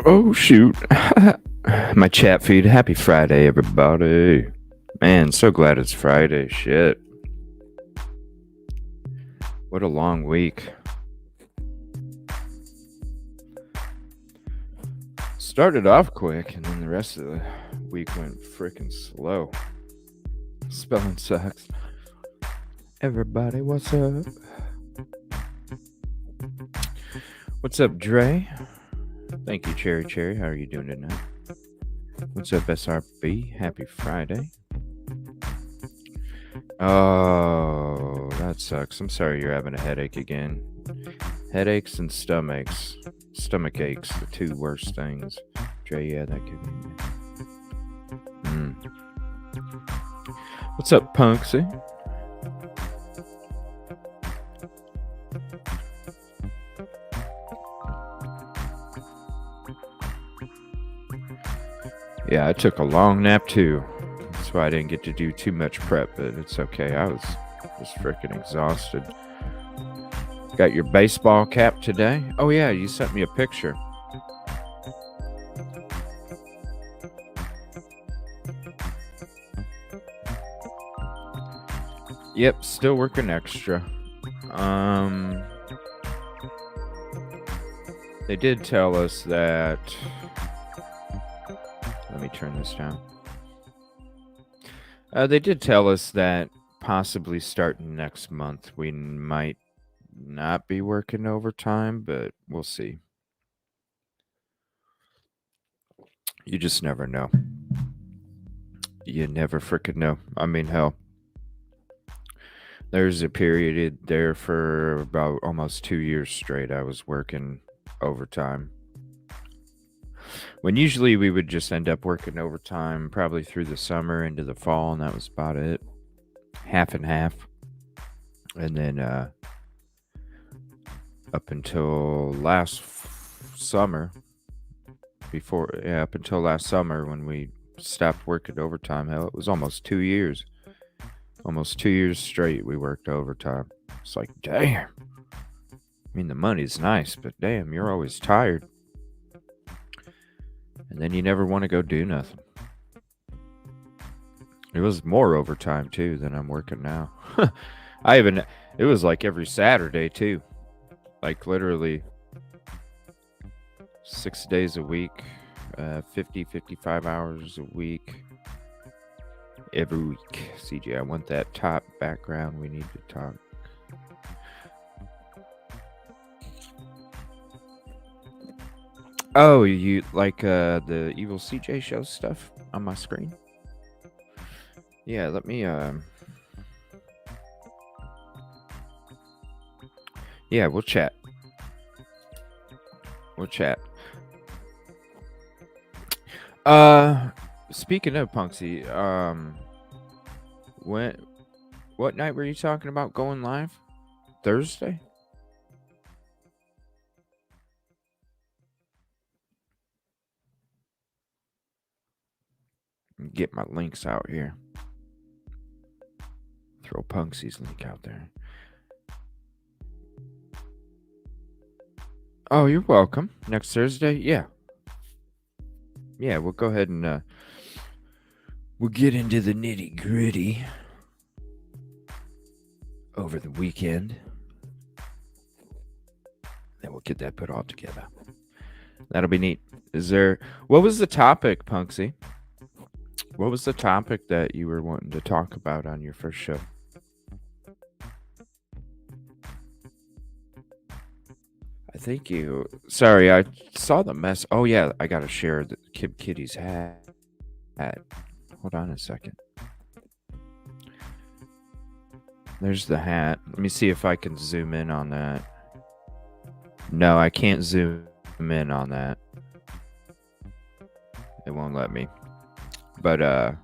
Oh, shoot. My chat feed. Happy Friday, everybody. Man, so glad it's Friday. Shit. What a long week. Started off quick, and then the rest of the week went freaking slow. Spelling sucks. Everybody, what's up? What's up, Dre? Thank you, Cherry Cherry. How are you doing tonight? What's up, SRB? Happy Friday. Oh, that sucks. I'm sorry you're having a headache again. Headaches and stomach aches, the two worst things. Dre, yeah, that could be. What's up, Punksy? Yeah, I took a long nap too. That's why I didn't get to do too much prep, but it's okay. I was just freaking exhausted. Got your baseball cap today? Oh yeah, you sent me a picture. Yep, still working extra. They did tell us that... Let me turn this down. They did tell us that possibly starting next month we might not be working overtime, but we'll see. You just never know. You never freaking know. I mean, hell, there's a period there for about almost 2 years straight I was working overtime. When usually we would just end up working overtime probably through the summer into the fall, and that was about it. Half and half. And then up until last summer, up until last summer when we stopped working overtime, hell, it was almost 2 years. Almost 2 years straight we worked overtime. It's like, damn. I mean, the money's nice, but damn, you're always tired. And then you never want to go do nothing. It was more overtime too than I'm working now. It was like every Saturday too. Like literally 6 days a week, 55 hours a week. Every week. CJ, I want that top background. We need to talk. Oh, you like the Evil CJ show stuff on my screen? Yeah, let me yeah, we'll chat. Speaking of Punksy, what night were you talking about going live? Thursday? Get my links out here. Throw Punksy's link out there. Oh, you're welcome. Next Thursday? Yeah. yeah, we'll go ahead and we'll get into the nitty gritty over the weekend. Then we'll get that put all together. That'll be neat. What was the topic, Punksy? What was the topic that you were wanting to talk about on your first show? Sorry, I saw the mess. Oh, yeah, I got to share the Kid Kitty's hat. Hold on a second. There's the hat. Let me see if I can zoom in on that. No, I can't zoom in on that. It won't let me. But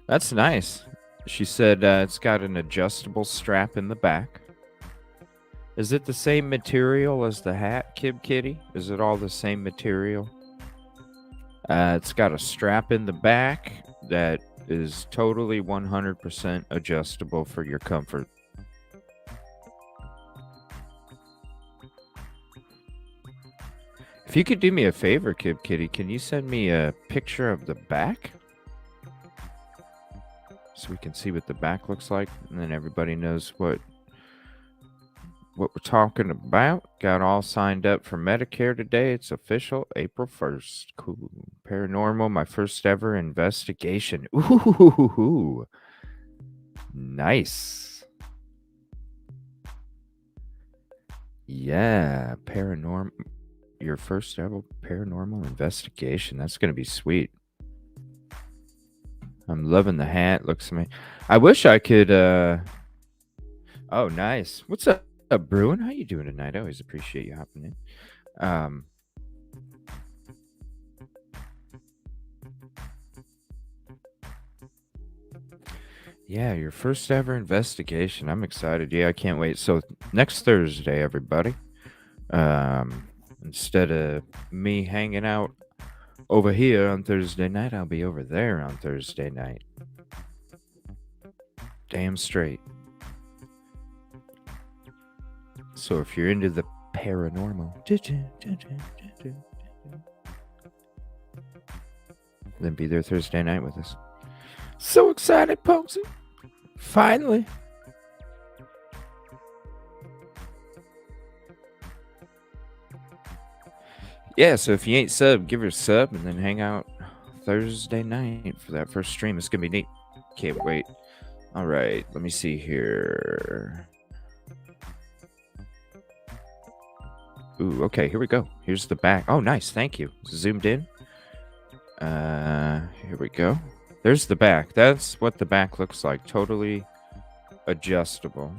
that's nice. She said it's got an adjustable strap in the back. Is it the same material as the hat, Kid Kitty? Is it all the same material? It's got a strap in the back that is totally 100% adjustable for your comfort. If you could do me a favor, Kid Kitty, can you send me a picture of the back? So we can see what the back looks like, and then everybody knows what we're talking about. Got all signed up for Medicare today. It's official, April 1st. Cool. Paranormal, my first ever investigation. Ooh, nice. Yeah, paranormal. Your first ever paranormal investigation. That's going to be sweet. I'm loving the hat. Looks amazing. I wish I could. Oh, nice. What's up, Bruin? How you doing tonight? I always appreciate you hopping in. Yeah, your first ever investigation. I'm excited. Yeah, I can't wait. So next Thursday, everybody. Instead of me hanging out over here on Thursday night, I'll be over there on Thursday night. Damn straight. So if you're into the paranormal, then be there Thursday night with us. So excited, Posey. Finally. Yeah, so if you ain't sub, give her a sub and then hang out Thursday night for that first stream. It's going to be neat. Can't wait. All right, let me see here. Ooh, okay, here we go. Here's the back. Oh, nice. Thank you. Zoomed in. Here we go. There's the back. That's what the back looks like. Totally adjustable.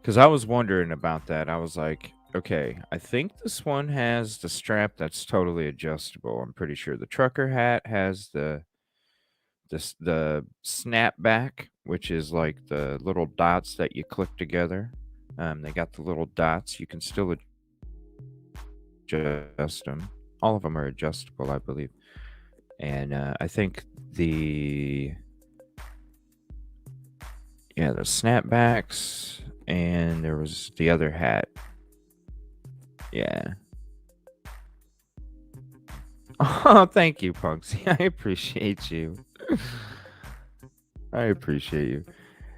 Because I was wondering about that. I was like, okay, I think this one has the strap that's totally adjustable. I'm pretty sure the trucker hat has the snapback, which is like the little dots that you click together. They got the little dots. You can still adjust them. All of them are adjustable, I believe. And I think the snapbacks, and there was the other hat. Yeah. Oh, thank you, Punksy. I appreciate you. I appreciate you.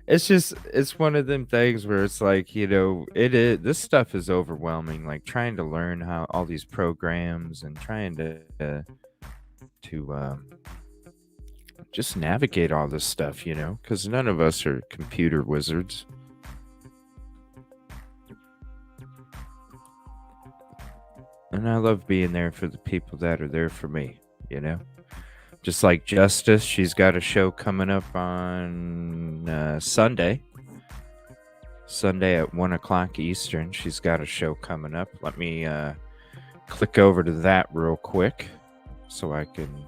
It's one of them things where it's like, this stuff is overwhelming. Like trying to learn how all these programs and trying to just navigate all this stuff, because none of us are computer wizards. And I love being there for the people that are there for me, Just like Justice, she's got a show coming up on Sunday. Sunday at 1 o'clock Eastern. She's got a show coming up. Let me click over to that real quick so I can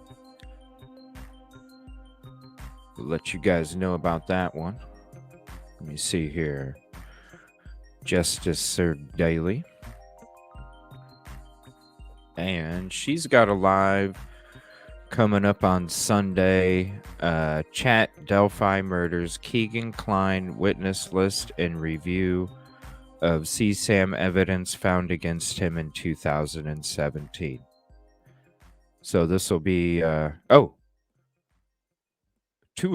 let you guys know about that one. Let me see here. Justice Sir Daily. And she's got a live coming up on Sunday. Chat Delphi Murders, Keegan Klein, Witness List and Review of CSAM evidence found against him in 2017. So this will be 2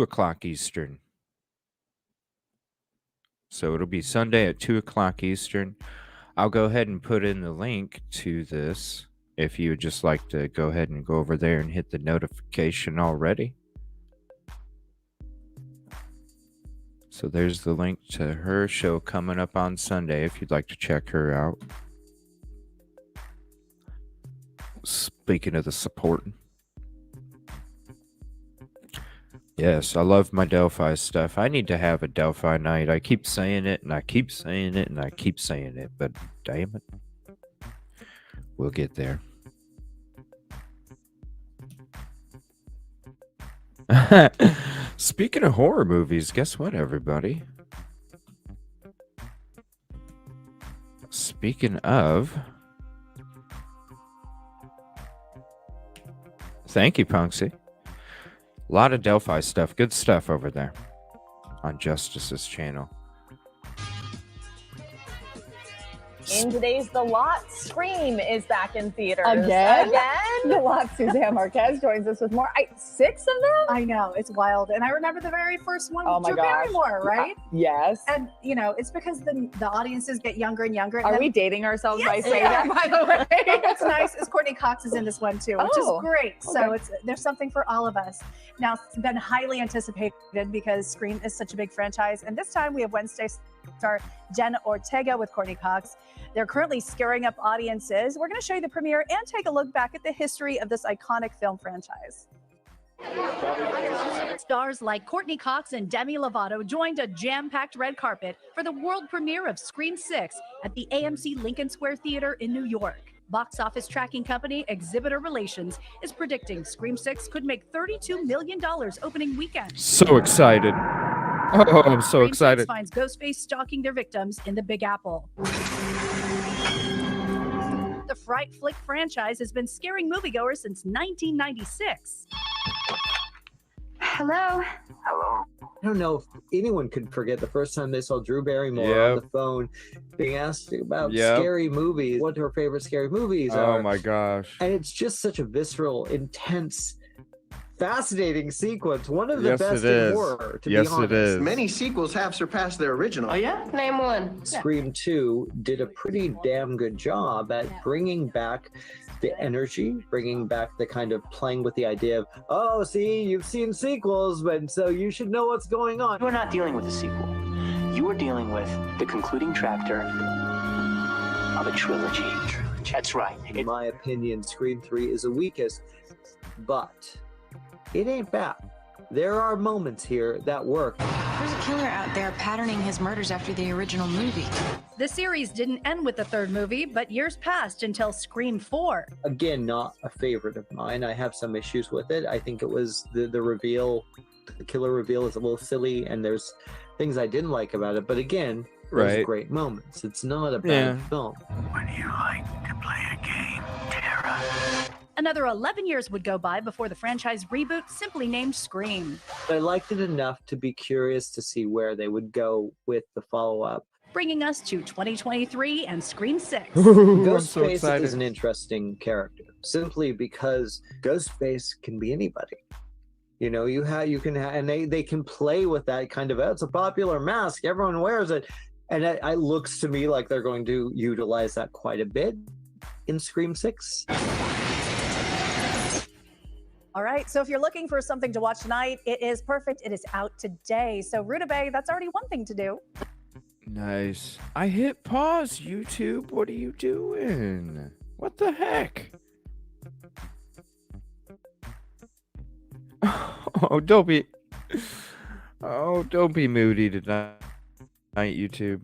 o'clock Eastern. So it'll be Sunday at 2 o'clock Eastern. I'll go ahead and put in the link to this if you would just like to go ahead and go over there and hit the notification already. So there's the link to her show coming up on Sunday if you'd like to check her out. Speaking of the supporting. Yes, I love my Delphi stuff. I need to have a Delphi night. I keep saying it, and I keep saying it, and I keep saying it, but damn it. We'll get there. Speaking of horror movies, guess what, everybody? Speaking of... Thank you, Punksy. A lot of Delphi stuff. Good stuff over there on Justice's channel. In today's The Lot, Scream is back in theaters. Again? The Lot, Suzanne Marquez joins us with more. 6 of them? I know, it's wild. And I remember the very first one Oh with my Drew gosh. Barrymore, right? Yes. And, you know, it's because the audiences get younger and younger. Are we dating ourselves by Yes, saying yeah. that, by the way? What's nice is Courtney Cox is in this one too, which Oh, is great. So okay. there's something for all of us. Now, it's been highly anticipated because Scream is such a big franchise. And this time we have Wednesday star Jen Ortega with Courtney Cox. They're currently scaring up audiences. We're going to show you the premiere and take a look back at the history of this iconic film franchise. Stars like Courtney Cox and Demi Lovato joined a jam-packed red carpet for the world premiere of Scream 6 at the AMC Lincoln Square Theater in New York. Box office tracking company Exhibitor Relations is predicting Scream 6 could make $32 million opening weekend. So excited. Oh, I'm so Scream 6 excited. finds Ghostface stalking their victims in the Big Apple. The Fright Flick franchise has been scaring moviegoers since 1996. Hello. Hello. I don't know if anyone could forget the first time they saw Drew Barrymore Yep. on the phone being asked about Yep. scary movies, what her favorite scary movies are. Oh my gosh. And it's just such a visceral, intense, fascinating sequence. One of the Yes, best it is. in horror, to Yes, be honest. it is. Many sequels have surpassed their original. Oh yeah? Name one. Scream 2 did a pretty damn good job at bringing back the energy, bringing back the kind of playing with the idea of, oh, see, you've seen sequels, but so you should know what's going on. You are not dealing with a sequel. You are dealing with the concluding chapter of a trilogy. That's right. In my opinion, Scream 3 is the weakest, but it ain't bad. There are moments here that work. There's a killer out there patterning his murders after the original movie. The series didn't end with the third movie, but years passed until Scream 4. Again, not a favorite of mine. I have some issues with it. I think it was the reveal, the killer reveal is a little silly, and there's things I didn't like about it. But again, there's Right. great moments. It's not a bad Yeah. film. When you like to play a game, Tara. Another 11 years would go by before the franchise reboot, simply named Scream. But I liked it enough to be curious to see where they would go with the follow-up. Bringing us to 2023 and Scream 6. I'm so Ghostface excited. is an interesting character, simply because Ghostface can be anybody. You know, and they can play with that kind of, it's a popular mask, everyone wears it. And it looks to me like they're going to utilize that quite a bit in Scream 6. All right, so if you're looking for something to watch tonight, it is perfect. It is out today. So Rutabaga, that's already one thing to do. Nice. I hit pause, YouTube. What are you doing? What the heck? Oh, don't be. Oh, don't be moody tonight, YouTube.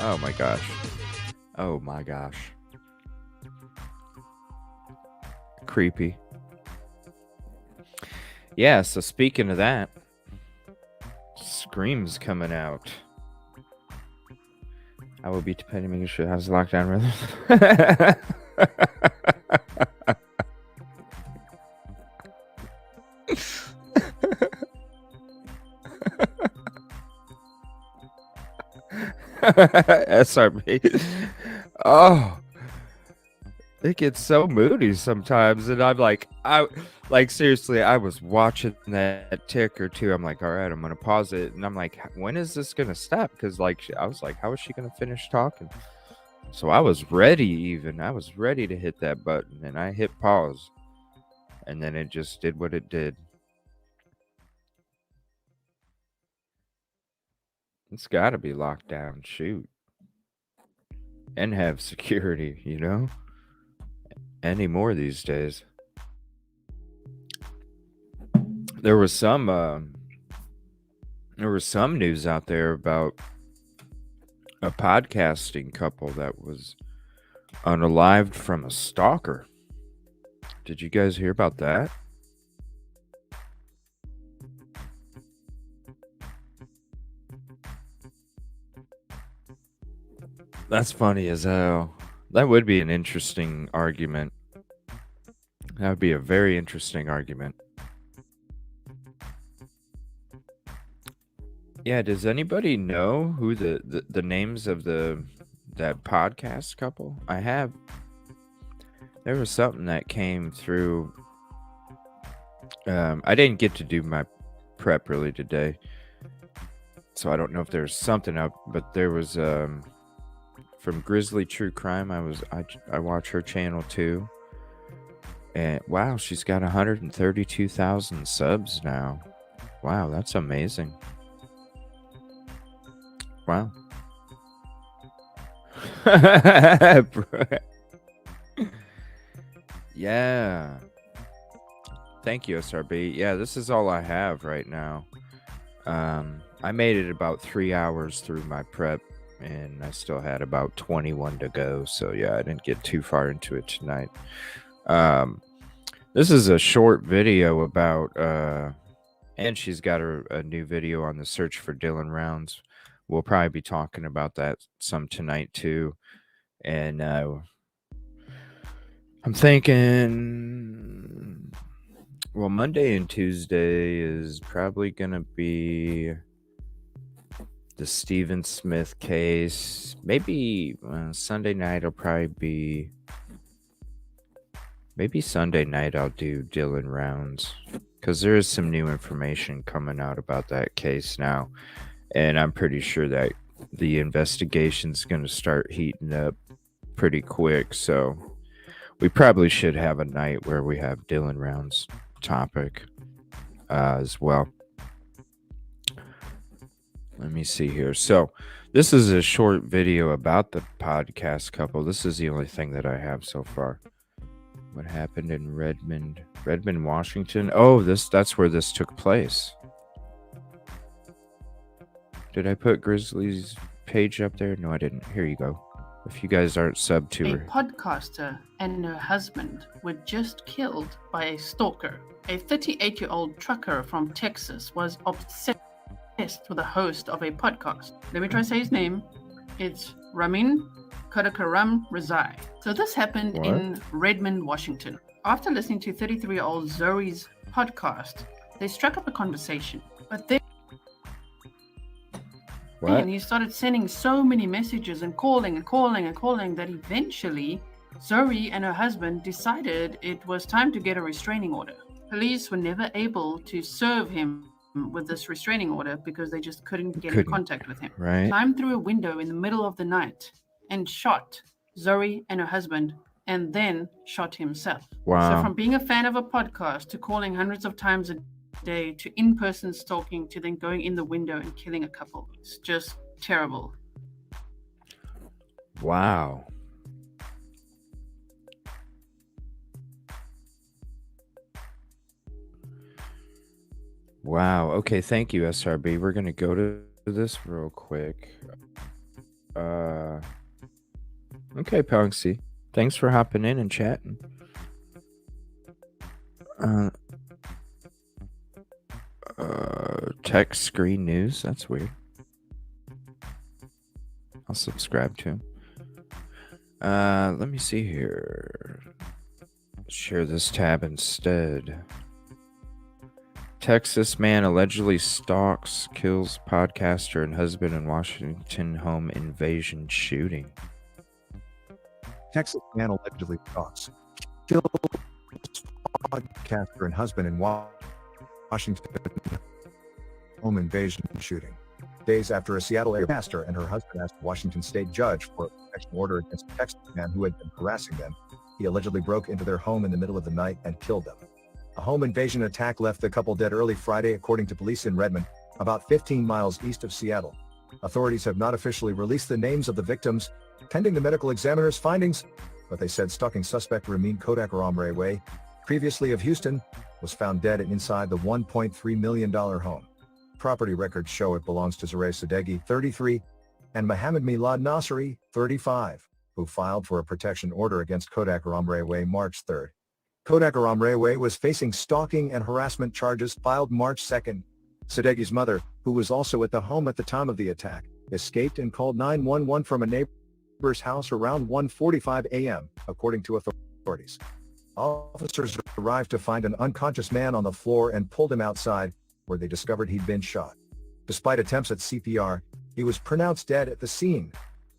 Oh my gosh. Oh my gosh. Creepy. Yeah, so speaking of that, Scream's coming out. I will be depending making sure it has lockdown rhythm. SRB. Oh, it gets so moody sometimes, and I'm like, seriously, I was watching that ticker too. I'm like, all right, I'm gonna pause it, and I'm like, when is this gonna stop? Because I was like, how is she gonna finish talking? So I was ready, I was ready to hit that button, and I hit pause, and then it just did what it did. It's got to be locked down, shoot, and have security, any more these days. There was some news out there about a podcasting couple that was unalived from a stalker. Did you guys hear about that? That's funny as hell. That would be an interesting argument. That would be a very interesting argument. Yeah, does anybody know who the names of that podcast couple? There was something that came through. I didn't get to do my prep really today, so I don't know if there's something up, but there was from Grizzly True Crime. I watch her channel too, and wow, she's got 132,000 subs now. Wow, that's amazing. Wow. Yeah. Thank you, SRB. Yeah, this is all I have right now. I made it about 3 hours through my prep, and I still had about 21 to go. So yeah, I didn't get too far into it tonight. This is a short video about, and she's got a new video on the search for Dylan Rounds. We'll probably be talking about that some tonight too. And I'm thinking, well, Monday and Tuesday is probably going to be the Stephen Smith case. Maybe Sunday night will probably be, maybe Sunday night I'll do Dylan Rounds, because there is some new information coming out about that case now. And I'm pretty sure that the investigation's going to start heating up pretty quick. So we probably should have a night where we have Dylan Rounds topic as well. Let me see here. So this is a short video about the podcast couple. This is the only thing that I have so far. What happened in Redmond, Washington? Oh, that's where this took place. Did I put Grizzly's page up there? No, I didn't. Here you go. If you guys aren't subbed to her. A podcaster and her husband were just killed by a stalker. A 38-year-old trucker from Texas was obsessed with the host of a podcast. Let me try to say his name. It's Ramin Kadakaram Razai. So this happened in Redmond, Washington. After listening to 33-year-old Zoe's podcast, they struck up a conversation. But then and he started sending so many messages and calling that eventually Zoe and her husband decided it was time to get a restraining order. Police were never able to serve him with this restraining order because they just couldn't get in contact with him. Right. Climbed through a window in the middle of the night and shot Zoe and her husband, and then shot himself. Wow. So from being a fan of a podcast to calling hundreds of times a day to in-person stalking to then going in the window and killing a couple. It's just terrible. Wow. Wow. Okay, thank you, SRB. We're going to go to this real quick. Okay, Punksy. Thanks for hopping in and chatting. Tech Screen News. That's weird. I'll subscribe to him. Let me see here. Share this tab instead. Texas man allegedly stalks, kills podcaster and husband in Washington home invasion shooting. Texas man allegedly stalks, kills podcaster and husband in Washington home invasion shooting. Days after a Seattle area pastor and her husband asked a Washington state judge for a protection order against a Texas man who had been harassing them, he allegedly broke into their home in the middle of the night and killed them. A home invasion attack left the couple dead early Friday, according to police in Redmond, about 15 miles east of Seattle. Authorities have not officially released the names of the victims, pending the medical examiner's findings, but they said stalking suspect Ramin Kodak Ramreway, previously of Houston, was found dead inside the $1.3 million home. Property records show it belongs to Zareh Sadeghi, 33, and Mohammed Milad Nasri, 35, who filed for a protection order against Kodak Ramreway March 3. Kodak Ramreway was facing stalking and harassment charges filed March 2. Sadeghi's mother, who was also at the home at the time of the attack, escaped and called 911 from a neighbor's house around 1:45 a.m., according to authorities. Officers arrived to find an unconscious man on the floor and pulled him outside, where they discovered he'd been shot. Despite attempts at CPR, he was pronounced dead at the scene.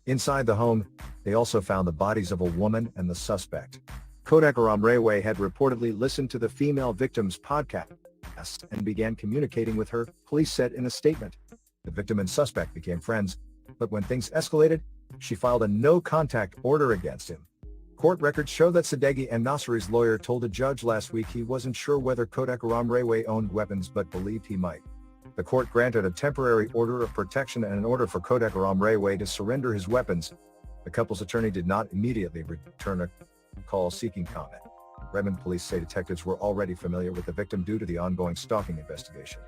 Inside the home, they also found the bodies of a woman and the suspect. Kodak Ramreway had reportedly listened to the female victim's podcast and began communicating with her, police said in a statement. The victim and suspect became friends, but when things escalated, she filed a no-contact order against him. Court records show that Sadeghi and Nasri's lawyer told a judge last week he wasn't sure whether Kodak Ramreway owned weapons but believed he might. The court granted a temporary order of protection and an order for Kodak Ramreway to surrender his weapons. The couple's attorney did not immediately return a call seeking comment. Redmond police say detectives were already familiar with the victim due to the ongoing stalking investigation.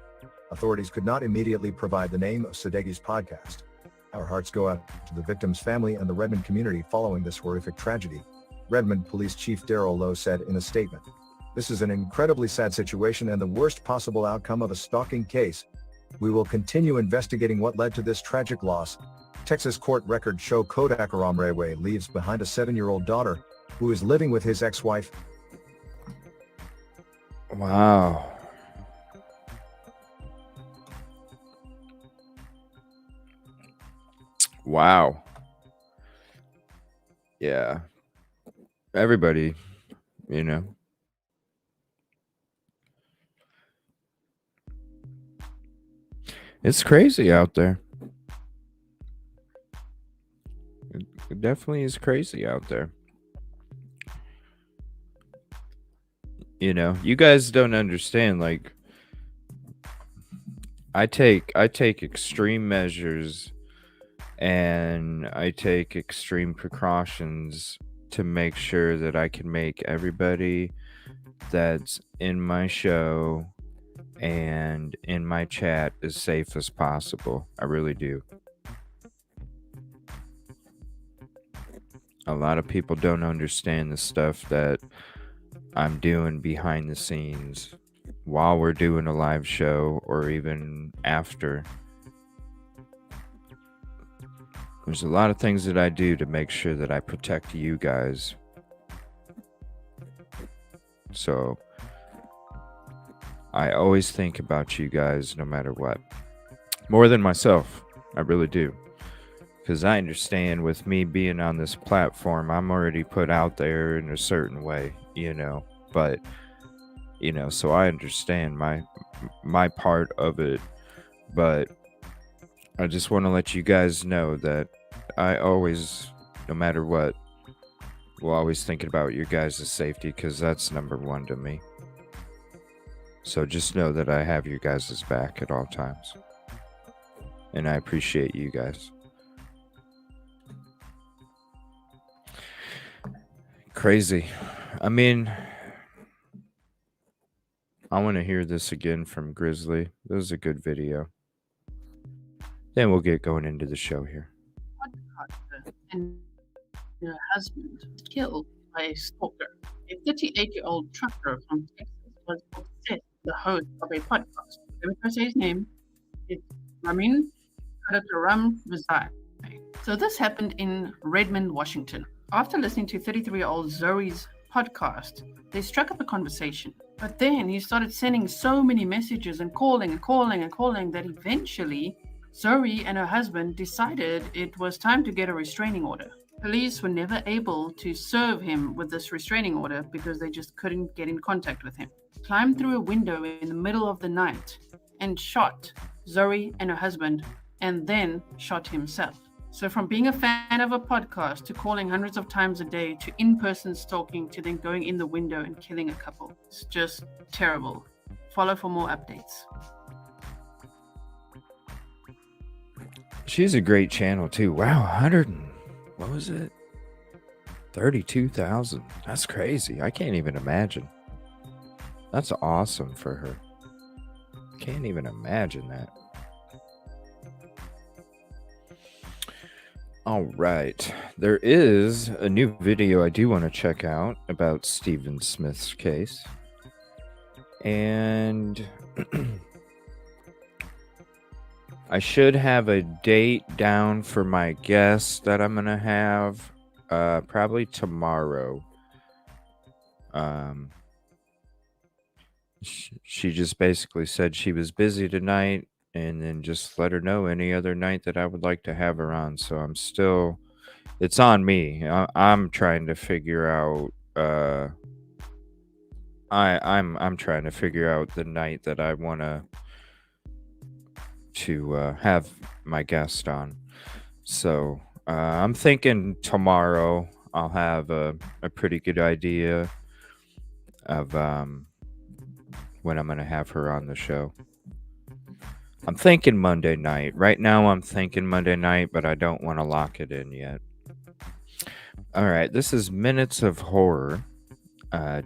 Authorities could not immediately provide the name of Sadeghi's podcast. Our hearts go out to the victim's family and the Redmond community following this horrific tragedy, Redmond Police Chief Darrell Lowe said in a statement. This is an incredibly sad situation and the worst possible outcome of a stalking case. We will continue investigating what led to this tragic loss. Texas court records show Kodak Ramreway leaves behind a 7-year-old daughter who is living with his ex-wife. Wow. Wow. Yeah. Everybody, you know. It's crazy out there. It definitely is crazy out there. You know, you guys don't understand, like, I take extreme measures and I take extreme precautions to make sure that I can make everybody that's in my show and in my chat as safe as possible. I really do. A lot of people don't understand the stuff that I'm doing behind the scenes while we're doing a live show or even after. There's a lot of things that I do to make sure that I protect you guys. So I always think about you guys no matter what. More than myself. I really do. Because I understand with me being on this platform, I'm already put out there in a certain way, you know. But, you know, so I understand my part of it. But I just want to let you guys know that I always, no matter what, will always think about your guys' safety, because that's number one to me. So just know that I have your guys' back at all times. And I appreciate you guys. Crazy. I mean, I want to hear this again from Grizzly. This is a good video. Then we'll get going into the show here. And her husband was killed by a stalker. A 38-year-old trucker from Texas was obsessed with the host of a podcast. Let me try to say his name. It's Ramin Ramreway. So this happened in Redmond, Washington. After listening to 33-year-old Zoe's podcast, they struck up a conversation. But then he started sending so many messages and calling that eventually Zoe and her husband decided it was time to get a restraining order. Police were never able to serve him with this restraining order because they just couldn't get in contact with him. Climbed through a window in the middle of the night and shot Zoe and her husband, and then shot himself. So from being a fan of a podcast to calling hundreds of times a day to in-person stalking to then going in the window and killing a couple. It's just terrible. Follow for more updates. She's a great channel too. Wow, 100 and, what was it? 32,000. That's crazy. I can't even imagine. That's awesome for her. Can't even imagine that. All right. There is a new video I do want to check out about Stephen Smith's case. And I should have a date down for my guest that I'm going to have probably tomorrow. She just basically said she was busy tonight, and then just let her know any other night that I would like to have her on. So I'm still, it's on me. I'm trying to figure out. I'm trying to figure out the night that I want to have my guest on. So I'm thinking tomorrow I'll have a pretty good idea of when I'm going to have her on the show. I'm thinking Monday night. Right now I'm thinking Monday night, but I don't want to lock it in yet. All right, this is Minutes of Horror.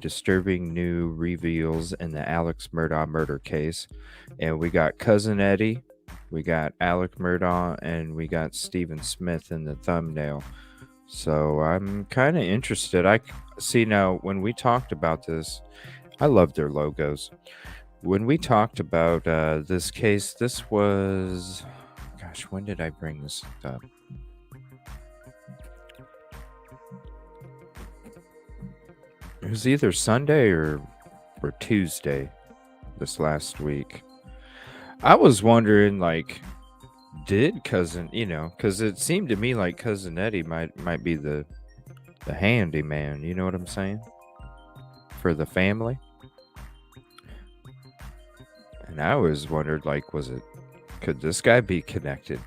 Disturbing new reveals in the Alex Murdaugh murder case. And we got Cousin Eddie, we got Alec Murdaugh, and we got Stephen Smith in the thumbnail. So I'm kind of interested. I see now when we talked about this, I love their logos. When we talked about this case, this was, gosh, when did I bring this up? It was either Sunday or Tuesday this last week. I was wondering, like, did Cousin, because it seemed to me like Cousin Eddie might be the handyman, you know what I'm saying? For the family. And I always wondered, like, could this guy be connected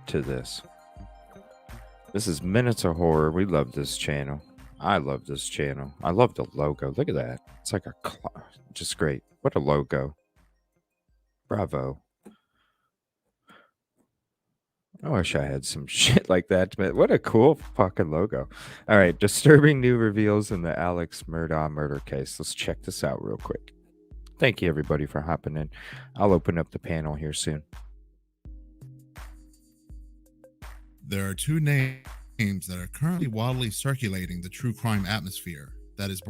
to this? This is Minutes of Horror. We love this channel. I love this channel. I love the logo. Look at that. It's like just great. What a logo. Bravo. I wish I had some shit like that. But what a cool fucking logo. All right. Disturbing new reveals in the Alex Murdaugh murder case. Let's check this out real quick. Thank you, everybody, for hopping in. I'll open up the panel here soon. There are two names that are currently wildly circulating the true crime atmosphere. That is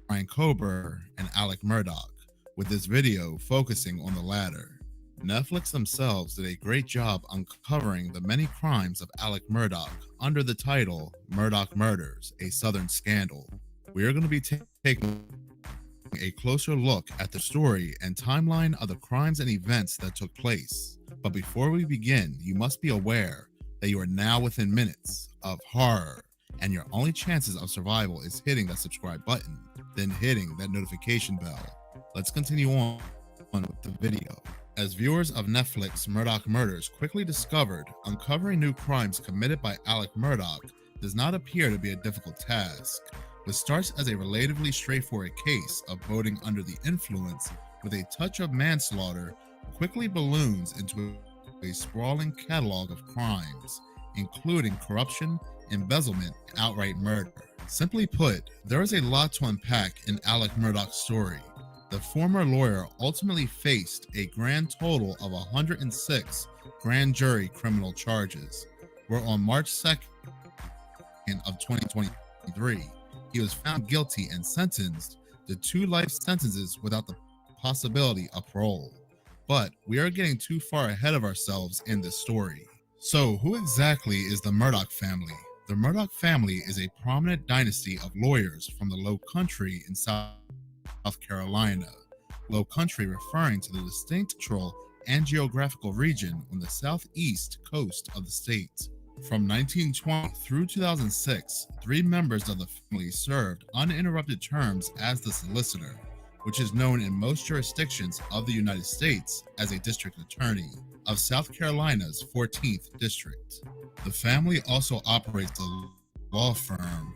Brian Kober and Alec Murdaugh, with this video focusing on the latter. Netflix themselves did a great job uncovering the many crimes of Alec Murdaugh under the title Murdaugh Murders, a Southern Scandal. We are going to be taking a closer look at the story and timeline of the crimes and events that took place. But before we begin, you must be aware that you are now within minutes of horror, and your only chances of survival is hitting that subscribe button, then hitting that notification bell. Let's continue on with the video. As viewers of Netflix Murdaugh Murders quickly discovered, uncovering new crimes committed by Alec Murdaugh does not appear to be a difficult task. What starts as a relatively straightforward case of voting under the influence with a touch of manslaughter quickly balloons into a sprawling catalog of crimes, including corruption, embezzlement, and outright murder. Simply put, there is a lot to unpack in Alec Murdaugh's story. The former lawyer ultimately faced a grand total of 106 grand jury criminal charges, where on March 2nd of 2023, he was found guilty and sentenced to 2 life sentences without the possibility of parole. But we are getting too far ahead of ourselves in this story. So who exactly is the Murdaugh family? The Murdoch family is a prominent dynasty of lawyers from the Low Country in South Carolina. Low Country referring to the distinct cultural and geographical region on the southeast coast of the state. From 1920 through 2006, 3 members of the family served uninterrupted terms as the solicitor, which is known in most jurisdictions of the United States as a district attorney of South Carolina's 14th district. The family also operates the law firm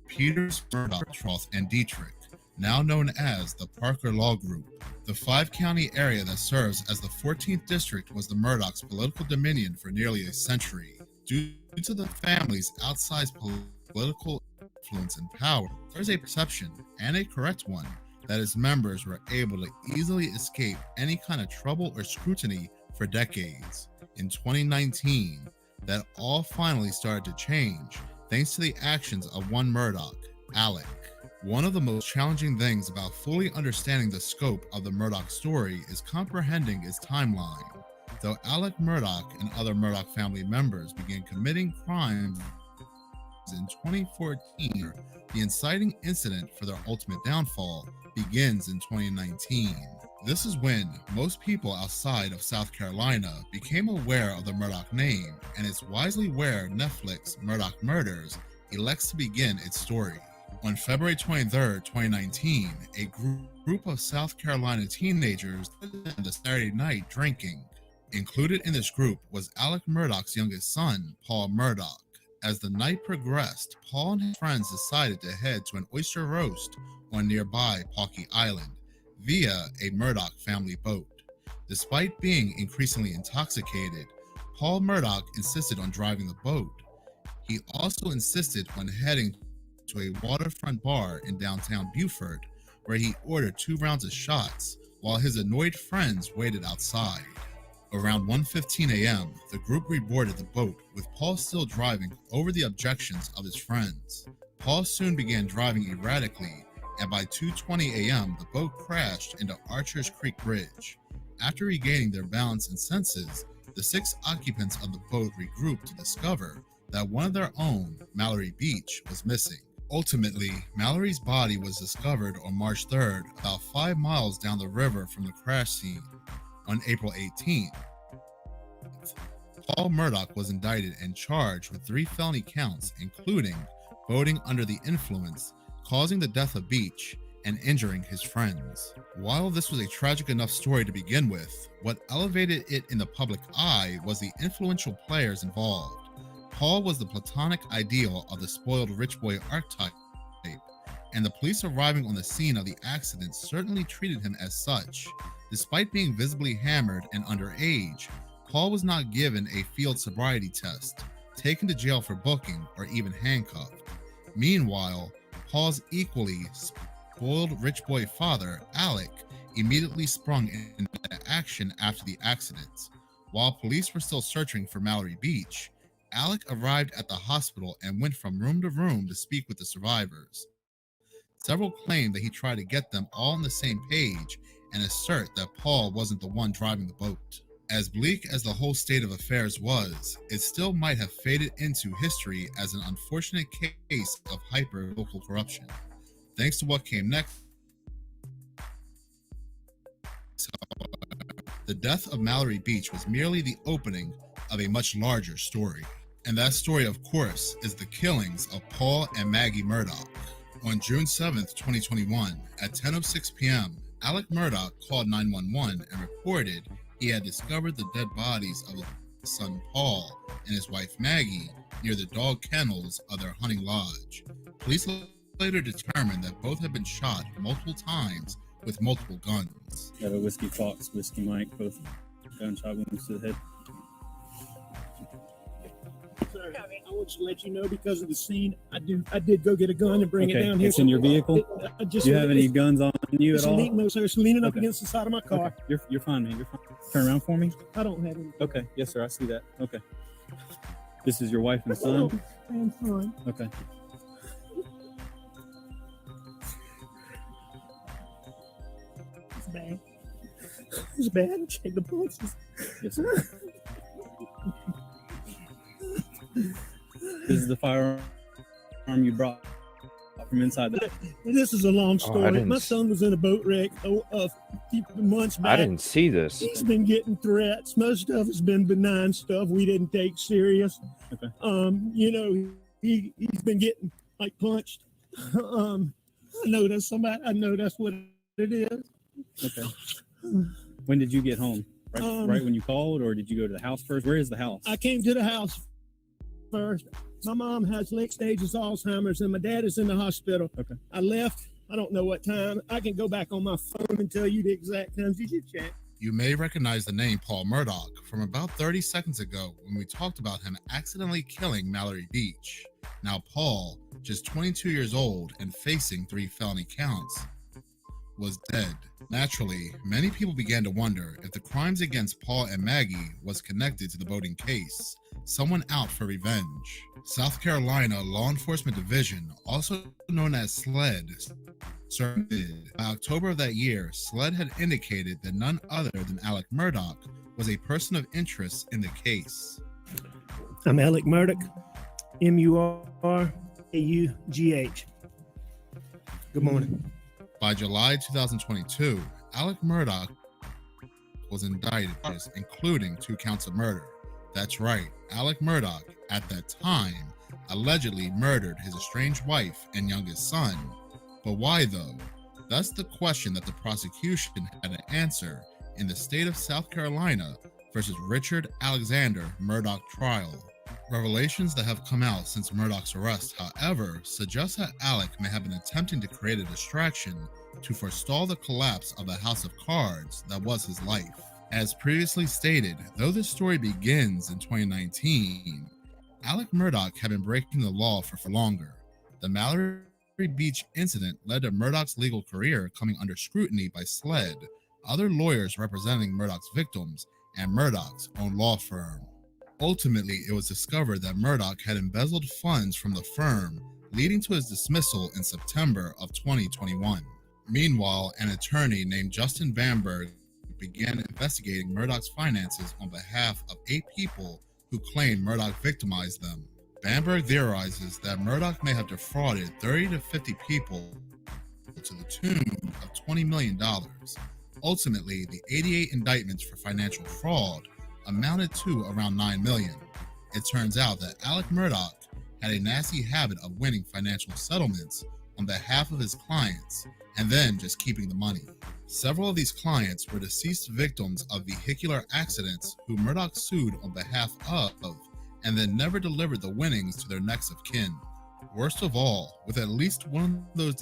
Peters, Murdoch, Troth, and Dietrich, now known as the Parker Law Group. The 5-county area that serves as the 14th district was the Murdochs' political dominion for nearly a century. Due to the family's outsized political influence and power, there is a perception, and a correct one, that its members were able to easily escape any kind of trouble or scrutiny for decades. In 2019, that all finally started to change thanks to the actions of one Murdoch, Alec. One of the most challenging things about fully understanding the scope of the Murdoch story is comprehending its timeline. Though Alec Murdoch and other Murdoch family members began committing crimes in 2014, the inciting incident for their ultimate downfall begins in 2019. This is when most people outside of South Carolina became aware of the Murdoch name, and it's wisely where Netflix Murdoch Murders elects to begin its story. On February 23, 2019, a group of South Carolina teenagers spent the Saturday night drinking. Included in this group was Alec Murdoch's youngest son, Paul Murdoch. As the night progressed, Paul and his friends decided to head to an oyster roast on nearby Pawkey Island via a Murdoch family boat. Despite being increasingly intoxicated, Paul Murdoch insisted on driving the boat. He also insisted on heading to a waterfront bar in downtown Beaufort, where he ordered 2 rounds of shots while his annoyed friends waited outside. Around 1:15 a.m., the group reboarded the boat, with Paul still driving over the objections of his friends. Paul soon began driving erratically, and by 2:20 a.m., the boat crashed into Archers Creek Bridge. After regaining their balance and senses, the 6 occupants of the boat regrouped to discover that one of their own, Mallory Beach, was missing. Ultimately, Mallory's body was discovered on March 3rd, about 5 miles down the river from the crash scene. On April 18th, Paul Murdoch was indicted and charged with 3 felony counts, including boating under the influence, causing the death of Beach, and injuring his friends. While this was a tragic enough story to begin with, what elevated it in the public eye was the influential players involved. Paul was the platonic ideal of the spoiled rich boy archetype, and the police arriving on the scene of the accident certainly treated him as such. Despite being visibly hammered and underage, Paul was not given a field sobriety test, taken to jail for booking, or even handcuffed. Meanwhile, Paul's equally spoiled rich boy father, Alec, immediately sprung into action after the accident. While police were still searching for Mallory Beach, Alec arrived at the hospital and went from room to room to speak with the survivors. Several claimed that he tried to get them all on the same page and assert that Paul wasn't the one driving the boat. As bleak as the whole state of affairs was, it still might have faded into history as an unfortunate case of hyper-local corruption. Thanks to what came next, the death of Mallory Beach was merely the opening of a much larger story. And that story, of course, is the killings of Paul and Maggie Murdoch. On June 7th, 2021, at 10:06 p.m., Alec Murdoch called 911 and reported he had discovered the dead bodies of his son Paul and his wife Maggie near the dog kennels of their hunting lodge. Police later determined that both had been shot multiple times with multiple guns. I have a Whiskey Fox, Whiskey Mike, both gunshot wounds to the head. Sir, I want to let you know, because of the scene, I did go get a gun and bring it down here. It's in your vehicle? Do you have any guns on you at all? No, sir. It's leaning up against the side of my car. Okay. You're fine, man. You're fine. Turn around for me. I don't have any. Okay. Yes, sir. I see that. Okay. This is your wife and son? And son. Okay. It's bad. It's bad. Check the pulses. Yes, sir. This is the firearm you brought from inside the. This is a long story. didn't My s- son was in a boat wreck a few months back. I didn't see this. He's been getting threats. Most of it's been benign stuff we didn't take serious. Okay. You know, he's been getting like punched. I know that's somebody. I know that's what it is. Okay. When did you get home? Right when you called, or did you go to the house first? Where is the house? I came to the house first. My mom has late stages Alzheimer's, and my dad is in the hospital. Okay. I left. I don't know what time. I can go back on my phone and tell you the exact times. Did you check? You may recognize the name Paul Murdaugh from about 30 seconds ago when we talked about him accidentally killing Mallory Beach. Now Paul, just 22 years old and facing 3 felony counts, was dead. Naturally, many people began to wonder if the crimes against Paul and Maggie was connected to the boating case, someone out for revenge. South Carolina Law Enforcement Division, also known as SLED, by October of that year, SLED had indicated that none other than Alec Murdaugh was a person of interest in the case. I'm Alec Murdaugh, Muraughh. Good morning. By July 2022, Alec Murdaugh was indicted, including 2 counts of murder. That's right, Alec Murdaugh, at that time, allegedly murdered his estranged wife and youngest son. But why though? That's the question that the prosecution had to answer in the state of South Carolina versus Richard Alexander Murdaugh trial. Revelations that have come out since Murdaugh's arrest, however, suggest that Alec may have been attempting to create a distraction to forestall the collapse of the house of cards that was his life. As previously stated, though this story begins in 2019, Alec Murdaugh had been breaking the law for longer. The Mallory Beach incident led to Murdaugh's legal career coming under scrutiny by SLED, other lawyers representing Murdaugh's victims, and Murdaugh's own law firm. Ultimately, it was discovered that Murdaugh had embezzled funds from the firm, leading to his dismissal in September of 2021. Meanwhile, an attorney named Justin Bamberg began investigating Murdaugh's finances on behalf of 8 people who claimed Murdaugh victimized them. Bamberg theorizes that Murdaugh may have defrauded 30 to 50 people to the tune of $20 million. Ultimately, the 88 indictments for financial fraud amounted to around $9 million. It turns out that Alec Murdaugh had a nasty habit of winning financial settlements on behalf of his clients and then just keeping the money. Several of these clients were deceased victims of vehicular accidents who Murdaugh sued on behalf of and then never delivered the winnings to their next of kin. Worst of all, with at least one of those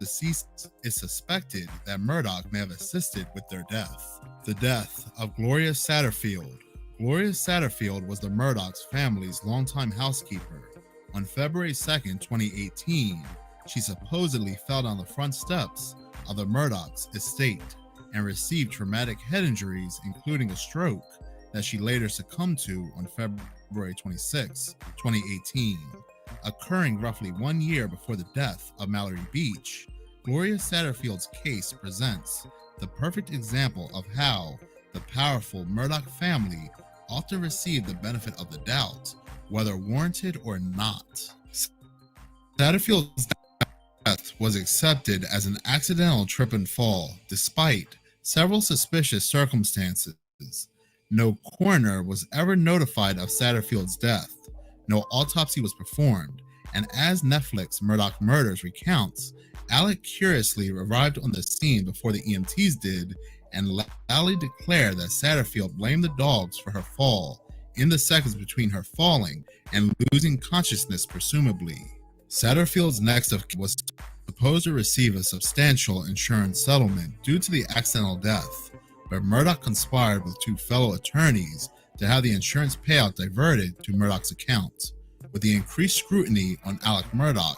deceased, it's suspected that Murdaugh may have assisted with their death. The death of Gloria Satterfield. Gloria Satterfield was the Murdaugh's family's longtime housekeeper. On February 2nd, 2018, she supposedly fell down the front steps of the Murdaugh's estate and received traumatic head injuries, including a stroke that she later succumbed to on February 26, 2018. Occurring roughly 1 year before the death of Mallory Beach, Gloria Satterfield's case presents the perfect example of how the powerful Murdaugh family often receive the benefit of the doubt, whether warranted or not. Satterfield's death was accepted as an accidental trip and fall, despite several suspicious circumstances. No coroner was ever notified of Satterfield's death. No autopsy was performed, and as Netflix Murdaugh Murders recounts, Alec curiously arrived on the scene before the EMTs did and loudly declared that Satterfield blamed the dogs for her fall in the seconds between her falling and losing consciousness, presumably. Satterfield's next of kin was supposed to receive a substantial insurance settlement due to the accidental death, but Murdaugh conspired with 2 fellow attorneys to have the insurance payout diverted to Murdaugh's account. With the increased scrutiny on Alec Murdaugh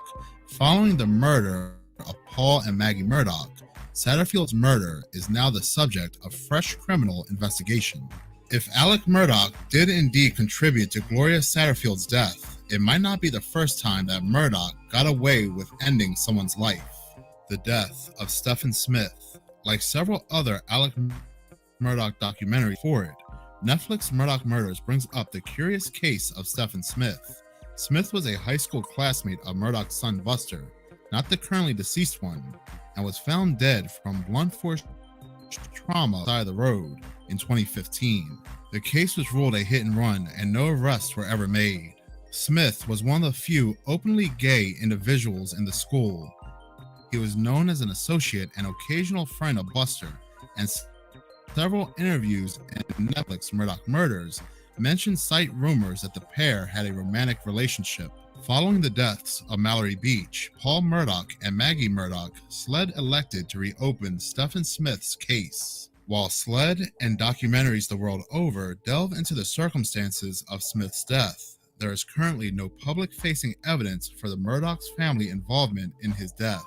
following the murder of Paul and Maggie Murdaugh, Satterfield's murder is now the subject of fresh criminal investigation. If Alec Murdaugh did indeed contribute to Gloria Satterfield's death, it might not be the first time that Murdaugh got away with ending someone's life. The death of Stephen Smith. Like several other Alec Murdaugh documentaries for it, Netflix Murdaugh Murders brings up the curious case of Stephen Smith. Smith was a high school classmate of Murdoch's son Buster, not the currently deceased one, and was found dead from blunt force trauma side of the road in 2015. The case was ruled a hit and run, and no arrests were ever made. Smith was one of the few openly gay individuals in the school. He was known as an associate and occasional friend of Buster, and several interviews in Netflix Murdoch Murders mentioned cite rumors that the pair had a romantic relationship. Following the deaths of Mallory Beach, Paul Murdoch and Maggie Murdoch, SLED elected to reopen Stephen Smith's case. While SLED and documentaries the world over delve into the circumstances of Smith's death, there is currently no public-facing evidence for the Murdoch's family involvement in his death,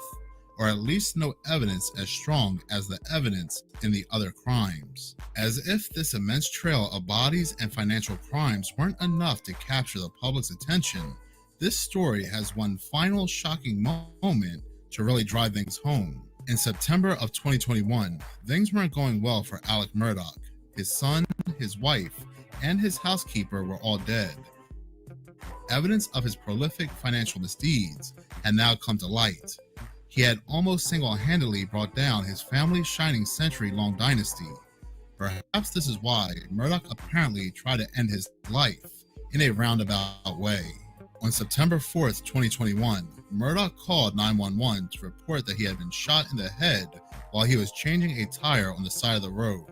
or at least no evidence as strong as the evidence in the other crimes. As if this immense trail of bodies and financial crimes weren't enough to capture the public's attention, this story has one final shocking moment to really drive things home. In September of 2021, things weren't going well for Alec Murdoch. His son, his wife, and his housekeeper were all dead. Evidence of his prolific financial misdeeds had now come to light. He had almost single-handedly brought down his family's shining century-long dynasty. Perhaps this is why Murdoch apparently tried to end his life in a roundabout way. On September 4th, 2021, Murdoch called 911 to report that he had been shot in the head while he was changing a tire on the side of the road.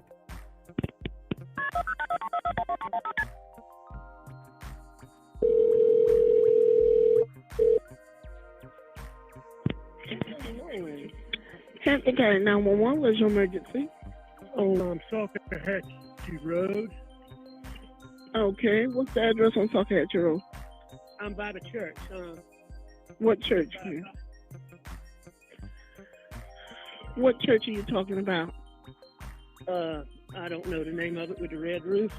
Hampton County 911, what's your emergency? Salkehatchie Road. Okay, what's the address on Salkehatchie Road? I'm by the church. What church? What church are you talking about? I don't know the name of it with the red roof.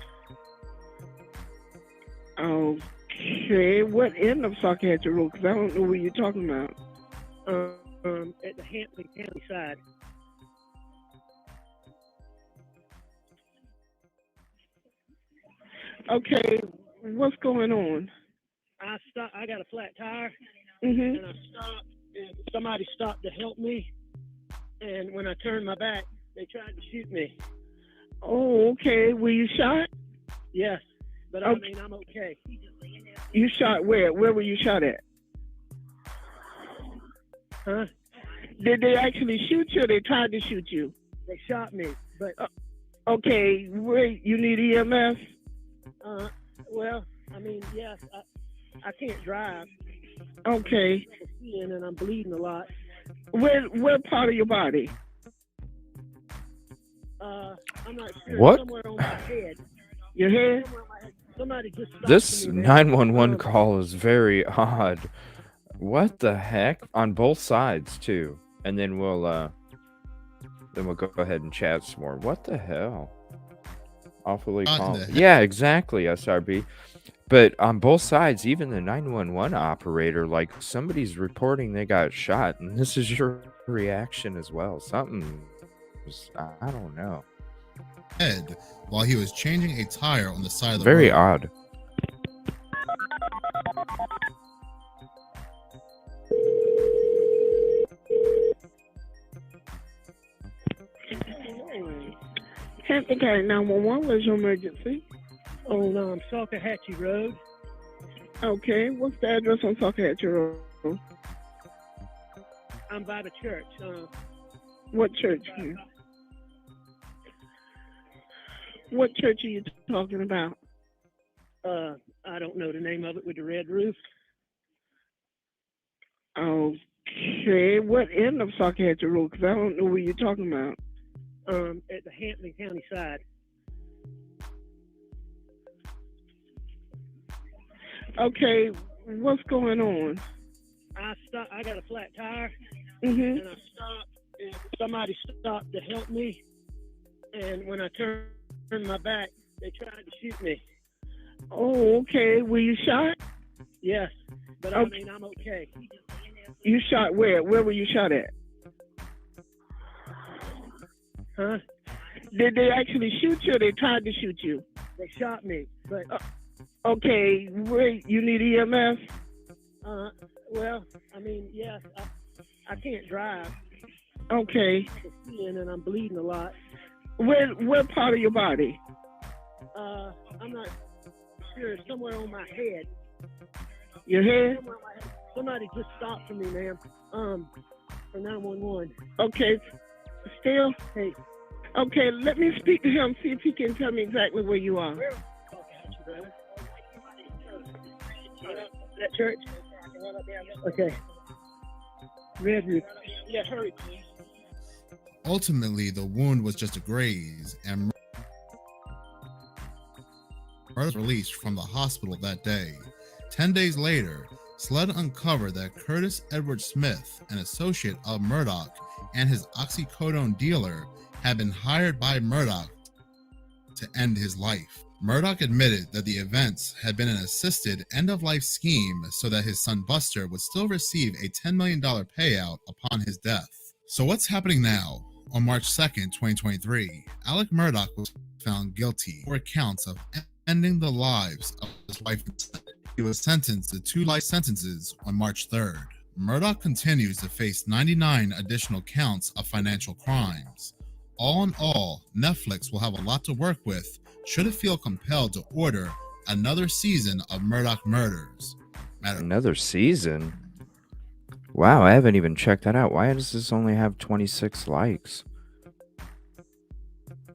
Okay, what end of Salkehatchie Road? Because I don't know what you're talking about. At the Hampton County side. Okay, what's going on? I got a flat tire, Mm-hmm. and I stopped, and somebody stopped to help me. And when I turned my back, they tried to shoot me. Oh, okay. Were you shot? Yes, but I mean, I'm okay. You shot where? Where were you shot at? Huh? Did they actually shoot you or they tried to shoot you? They shot me, but... Okay, where you need EMS? Well, I mean, yes, I can't drive. Okay. And I'm bleeding a lot. Where part of your body? I'm not sure. What? Somewhere on my head. Your head? Somebody just stopped This me, man. 911 call is very odd. What the heck? On both sides too. And then we'll go ahead and chat some more. What the hell? Awfully calm. Yeah, exactly, SRB. But on both sides, even the 911 operator, like somebody's reporting they got shot, and this is your reaction as well. Something was, I don't know. Head while he was changing a tire on the side of the Very road. odd. Hampton County 911, what's your emergency? On Salkehatchie Road. Okay, what's the address on Salkehatchie Road? I'm by the church. What church? What church are you talking about? I don't know the name of it with the red roof. Okay, what end of Salkehatchie Road? Because I don't know what you're talking about. At the Hampton County side. Okay, what's going on? I got a flat tire, Mm-hmm. and I stopped, and somebody stopped to help me. And when I turned my back, they tried to shoot me. Oh, okay. Were you shot? Yes, but I mean, I'm okay. You shot where? Where were you shot at? Huh? Did they actually shoot you or they tried to shoot you? They shot me, but Okay, where you need EMS? Well, I mean, yes, I can't drive. Okay. And I'm bleeding a lot. Where part of your body? I'm not sure. Somewhere on my head. Your head? Somewhere on my head. Somebody just stopped for me, ma'am. For 911. Okay. Still? Hey. Okay, let me speak to him, see if he can tell me exactly where you are. That church? Okay. Redwood. Yeah, hurry. Ultimately, the wound was just a graze, and Murdoch was released from the hospital that day. 10 days later, SLED uncovered that Curtis Edward Smith, an associate of Murdoch and his oxycodone dealer, had been hired by Murdoch to end his life. Murdoch admitted that the events had been an assisted end-of-life scheme so that his son Buster would still receive a $10 million payout upon his death. So what's happening now? On March 2nd, 2023, Alec Murdoch was found guilty for counts of ending the lives of his wife and son. He was sentenced to 2 life sentences on March 3rd. Murdoch continues to face 99 additional counts of financial crimes. All in all, Netflix will have a lot to work with should it feel compelled to order another season of Murdoch Murders. Another season? Wow, I haven't even checked that out. Why does this only have 26 likes?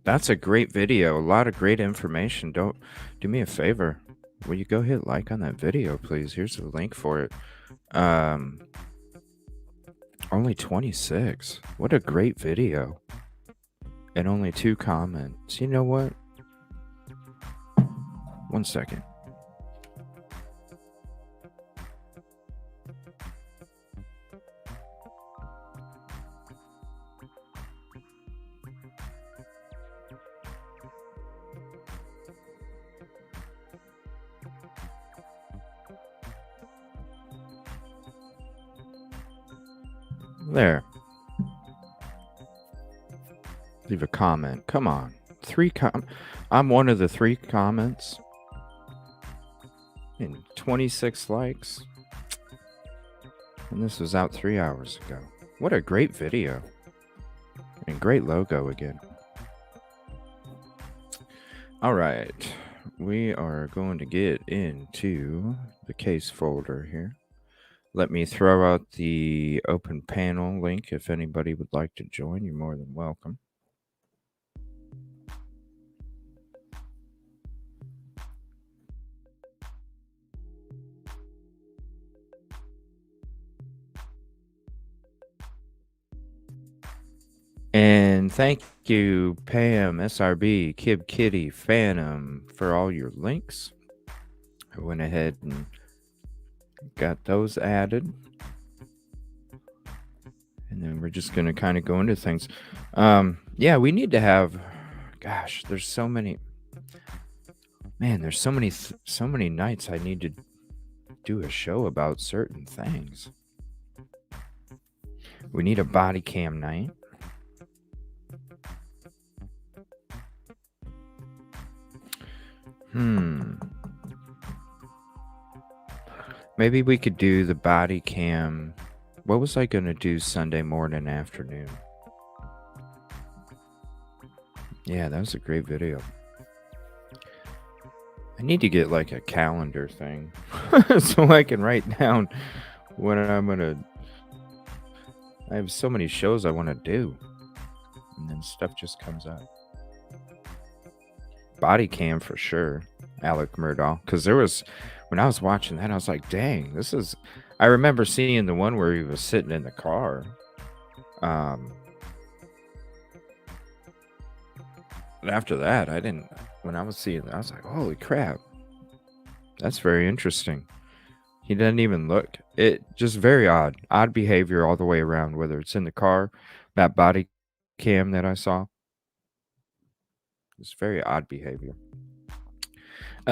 That's a great video. A lot of great information. Don't do me a favor. Will you go hit like on that video, please? Here's the link for it. Only 26. What a great video. And only 2 comments. You know what? 1 second. There. Leave a comment. Come on. 3 I'm one of the 3 comments. And 26 likes. And this was out 3 hours ago. What a great video. And great logo again. All right. We are going to get into the case folder here. Let me throw out the open panel link. If anybody would like to join, you're more than welcome. And thank you, Pam, SRB, Kib Kitty, Phantom, for all your links. I went ahead and got those added. And then we're just going to kind of go into things. Yeah, we need to have, gosh, there's so many, man, there's so many nights I need to do a show about certain things. We need a body cam night. Maybe we could do the body cam. What was I going to do Sunday morning, afternoon? Yeah, that was a great video. I need to get like a calendar thing so I can write down what I'm going to. I have so many shows I want to do. And then stuff just comes out. Body cam for sure. Alec Murdaugh. Because there was, when I was watching that, I was like, dang, this is. I remember seeing the one where he was sitting in the car. But after that, I didn't. When I was seeing that, I was like, holy crap. That's very interesting. He doesn't even look. It just very odd. Odd behavior all the way around, whether it's in the car, that body cam that I saw. It's very odd behavior.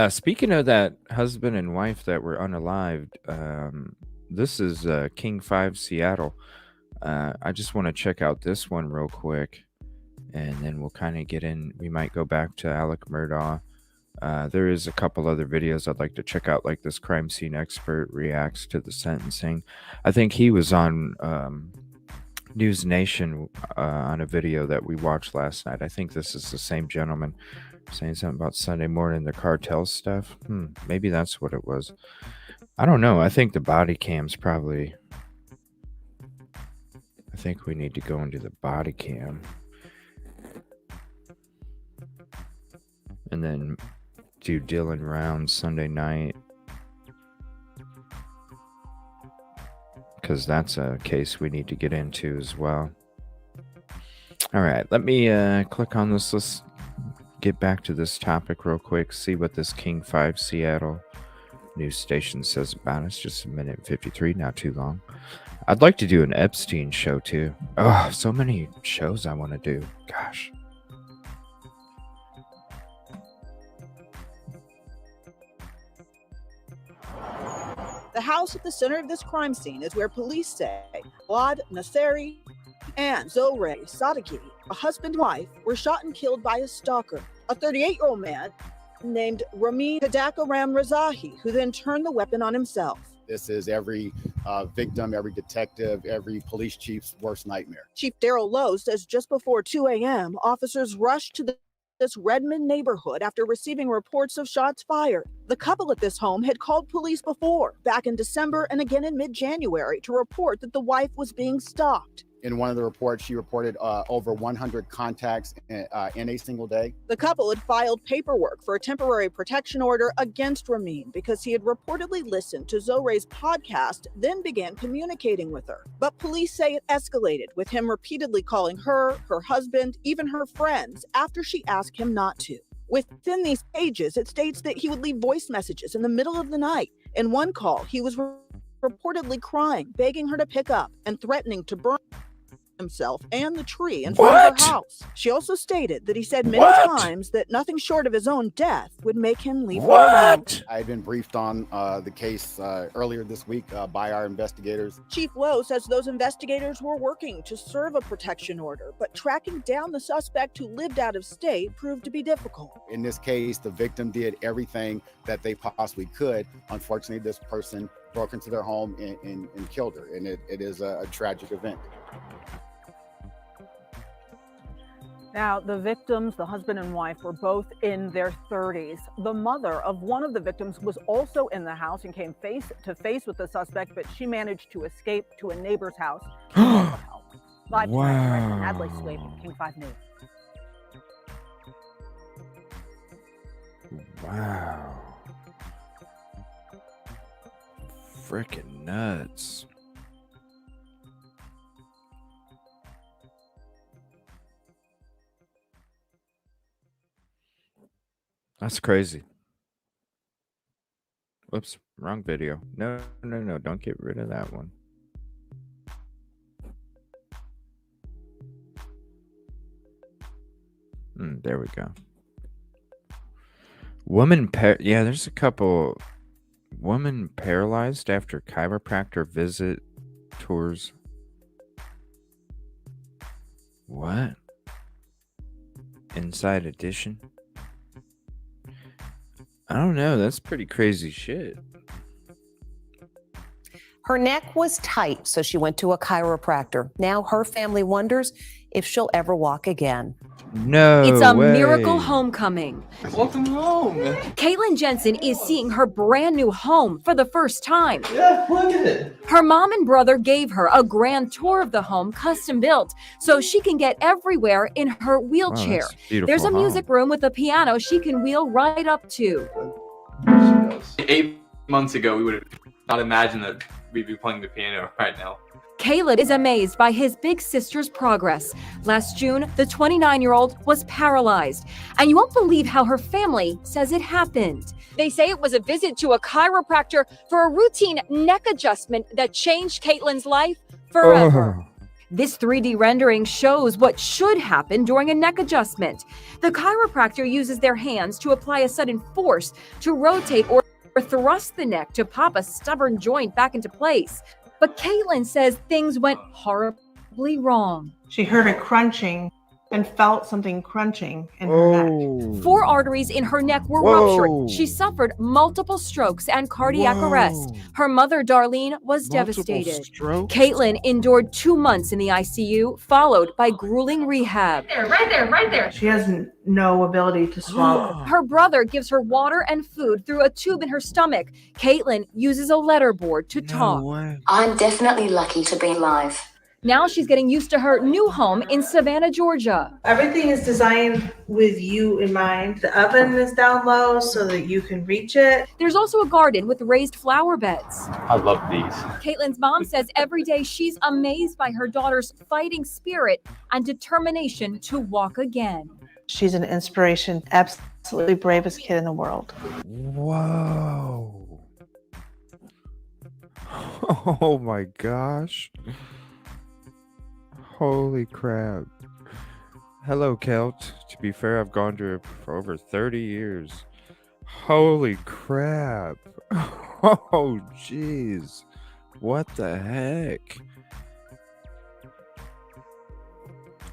Speaking of that husband and wife that were unalived, this is King 5 Seattle. I just want to check out this one real quick, and then we'll kind of get in. We might go back to Alec Murdaugh There is a couple other videos I'd like to check out, like this crime scene expert reacts to the sentencing. I think he was on News Nation on a video that we watched last night. I think this is the same gentleman saying something about Sunday morning, the cartel stuff. Maybe that's what it was. I don't know. I think the body cam's probably... I think we need to go into the body cam. And then do Dylan rounds Sunday night. Because that's a case we need to get into as well. All right, let me click on this. Let's get back to this topic real quick. See what this King 5 Seattle news station says about it. It's just a minute and 53, not too long. I'd like to do an Epstein show too. Oh, so many shows I want to do. Gosh. The house at the center of this crime scene is where police say Wad Nasseri and Zohreh Sadiki, a husband and wife, were shot and killed by a stalker, a 38-year-old man named Ramin Kadakaram Razahi, who then turned the weapon on himself. This is every victim, every detective, every police chief's worst nightmare. Chief Daryl Lowe says just before 2 a.m., officers rushed to this Redmond neighborhood after receiving reports of shots fired. The couple at this home had called police before, back in December and again in mid-January, to report that the wife was being stalked. In one of the reports, she reported over 100 contacts in a single day. The couple had filed paperwork for a temporary protection order against Ramin because he had reportedly listened to Zohreh's podcast, then began communicating with her. But police say it escalated, with him repeatedly calling her, her husband, even her friends, after she asked him not to. Within these pages, it states that he would leave voice messages in the middle of the night. In one call, he was reportedly crying, begging her to pick up, and threatening to burn himself and the tree in front of her house. She also stated that he said many times that nothing short of his own death would make him leave her alone. I had been briefed on the case earlier this week by our investigators. Chief Lowe says those investigators were working to serve a protection order, but tracking down the suspect who lived out of state proved to be difficult. In this case, the victim did everything that they possibly could. Unfortunately, this person broke into their home and killed her, and it is a tragic event. Now, the victims, the husband and wife, were both in their 30s. The mother of one of the victims was also in the house and came face to face with the suspect, but she managed to escape to a neighbor's house. Live tonight from Adlai Swaby, King 5 News. Wow. Freaking nuts. That's crazy. Whoops, wrong video. No, don't get rid of that one. There we go. Yeah, there's a couple. Woman paralyzed after chiropractor visit tours. What? Inside Edition? I don't know. That's pretty crazy shit. Her neck was tight, so she went to a chiropractor. Now her family wonders if she'll ever walk again. No It's a way. miracle homecoming. Welcome home. Caitlin Jensen is seeing her brand new home for the first time. Yeah, look at it. Her mom and brother gave her a grand tour of the home, custom built, so she can get everywhere in her wheelchair. that's a beautiful There's a home. music room with a piano she can wheel right up to. 8 months ago, we would have not imagined that we'd be playing the piano right now. Caleb is amazed by his big sister's progress. Last June, the 29-year-old was paralyzed, and you won't believe how her family says it happened. They say it was a visit to a chiropractor for a routine neck adjustment that changed Caitlin's life forever. This 3D rendering shows what should happen during a neck adjustment. The chiropractor uses their hands to apply a sudden force to rotate or thrust the neck to pop a stubborn joint back into place. But Caitlin says things went horribly wrong. She heard a crunching and felt something crunching in her neck. 4 arteries in her neck were ruptured. She suffered multiple strokes and cardiac arrest. Her mother, Darlene, was devastated. Caitlin endured 2 months in the ICU, followed by grueling rehab. Right there. She has no ability to swallow. Her brother gives her water and food through a tube in her stomach. Caitlin uses a letterboard to talk. I'm definitely lucky to be alive. Now she's getting used to her new home in Savannah, Georgia. Everything is designed with you in mind. The oven is down low so that you can reach it. There's also a garden with raised flower beds. I love these. Caitlin's mom says every day she's amazed by her daughter's fighting spirit and determination to walk again. She's an inspiration, absolutely bravest kid in the world. Whoa. Oh my gosh. Holy crap. Hello, Kelt. To be fair, I've gone to her for over 30 years. Holy crap. Oh, jeez. What the heck?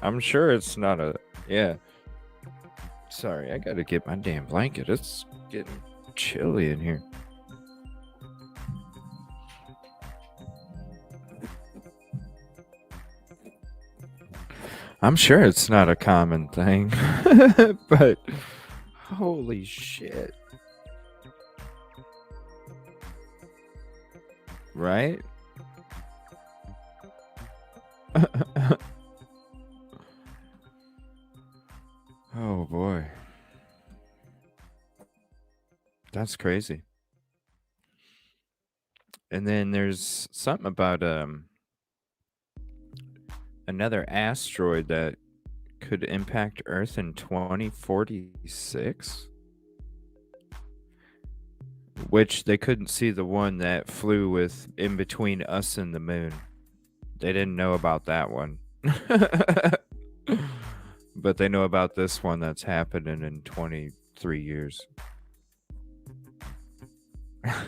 I'm sure it's not a... Yeah. Sorry, I gotta get my damn blanket. It's getting chilly in here. I'm sure it's not a common thing, but holy shit. Right? Oh boy. That's crazy. And then there's something about another asteroid that could impact Earth in 2046, which they couldn't see the one that flew with in between us and the moon. They didn't know about that one. But they know about this one that's happening in 23 years.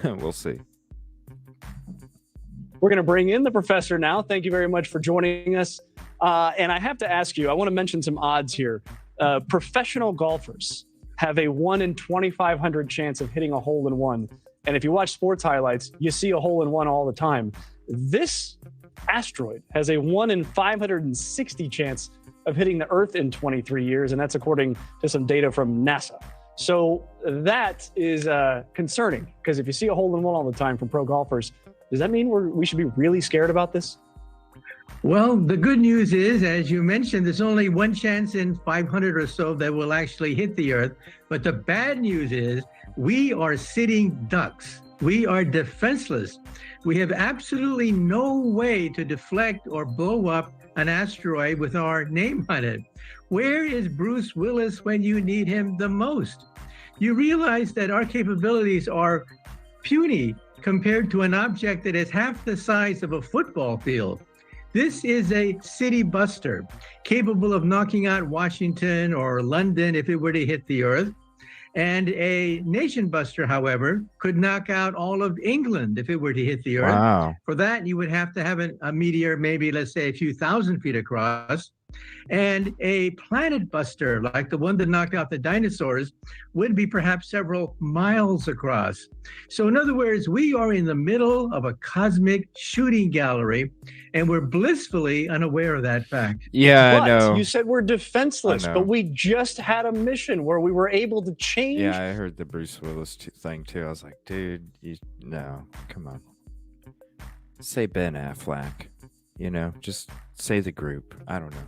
We'll see. We're going to bring in the professor now. Thank you very much for joining us. And I have to ask you, I want to mention some odds here. Professional golfers have a 1 in 2,500 chance of hitting a hole in one. And if you watch sports highlights, you see a hole in one all the time. This asteroid has a 1 in 560 chance of hitting the Earth in 23 years. And that's according to some data from NASA. So that is concerning, because if you see a hole in one all the time from pro golfers, does that mean we should be really scared about this? Well, the good news is, as you mentioned, there's only one chance in 500 or so that will actually hit the Earth. But the bad news is we are sitting ducks. We are defenseless. We have absolutely no way to deflect or blow up an asteroid with our name on it. Where is Bruce Willis when you need him the most? You realize that our capabilities are puny compared to an object that is half the size of a football field. This is a city buster, capable of knocking out Washington or London if it were to hit the Earth. And a nation buster, however, could knock out all of England if it were to hit the Earth. Wow. For that, you would have to have a meteor, maybe, let's say, a few thousand feet across. And a planet buster, like the one that knocked out the dinosaurs, would be perhaps several miles across. So in other words, we are in the middle of a cosmic shooting gallery, and we're blissfully unaware of that fact. Yeah, But I know. you said we're defenseless, I know. but we just had a mission where we were able to change. Yeah, I heard the Bruce Willis thing too. I was like, dude, no, come on. Say Ben Affleck, just say the group. I don't know.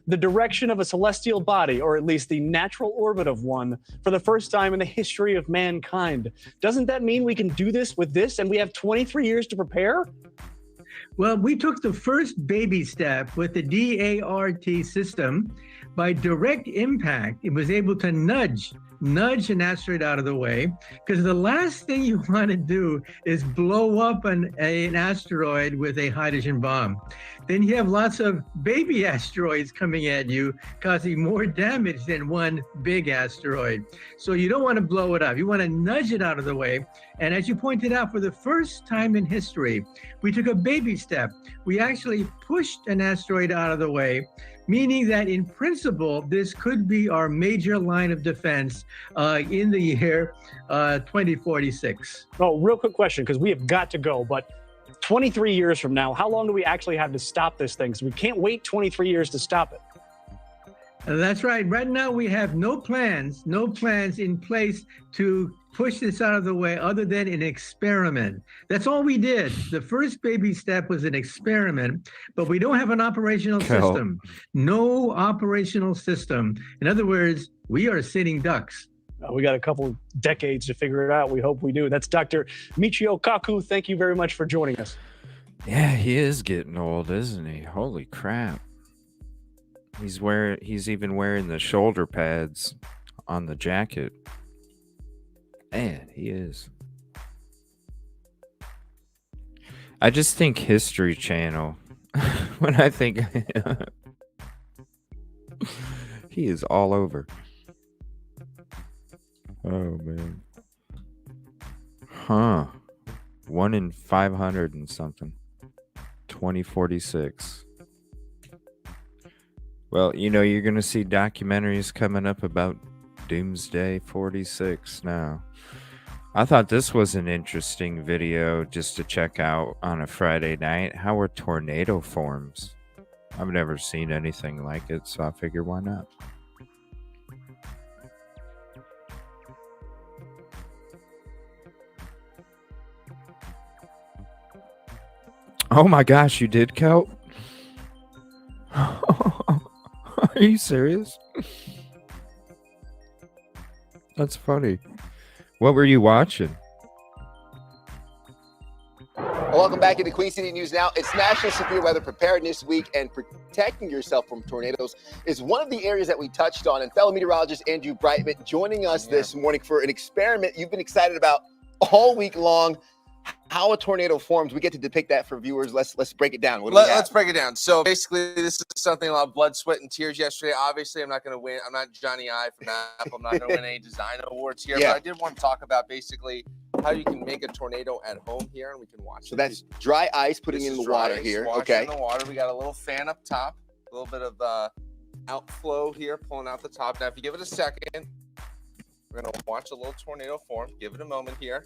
The direction of a celestial body, or at least the natural orbit of one, for the first time in the history of mankind. Doesn't that mean we can do this with this, and we have 23 years to prepare? Well, we took the first baby step with the DART system. By direct impact, it was able to nudge an asteroid out of the way, because the last thing you want to do is blow up an asteroid with a hydrogen bomb. Then you have lots of baby asteroids coming at you, causing more damage than one big asteroid. So you don't want to blow it up. You want to nudge it out of the way. And as you pointed out, for the first time in history, we took a baby step. We actually pushed an asteroid out of the way meaning that in principle, this could be our major line of defense in the year 2046. Oh, real quick question, because we have got to go, but 23 years from now, how long do we actually have to stop this thing? So we can't wait 23 years to stop it. That's right. Right now, we have no plans in place to push this out of the way other than an experiment. That's all we did. The first baby step was an experiment, but we don't have an operational system. No operational system. In other words, we are sitting ducks. We got a couple decades to figure it out. We hope we do. That's Dr. Michio Kaku. Thank you very much for joining us. Yeah, he is getting old, isn't he? Holy crap. He's even wearing the shoulder pads on the jacket. Man, he is. I just think History Channel. When I think he is all over. Oh man. Huh. 1 in 500 and something. 2046. Well, you know, you're going to see documentaries coming up about Doomsday 46 now. I thought this was an interesting video just to check out on a Friday night. How are tornado forms? I've never seen anything like it, so I figure why not? Oh my gosh, you did, Kel? Are you serious? That's funny. What were you watching? Welcome back into Queen City News Now. It's National Severe Weather Preparedness Week, and protecting yourself from tornadoes is one of the areas that we touched on. And fellow meteorologist Andrew Brightman joining us this morning for an experiment you've been excited about all week long. How a tornado forms. We get to depict that for viewers. Let's break it down. Let's break it down. So basically, this is something a lot of blood, sweat, and tears yesterday. Obviously, I'm not going to win. I'm not Johnny I from Apple. I'm not going to win any design awards here. Yeah. But I did want to talk about basically how you can make a tornado at home here, and we can watch So it. that's dry ice putting This in is the dry water ice, here. washing Okay. in the water. We got a little fan up top, a little bit of outflow here, pulling out the top. Now, if you give it a second, we're going to watch a little tornado form. Give it a moment here.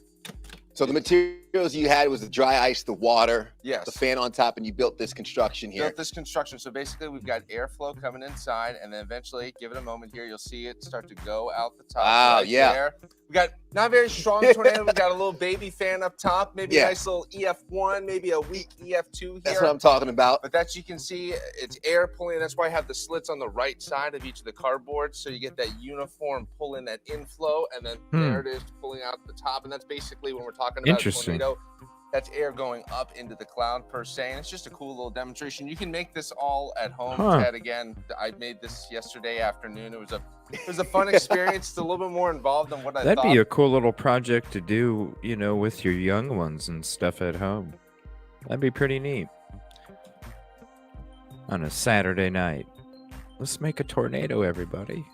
So the materials you had was the dry ice, the water, Yes. the fan on top, and you built this construction here. Built this construction. So basically, we've got airflow coming inside, and then eventually, give it a moment here, you'll see it start to go out the top. Wow, right yeah. there. We got not very strong tornado. We got a little baby fan up top, maybe a nice little EF1, maybe a weak EF2 here. That's what I'm talking about. But that you can see, it's air pulling. That's why I have the slits on the right side of each of the cardboards, so you get that uniform pull in, that inflow, and then there it is pulling out the top. And that's basically when we're talking about a Interesting. tornado. That's air going up into the cloud per se, and it's just a cool little demonstration. You can make this all at home. Huh. Ted, again, I made this yesterday afternoon. It was a fun experience. It's a little bit more involved than what I That'd thought. be a cool little project to do, you know, with your young ones and stuff at home. That'd be pretty neat. On a Saturday night. Let's make a tornado, everybody.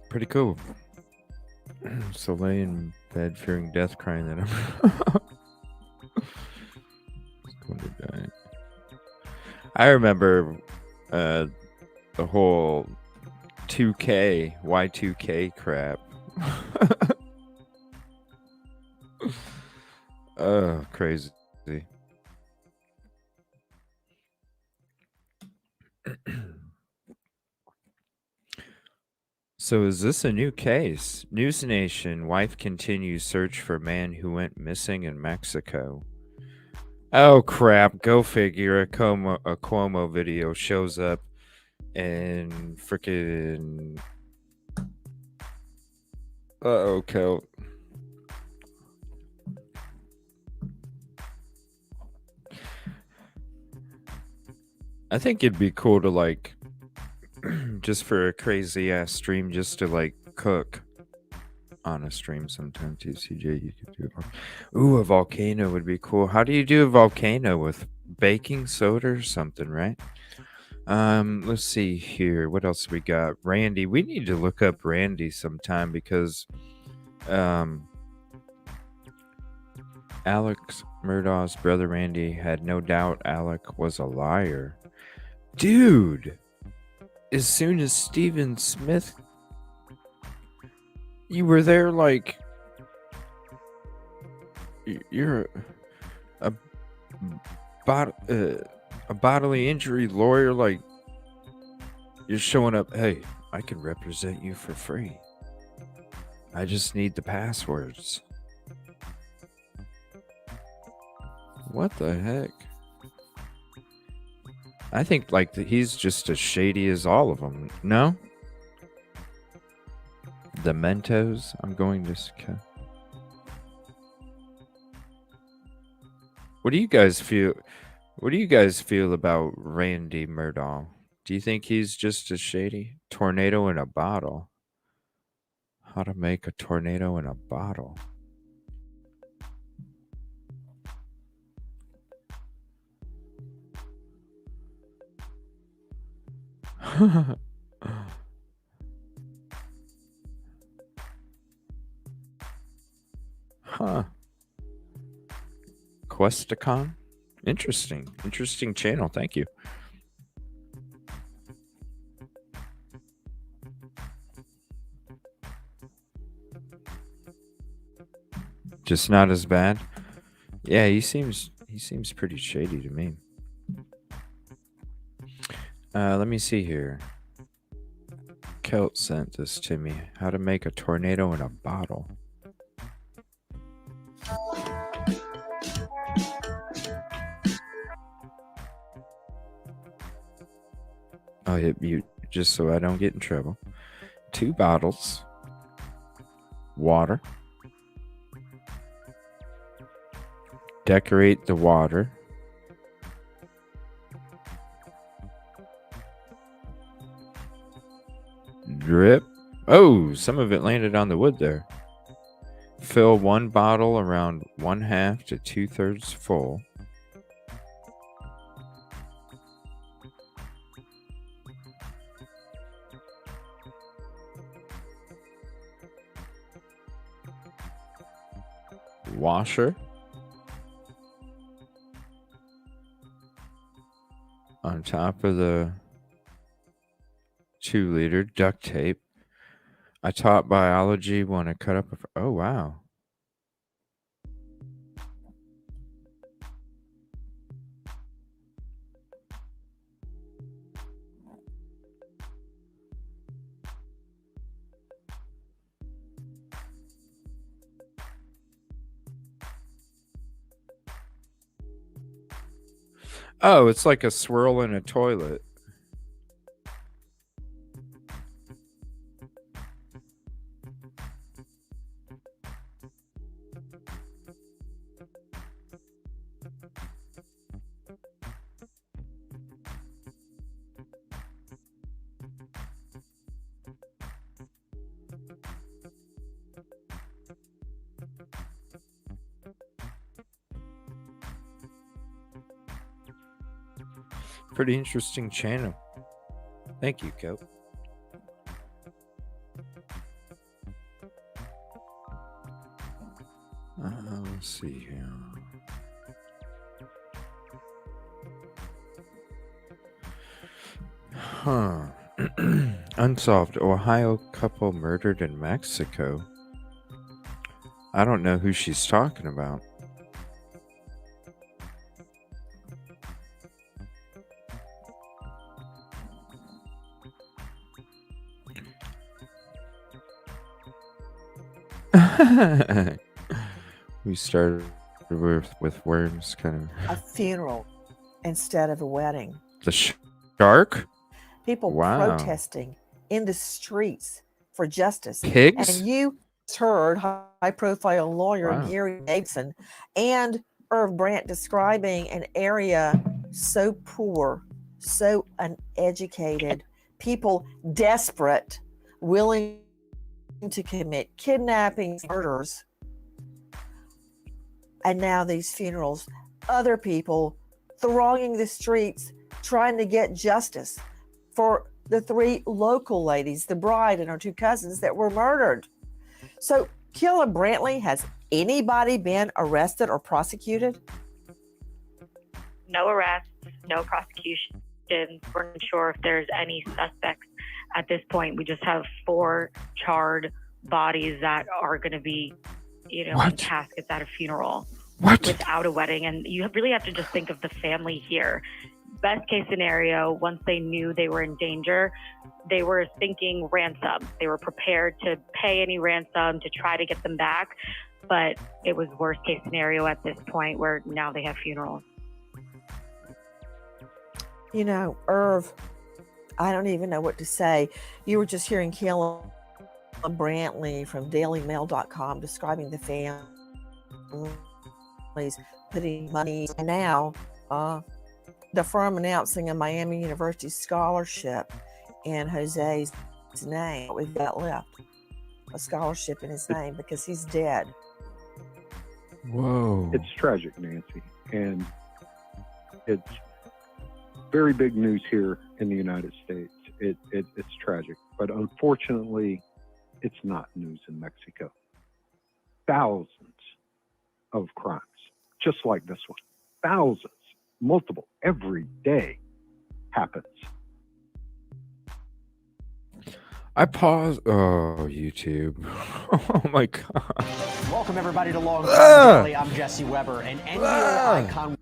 Pretty cool. So lay in bed fearing death, crying that I'm going to die. I remember the whole 2K, Y2K crap. Oh, crazy. So is this a new case? News Nation, wife continues search for man who went missing in Mexico. Oh crap, go figure. A Cuomo video shows up and freaking uh-oh, Kel. I think it'd be cool to like just for a crazy ass stream, just to like cook on a stream sometime too. CJ, you could do ooh, a volcano would be cool. How do you do a volcano? With baking soda or something, right? Let's see here. What else we got? Randy. We need to look up Randy sometime because Alex Murdaugh's brother Randy had no doubt Alec was a liar. Dude! As soon as Stephen Smith... You were there like... You're a bodily injury lawyer, like... You're showing up, hey, I can represent you for free. I just need the passwords. What the heck? I think he's just as shady as all of them. No? The Mentos. I'm going to. What do you guys feel? What do you guys feel about Randy Murdaugh? Do you think he's just as shady? Tornado in a bottle. How to make a tornado in a bottle. Huh. Questicon? Interesting channel. Thank you. Just not as bad. Yeah, he seems pretty shady to me. Let me see here. Kelt sent this to me. How to make a tornado in a bottle. I'll hit mute just so I don't get in trouble. 2 bottles. Water. Decorate the water. Drip. Oh, some of it landed on the wood there. Fill 1 bottle around 1/2 to 2/3 full. Washer. On top of the 2-liter duct tape. I taught biology when I cut up oh wow. Oh, it's like a swirl in a toilet. Pretty interesting channel. Thank you, Cope. Let's see here. Huh. Unsolved. Ohio couple murdered in Mexico. I don't know who she's talking about. We started with worms, kind of. A funeral instead of a wedding. The shark? People protesting in the streets for justice. Pigs? And you heard high-profile lawyer Gary Davidson and Irv Brandt describing an area so poor, so uneducated, people desperate, willing to commit kidnappings, murders. And now these funerals, other people thronging the streets trying to get justice for the 3 local ladies, the bride and her 2 cousins that were murdered. So Killer Brantley, has anybody been arrested or prosecuted? No arrests, no prosecution. We're not sure if there's any suspects at this point. We just have 4 charred bodies that are going to be, in caskets at a funeral without a wedding. And you really have to just think of the family here. Best case scenario, once they knew they were in danger, they were thinking ransom. They were prepared to pay any ransom to try to get them back. But it was worst case scenario at this point where now they have funerals. Irv, I don't even know what to say. You were just hearing Kayla Brantley from dailymail.com describing the families putting money. And now the firm announcing a Miami University scholarship in Jose's name. What we've got left, a scholarship in his name because he's dead. Whoa. It's tragic, Nancy. And it's very big news here in the United States. It's tragic, but unfortunately, it's not news in Mexico. Thousands of crimes, just like this one. Thousands, multiple, every day happens. I paused. Oh, YouTube. Oh my God. Welcome everybody to Long Time Daily. I'm Jesse Weber, an NBA icon.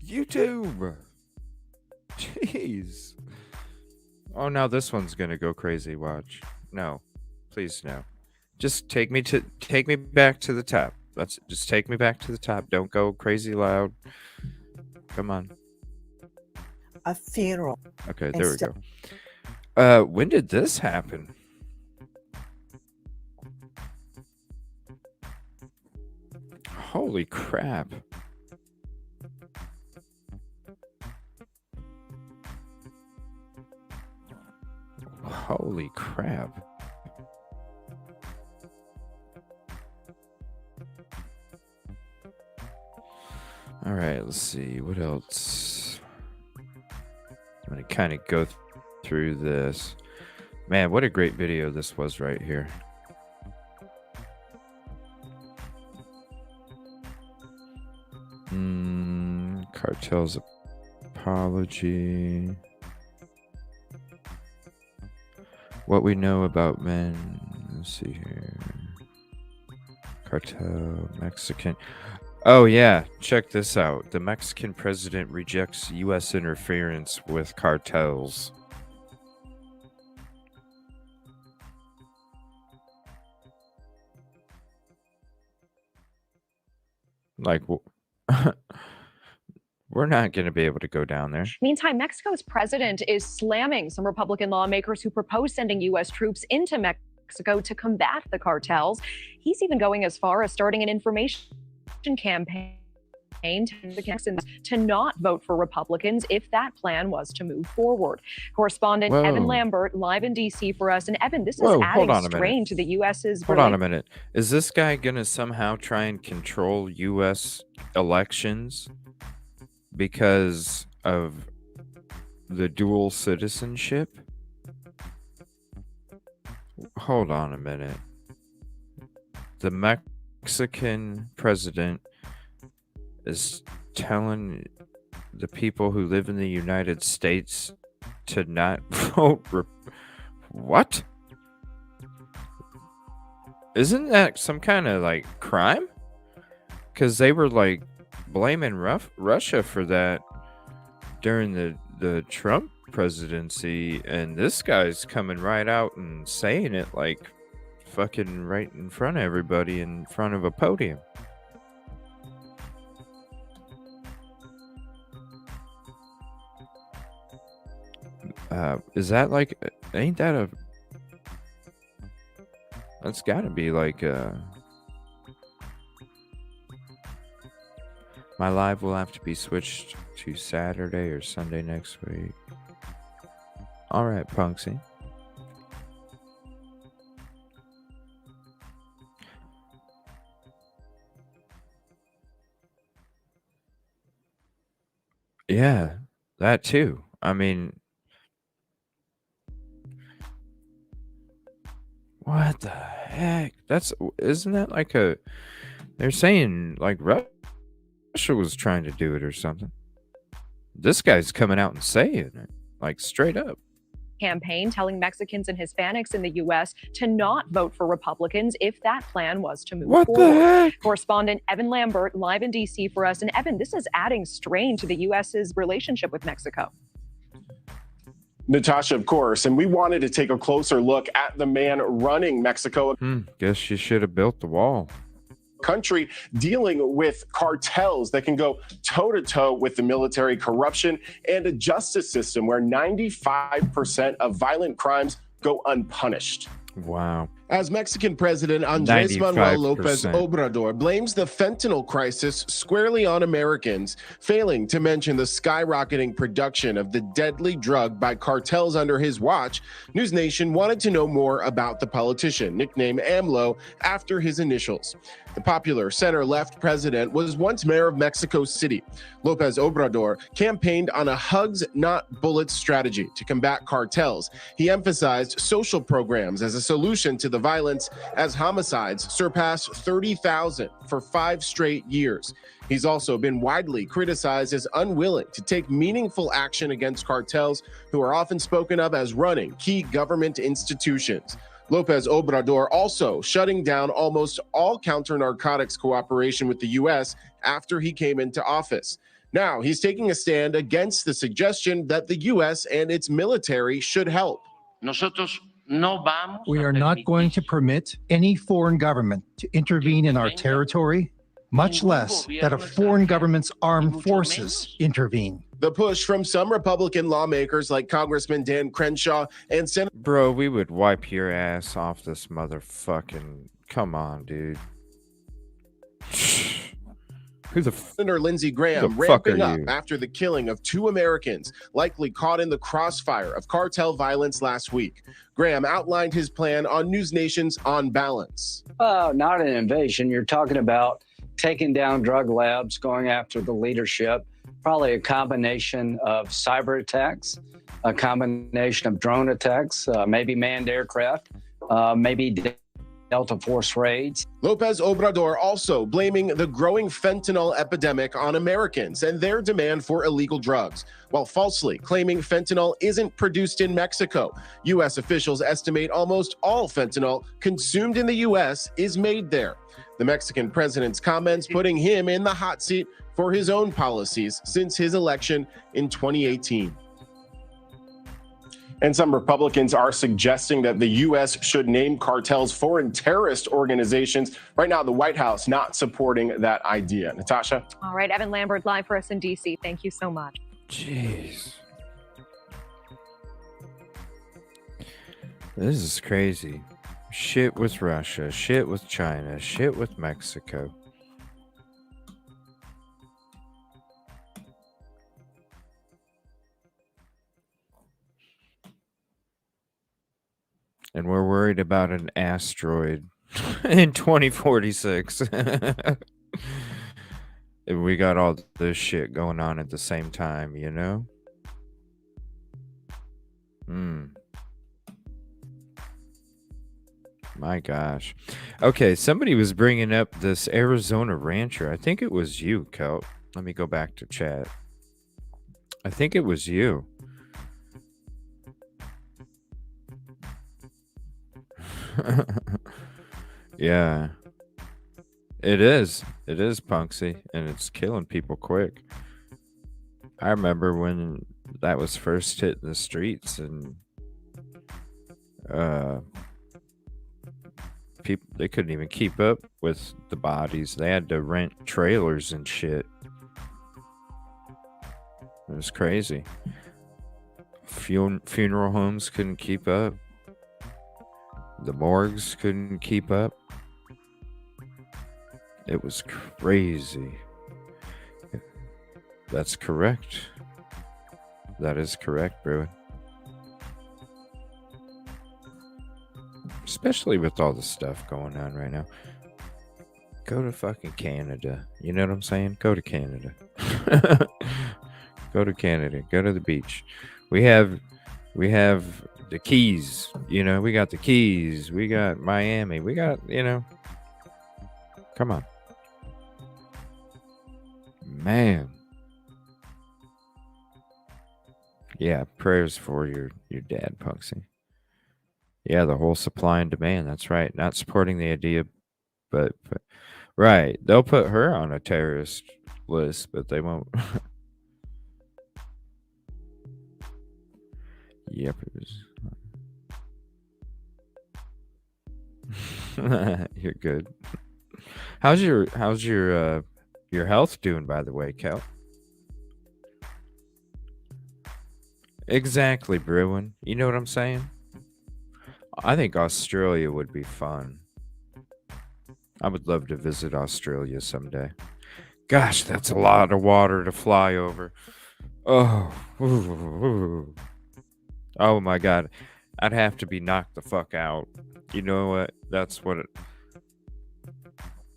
YouTube. Jeez. Oh, now this one's gonna go crazy. Watch. No, please no. Just take me back to the top. Just take me back to the top. Don't go crazy loud. Come on. A funeral. Okay, there we go. When did this happen? Holy crap. Holy crap. All right, let's see. What else? I'm going to kind of go through this. Man, what a great video this was right here. Cartel's apology. What we know about men. Let's see here. Cartel, Mexican. Oh, yeah. Check this out. The Mexican president rejects U.S. interference with cartels. Like, we're not going to be able to go down there. Meantime, Mexico's president is slamming some Republican lawmakers who propose sending U.S. troops into Mexico to combat the cartels. He's even going as far as starting an information campaign to the Texans to not vote for Republicans if that plan was to move forward. Correspondent Evan Lambert live in D.C. for us. And Evan, this is adding strain to the U.S.'s... Hold on a minute. Is this guy going to somehow try and control U.S. elections because of the dual citizenship? Hold on a minute. The Mexican president is telling the people who live in the United States to not vote. What? Isn't that some kind of like crime? Because they were like blaming Russia for that during the Trump presidency, and this guy's coming right out and saying it like fucking right in front of everybody in front of a podium. Is that like, ain't that a, that's gotta be like my live will have to be switched to Saturday or Sunday next week. All right, Punksy. Yeah, that too. I mean, What the heck? Isn't that like a? They're saying like Russia was trying to do it or something. This guy's coming out and saying it, like straight up. Campaign telling Mexicans and Hispanics in the U.S. to not vote for Republicans if that plan was to move What the forward. heck? Correspondent Evan Lambert live in D.C. for us. And Evan, this is adding strain to the U.S.'s relationship with Mexico. Natasha, of course. And we wanted to take a closer look at the man running Mexico. Guess you should have built the wall. Country dealing with cartels that can go toe-to-toe with the military, corruption, and a justice system where 95% of violent crimes go unpunished. Wow. As Mexican President Andrés Manuel 95%. López Obrador blames the fentanyl crisis squarely on Americans, failing to mention the skyrocketing production of the deadly drug by cartels under his watch, News Nation wanted to know more about the politician, nicknamed AMLO after his initials. The popular center-left president was once mayor of Mexico City. López Obrador campaigned on a hugs, not bullets strategy to combat cartels. He emphasized social programs as a solution to the violence as homicides surpassed 30,000 for 5 straight years. He's also been widely criticized as unwilling to take meaningful action against cartels who are often spoken of as running key government institutions. López Obrador also shutting down almost all counter-narcotics cooperation with the U.S. after he came into office. Now he's taking a stand against the suggestion that the U.S. and its military should help. We are not going to permit any foreign government to intervene in our territory, much less that a foreign government's armed forces intervene. The push from some Republican lawmakers like Congressman Dan Crenshaw and Senator Bro, we would wipe your ass off this motherfucking. Come on, dude. Who the Senator Lindsey Graham Who the fuck ramping are up you? after the killing of 2 Americans, likely caught in the crossfire of cartel violence last week. Graham outlined his plan on News Nation's On Balance. Not an invasion. You're talking about taking down drug labs, going after the leadership, probably a combination of cyber attacks, a combination of drone attacks, maybe manned aircraft, maybe Delta Force raids. López Obrador also blaming the growing fentanyl epidemic on Americans and their demand for illegal drugs, while falsely claiming fentanyl isn't produced in Mexico. U.S. officials estimate almost all fentanyl consumed in the U.S. is made there. The Mexican president's comments putting him in the hot seat for his own policies since his election in 2018. And some Republicans are suggesting that the U.S. should name cartels foreign terrorist organizations. Right now, the White House not supporting that idea. Natasha? All right, Evan Lambert live for us in D.C. Thank you so much. Jeez. This is crazy. Shit with Russia, shit with China, shit with Mexico. And we're worried about an asteroid in 2046. And we got all this shit going on at the same time, you know? My gosh. Okay, somebody was bringing up this Arizona rancher. I think it was you, Kelt. Let me go back to chat. I think it was you. Yeah. It is. It is, Punksy. And it's killing people quick. I remember when that was first hitting the streets and people, they couldn't even keep up with the bodies. They had to rent trailers and shit. It was crazy. Funeral homes couldn't keep up. The morgues couldn't keep up. It was crazy. That's correct. That is correct, bro. Especially with all the stuff going on right now. Go to fucking Canada. You know what I'm saying? Go to Canada. Go to Canada. Go to the beach. We have the Keys. You know, we got the Keys. We got Miami. We got, you know. Come on. Man. Yeah, prayers for your dad, Punksy. Yeah, the whole supply and demand. That's right. Not supporting the idea, but right. They'll put her on a terrorist list, but they won't. Yep, it was. You're good. How's your health doing, by the way, Cal? Exactly, Bruin. You know what I'm saying? I think Australia would be fun. I would love to visit Australia someday. Gosh, that's a lot of water to fly over. Oh, oh my God. I'd have to be knocked the fuck out. You know what? That's what it...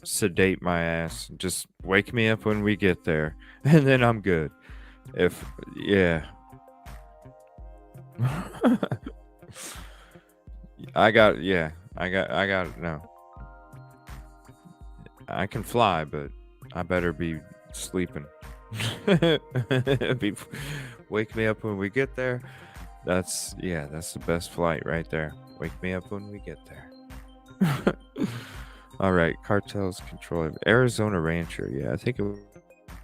sedate my ass. Just wake me up when we get there. And then I'm good. Yeah. I got no. I can fly, but I better be sleeping. Wake me up when we get there. That's the best flight right there. Wake me up when we get there. All right, cartels control Arizona Rancher. Yeah, I think it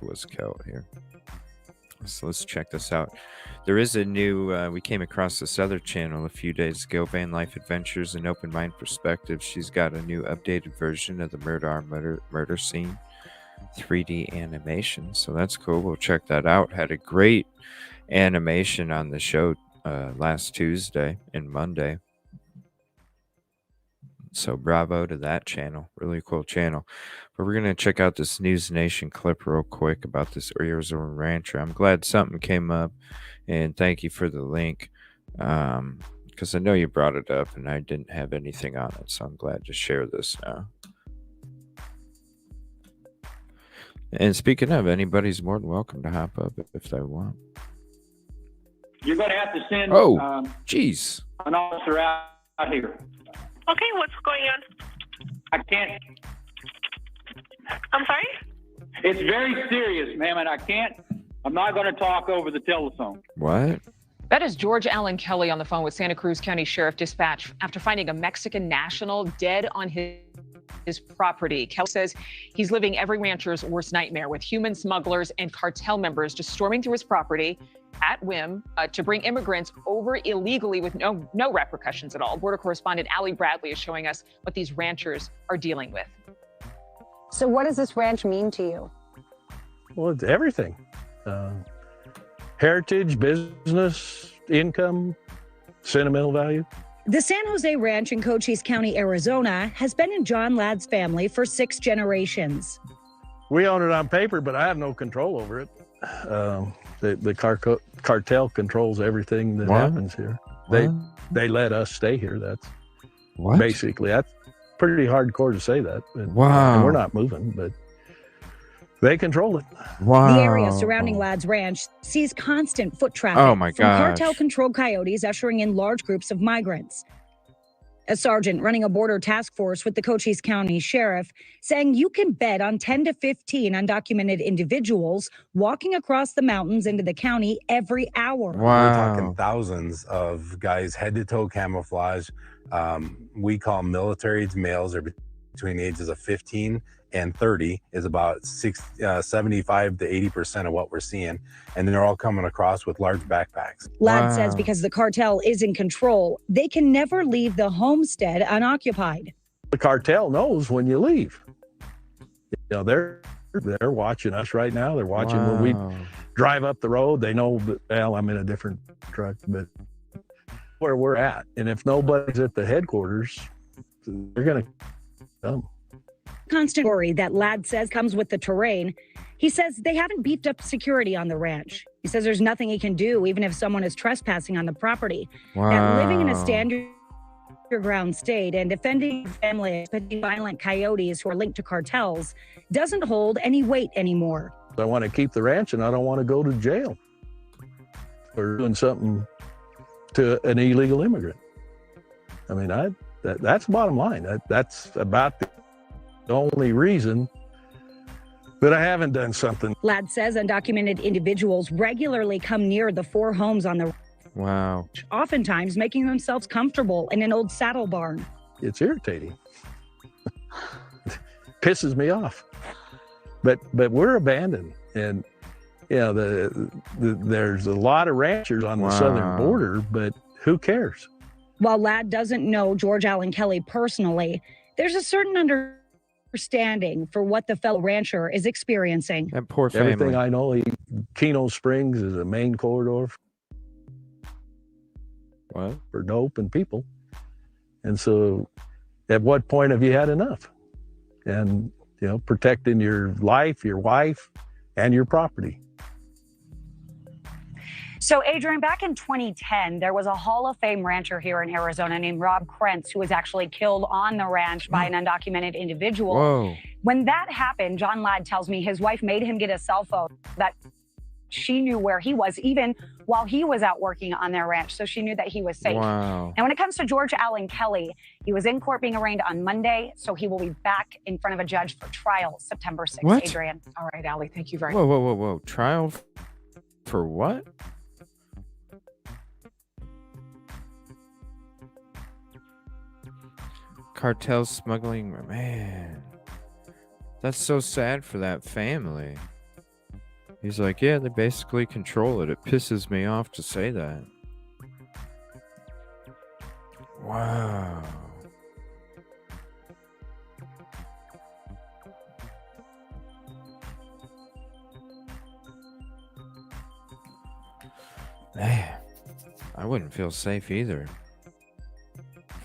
was Kel here. So let's check this out. There is a new, we came across this other channel a few days ago, Van Life Adventures and Open Mind Perspective. She's got a new updated version of the murder scene 3D animation. So that's cool. We'll check that out. Had a great animation on the show last Tuesday and Monday. So bravo to that channel. Really cool channel. But we're going to check out this News Nation clip real quick about this Arizona Rancher. I'm glad something came up, and thank you for the link, because I know you brought it up and I didn't have anything on it, so I'm glad to share this now. And speaking of, anybody's more than welcome to hop up if they want. You're going to have to send jeez. An officer out here. Okay, what's going on? I can't. I'm sorry? It's very serious, ma'am, and I'm not going to talk over the telephone. What? That is George Allen Kelly on the phone with Santa Cruz County Sheriff Dispatch after finding a Mexican national dead on his property. Kelly says he's living every rancher's worst nightmare, with human smugglers and cartel members just storming through his property at whim to bring immigrants over illegally with no repercussions at all. Border correspondent Allie Bradley is showing us what these ranchers are dealing with. So what does this ranch mean to you? Well, it's everything. Heritage, business, income, sentimental value. The San Jose Ranch in Cochise County, Arizona, has been in John Ladd's family for 6 generations. We own it on paper, but I have no control over it. The cartel controls everything that happens here. They let us stay here. That's basically, that's pretty hardcore to say that. And we're not moving, but they control it. The area surrounding Ladd's Ranch sees constant foot traffic from cartel-controlled coyotes ushering in large groups of migrants. A sergeant running a border task force with the Cochise County Sheriff saying you can bet on 10 to 15 undocumented individuals walking across the mountains into the county every hour. We're talking thousands of guys head-to-toe camouflage. We call them military males. They're between the ages of 15 and 30 is about 75 to 80% of what we're seeing. And they're all coming across with large backpacks. Ladd says because the cartel is in control, they can never leave the homestead unoccupied. The cartel knows when you leave. You know, they're watching us right now. They're watching when we drive up the road. They know that, well, I'm in a different truck, but where we're at. And if nobody's at the headquarters, they're going to come. Constant worry that Ladd says comes with the terrain. He says they haven't beefed up security on the ranch. He says there's nothing he can do even if someone is trespassing on the property. That living in a standard underground state and defending families against violent coyotes who are linked to cartels doesn't hold any weight anymore. I want to keep the ranch and I don't want to go to jail for doing something to an illegal immigrant. I mean, that's the bottom line. That's about the only reason that I haven't done something. Ladd says undocumented individuals regularly come near the 4 homes on the Wow. oftentimes making themselves comfortable in an old saddle barn. It's irritating. Pisses me off. But we're abandoned, and you know there's a lot of ranchers on the southern border, but who cares? While Ladd doesn't know George Allen Kelly personally, there's a certain understanding for what the fellow rancher is experiencing. That poor family. Everything I know, Keno Springs is a main corridor for dope and people. And so at what point have you had enough? And, you know, protecting your life, your wife, and your property. So, Adrian, back in 2010, there was a Hall of Fame rancher here in Arizona named Rob Krentz, who was actually killed on the ranch by an undocumented individual. Whoa. When that happened, John Ladd tells me his wife made him get a cell phone that she knew where he was, even while he was out working on their ranch. So she knew that he was safe. Wow. And when it comes to George Allen Kelly, he was in court being arraigned on Monday. So he will be back in front of a judge for trial September 6th. What? Adrian. All right, Allie, thank you very Whoa, much. whoa, whoa, whoa. Trial for what? Cartel smuggling, man. That's so sad for that family. He's like, yeah, they basically control it. It pisses me off to say that. Wow. Man, I wouldn't feel safe either.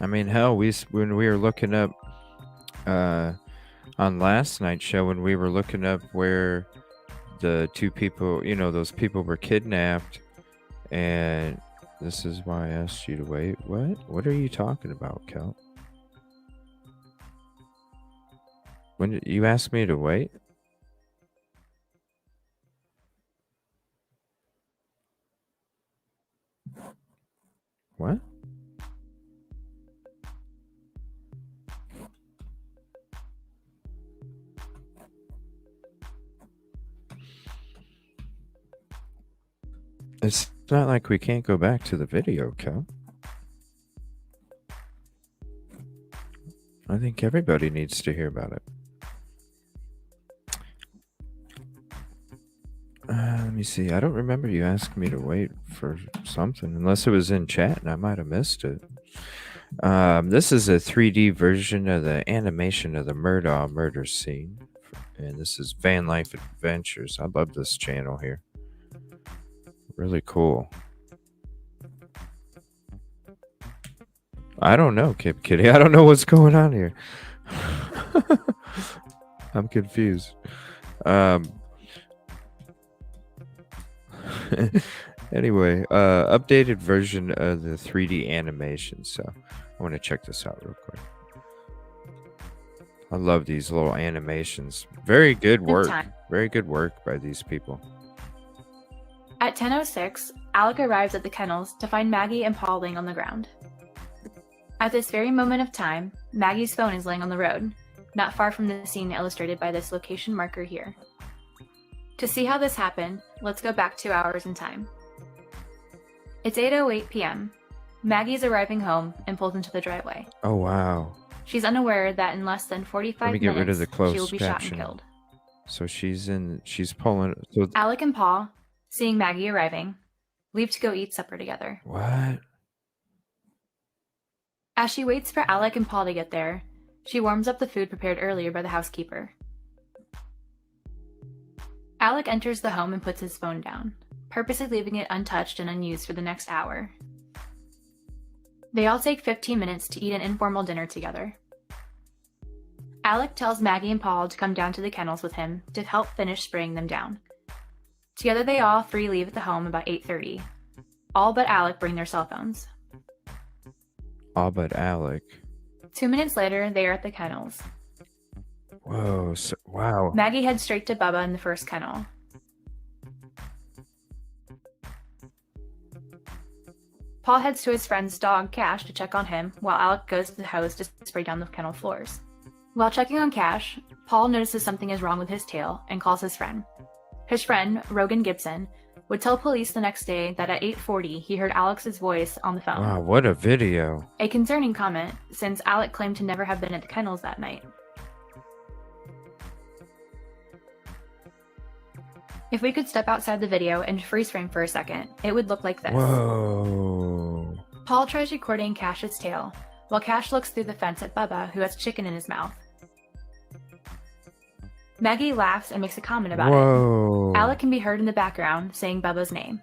I mean, hell, when we were looking up on last night's show, when we were looking up where the 2 people, you know, those people were kidnapped, and this is why I asked you to wait. What are you talking about, Kel? When did you ask me to wait? What? It's not like we can't go back to the video, Kel. I think everybody needs to hear about it. Let me see. I don't remember you asking me to wait for something, unless it was in chat and I might have missed it. This is a 3D version of the animation of the Murdaugh murder scene. And this is Van Life Adventures. I love this channel here. Really cool. I don't know, Kip Kitty. I don't know what's going on here. I'm confused. Anyway, updated version of the 3D animation. So I want to check this out real quick. I love these little animations. Very good work. Very good work by these people. At 10:06, Alec arrives at the kennels to find Maggie and Paul laying on the ground. At this very moment of time, Maggie's phone is laying on the road, not far from the scene illustrated by this location marker here. To see how this happened, let's go back 2 hours in time. It's 8:08 p.m. Maggie's arriving home and pulls into the driveway. Oh, wow. She's unaware that in less than 45 Let me get minutes, rid of the closed she will be shot caption. and killed. So she's pulling. So Alec and Paul, seeing Maggie arriving, leave to go eat supper together. what? As she waits for Alec and Paul to get there, she warms up the food prepared earlier by the housekeeper. Alec enters the home and puts his phone down, purposely leaving it untouched and unused for the next hour. They all take 15 minutes to eat an informal dinner together. Alec tells Maggie and Paul to come down to the kennels with him to help finish spraying them down. Together they all three leave at the home about 8:30. All but Alec bring their cell phones. All but Alec. 2 minutes later, they are at the kennels. Whoa. Wow. Maggie heads straight to Bubba in the first kennel. Paul heads to his friend's dog, Cash, to check on him, while Alec goes to the hose to spray down the kennel floors. While checking on Cash, Paul notices something is wrong with his tail and calls his friend. His friend, Rogan Gibson, would tell police the next day that at 8:40 he heard Alex's voice on the phone. Wow, what a video. A concerning comment, since Alec claimed to never have been at the kennels that night. If we could step outside the video and freeze frame for a second, it would look like this. Whoa. Paul tries recording Cash's tail, while Cash looks through the fence at Bubba, who has chicken in his mouth. Maggie laughs and makes a comment about Whoa. it. Alec can be heard in the background saying Bubba's name.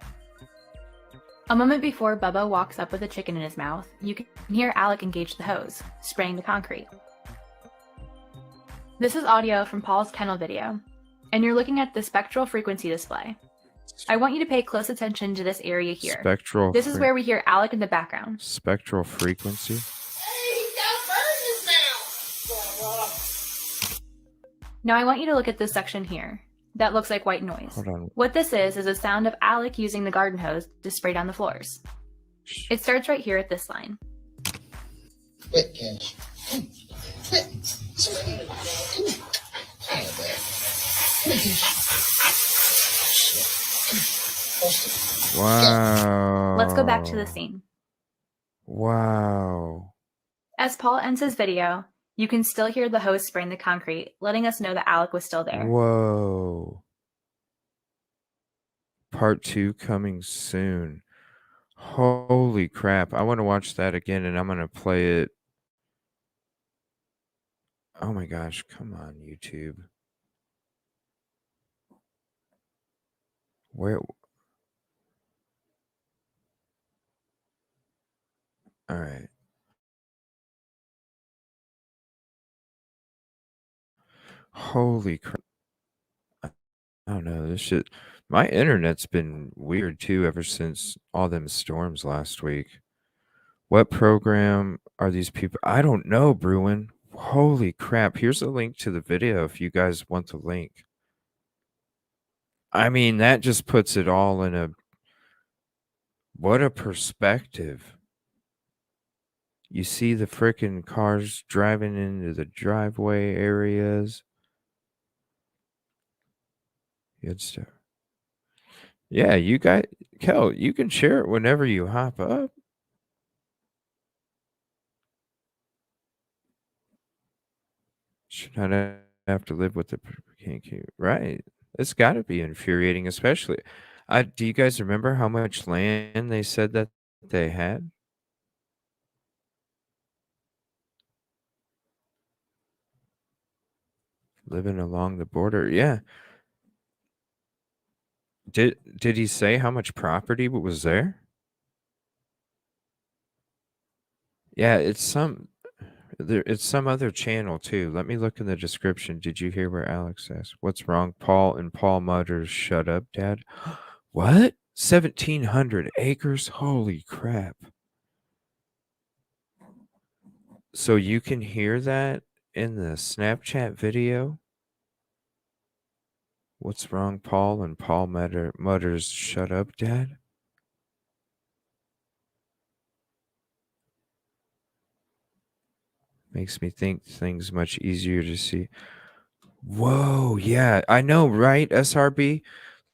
A moment before Bubba walks up with a chicken in his mouth, you can hear Alec engage the hose, spraying the concrete. This is audio from Paul's kennel video, and you're looking at the spectral frequency display. I want you to pay close attention to this area here. Spectral. This is where we hear Alec in the background. Spectral frequency. Now I want you to look at this section here. That looks like white noise. Hold on. What this is a sound of Alec using the garden hose to spray down the floors. It starts right here at this line. Wet Cash. Wow. Let's go back to the scene. Wow. As Paul ends his video, you can still hear the hose spraying the concrete, letting us know that Alec was still there. Whoa. Part 2 coming soon. Holy crap. I want to watch that again, and I'm going to play it. Oh my gosh. Come on, YouTube. Where? All right. Holy crap. I don't know. This shit. My internet's been weird too ever since all them storms last week. What program are these people? I don't know, Bruin. Holy crap. Here's a link to the video if you guys want the link. I mean, that just puts it all in a... What a perspective. You see the frickin' cars driving into the driveway areas. Good stuff. Yeah, you guys, Kel, you can share it whenever you hop up. Should not have to live with the right. It's got to be infuriating, especially. Do you guys remember how much land they said that they had? Living along the border, yeah. Did he say how much property was there? Yeah, it's some other channel too. Let me look in the description. Did you hear where Alex says, "What's wrong?" Paul mutters, "Shut up, Dad." What? 1,700 acres? Holy crap. So you can hear that in the Snapchat video? What's wrong, Paul? And Paul mutters, "Shut up, Dad." Makes me think things much easier to see. Whoa, yeah, I know, right, SRB?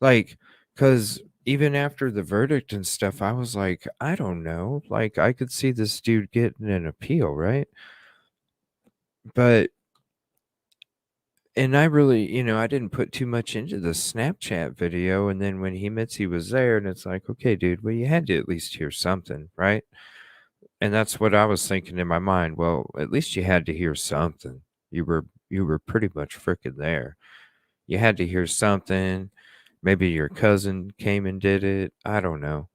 Like, because even after the verdict and stuff, I was like, I don't know. Like, I could see this dude getting an appeal, right? But... And I really, I didn't put too much into the Snapchat video. And then when he admits he was there, and it's like, okay, dude, well, you had to at least hear something, right? And that's what I was thinking in my mind. Well, at least you had to hear something. You were pretty much freaking there. You had to hear something. Maybe your cousin came and did it. I don't know,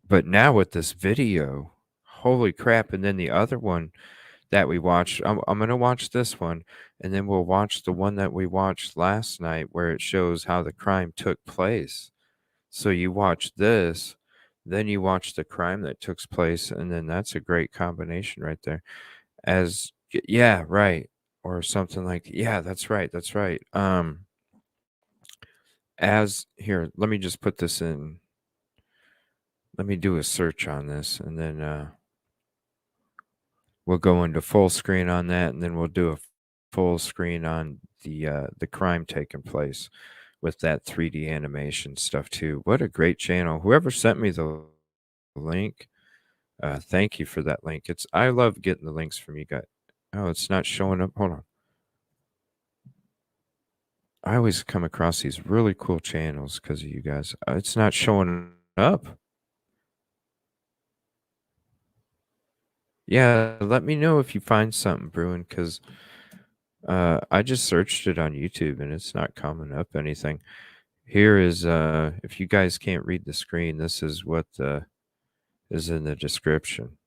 But now with this video, holy crap. And then the other one that we watched, I'm going to watch this one, and then we'll watch the one that we watched last night where it shows how the crime took place. So you watch this, then you watch the crime that took place, and then that's a great combination right there. Yeah, right. Or something like, yeah, that's right. Here, let me just put this in. let me do a search on this, and then we'll go into full screen on that, and then we'll do a full screen on the crime taking place with that 3D animation stuff too. What a great channel! Whoever sent me the link, thank you for that link. I love getting the links from you guys. Oh, it's not showing up. Hold on. I always come across these really cool channels because of you guys. It's not showing up. Yeah, let me know if you find something, Bruin, because I just searched it on YouTube and it's not coming up anything. Here is, if you guys can't read the screen, this is what is in the description.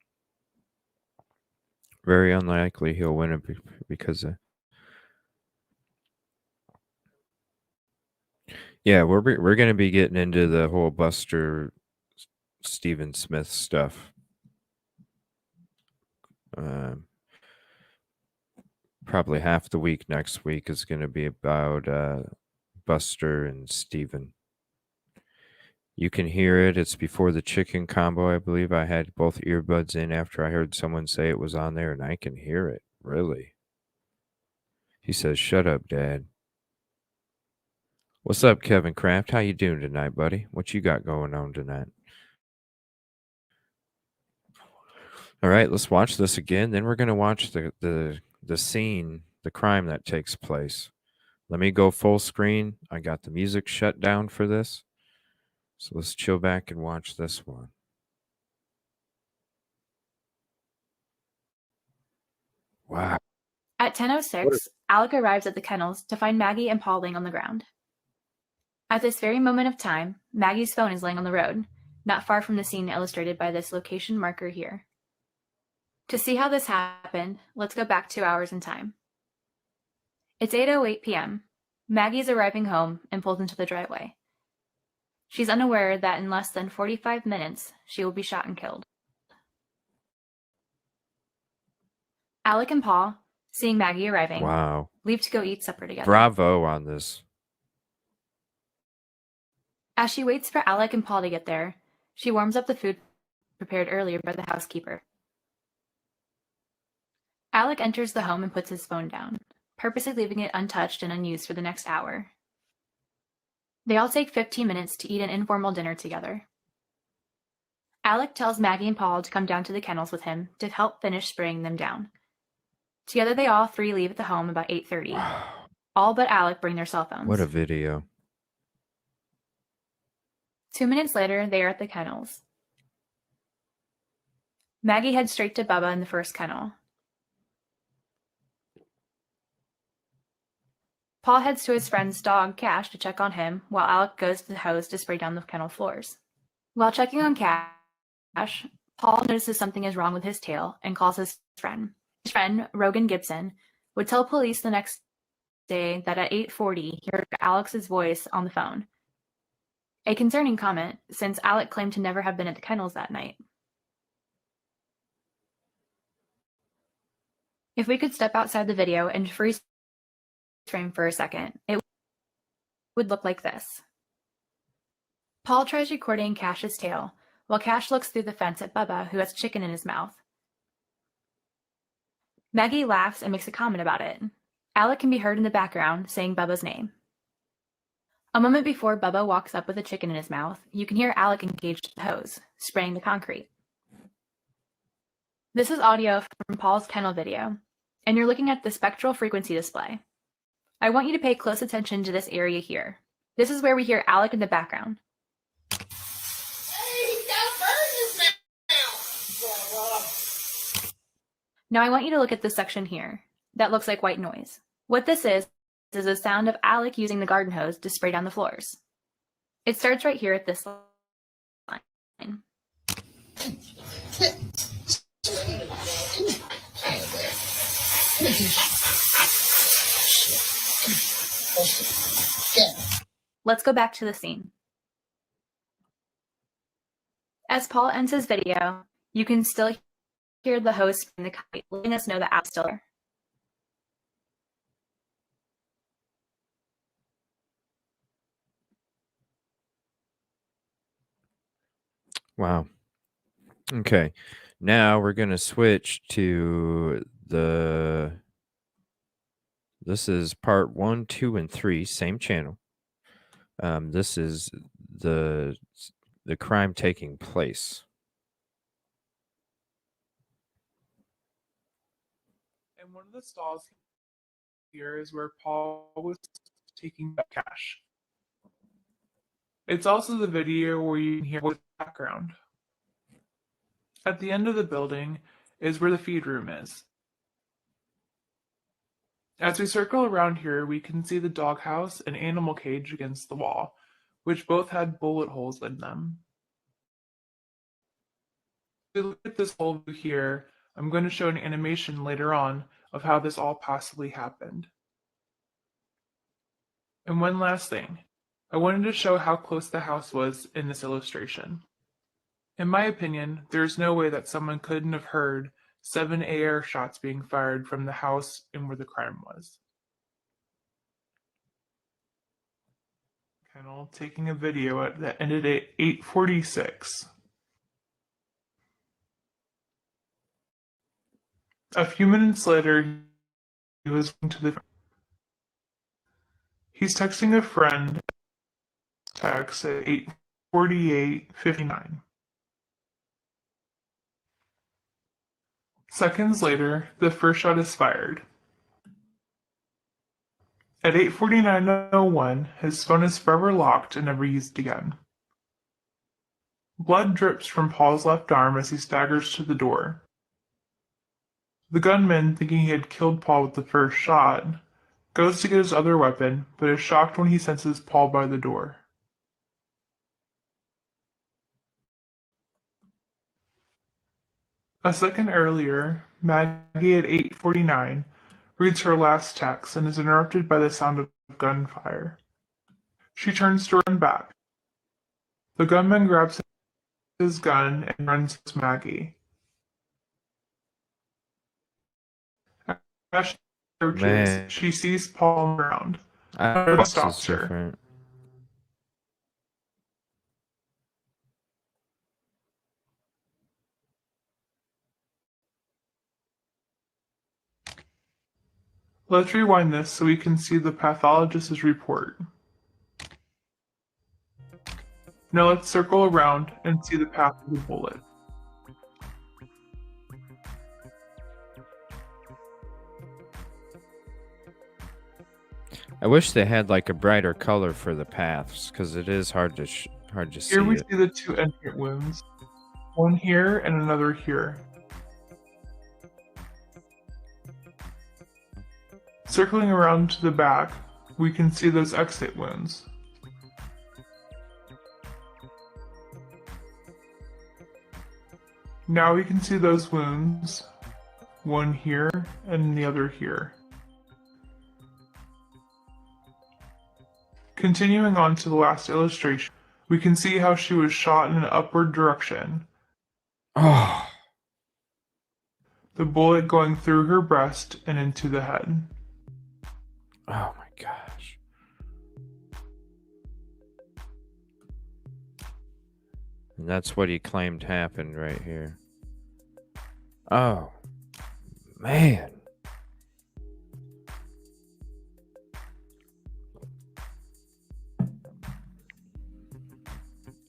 Very unlikely he'll win it because of. Yeah, we're going to be getting into the whole Buster Stephen Smith stuff. Probably half the week next week is going to be about Buster and Steven. You can hear it. It's before the chicken combo. I believe I had both earbuds in after I heard someone say it was on there, and I can hear it. Really? He says, "Shut up, Dad." What's up, Kevin Kraft? How you doing tonight, buddy? What you got going on tonight? All right, let's watch this again. Then we're going to watch the scene, the crime that takes place. Let me go full screen. I got the music shut down for this. So let's chill back and watch this one. Wow. At 10:06, Alec arrives at the kennels to find Maggie and Paul laying on the ground. At this very moment of time, Maggie's phone is laying on the road, not far from the scene illustrated by this location marker here. To see how this happened, let's go back 2 hours in time. It's 8:08 p.m. Maggie's arriving home and pulls into the driveway. She's unaware that in less than 45 minutes, she will be shot and killed. Alec and Paul, seeing Maggie arriving, Wow. leave to go eat supper together. Bravo on this. As she waits for Alec and Paul to get there, she warms up the food prepared earlier by the housekeeper. Alec enters the home and puts his phone down, purposely leaving it untouched and unused for the next hour. They all take 15 minutes to eat an informal dinner together. Alec tells Maggie and Paul to come down to the kennels with him to help finish spraying them down. Together they all three leave at the home about 8:30. All but Alec bring their cell phones. What a video. 2 minutes later, they are at the kennels. Maggie heads straight to Bubba in the first kennel. Paul heads to his friend's dog, Cash, to check on him, while Alec goes to the hose to spray down the kennel floors. While checking on Cash, Paul notices something is wrong with his tail and calls his friend. His friend, Rogan Gibson, would tell police the next day that at 8:40 he heard Alex's voice on the phone. A concerning comment, since Alec claimed to never have been at the kennels that night. If we could step outside the video and freeze frame for a second, it would look like this. Paul tries recording Cash's tail, while Cash looks through the fence at Bubba, who has chicken in his mouth. Maggie laughs and makes a comment about it. Alec can be heard in the background saying Bubba's name. A moment before Bubba walks up with a chicken in his mouth, you can hear Alec engage the hose, spraying the concrete. This is audio from Paul's kennel video, and you're looking at the spectral frequency display. I want you to pay close attention to this area here. This is where we hear Alec in the background. Now I want you to look at this section here. That looks like white noise. What this is the sound of Alec using the garden hose to spray down the floors. It starts right here at this line. Let's go back to the scene. As Paul ends his video, you can still hear the hose in the kite, letting us know that Alec's still there. Wow. Okay. Now we're going to switch to this is part 1, 2, and 3, same channel. This is the crime taking place. And one of the stalls here is where Paul was taking the cash. It's also the video where you can hear the background. At the end of the building is where the feed room is. As we circle around here, we can see the doghouse and animal cage against the wall, which both had bullet holes in them. If we look at this whole view here, I'm going to show an animation later on of how this all possibly happened. And one last thing, I wanted to show how close the house was in this illustration. In my opinion, there is no way that someone couldn't have heard 7 AR shots being fired from the house and where the crime was. Kennel taking a video that ended at 8:46. A few minutes later, he was going to the. He's texting a friend. Text at 8:48:59. Seconds later, the first shot is fired. At 8:49:01, his phone is forever locked and never used again. Blood drips from Paul's left arm as he staggers to the door. The gunman, thinking he had killed Paul with the first shot, goes to get his other weapon, but is shocked when he senses Paul by the door. A second earlier, Maggie at 8:49 reads her last text and is interrupted by the sound of gunfire. She turns to run back. The gunman grabs his gun and runs to Maggie. As she approaches, Man. she sees Paul on the ground. This But is stops her. different. Let's rewind this so we can see the pathologist's report. Now let's circle around and see the path of the bullet. I wish they had like a brighter color for the paths because it is hard to see Here we it. see the 2 entrant wounds, one here and another here. Circling around to the back, we can see those exit wounds. Now we can see those wounds, one here and the other here. Continuing on to the last illustration, we can see how she was shot in an upward direction. Oh. The bullet going through her breast and into the head. Oh my gosh. And that's what he claimed happened right here. Oh, man.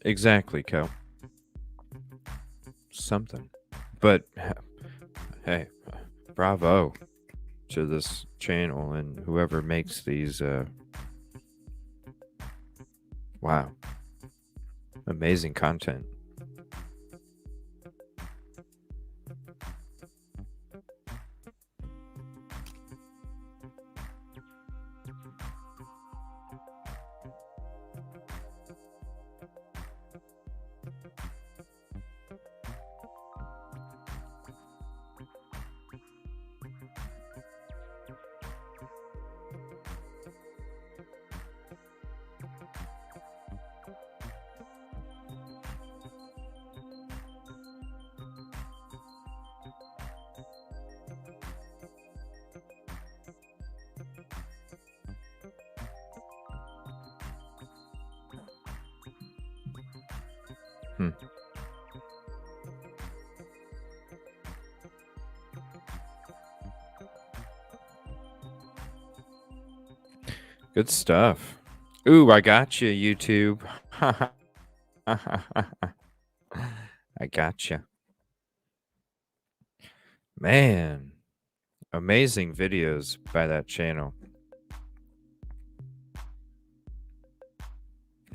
Exactly, Kel. Something. But, hey, bravo to this channel and whoever makes these, wow. Amazing content. Good stuff. Ooh, I got you, YouTube. I got you. Man, amazing videos by that channel.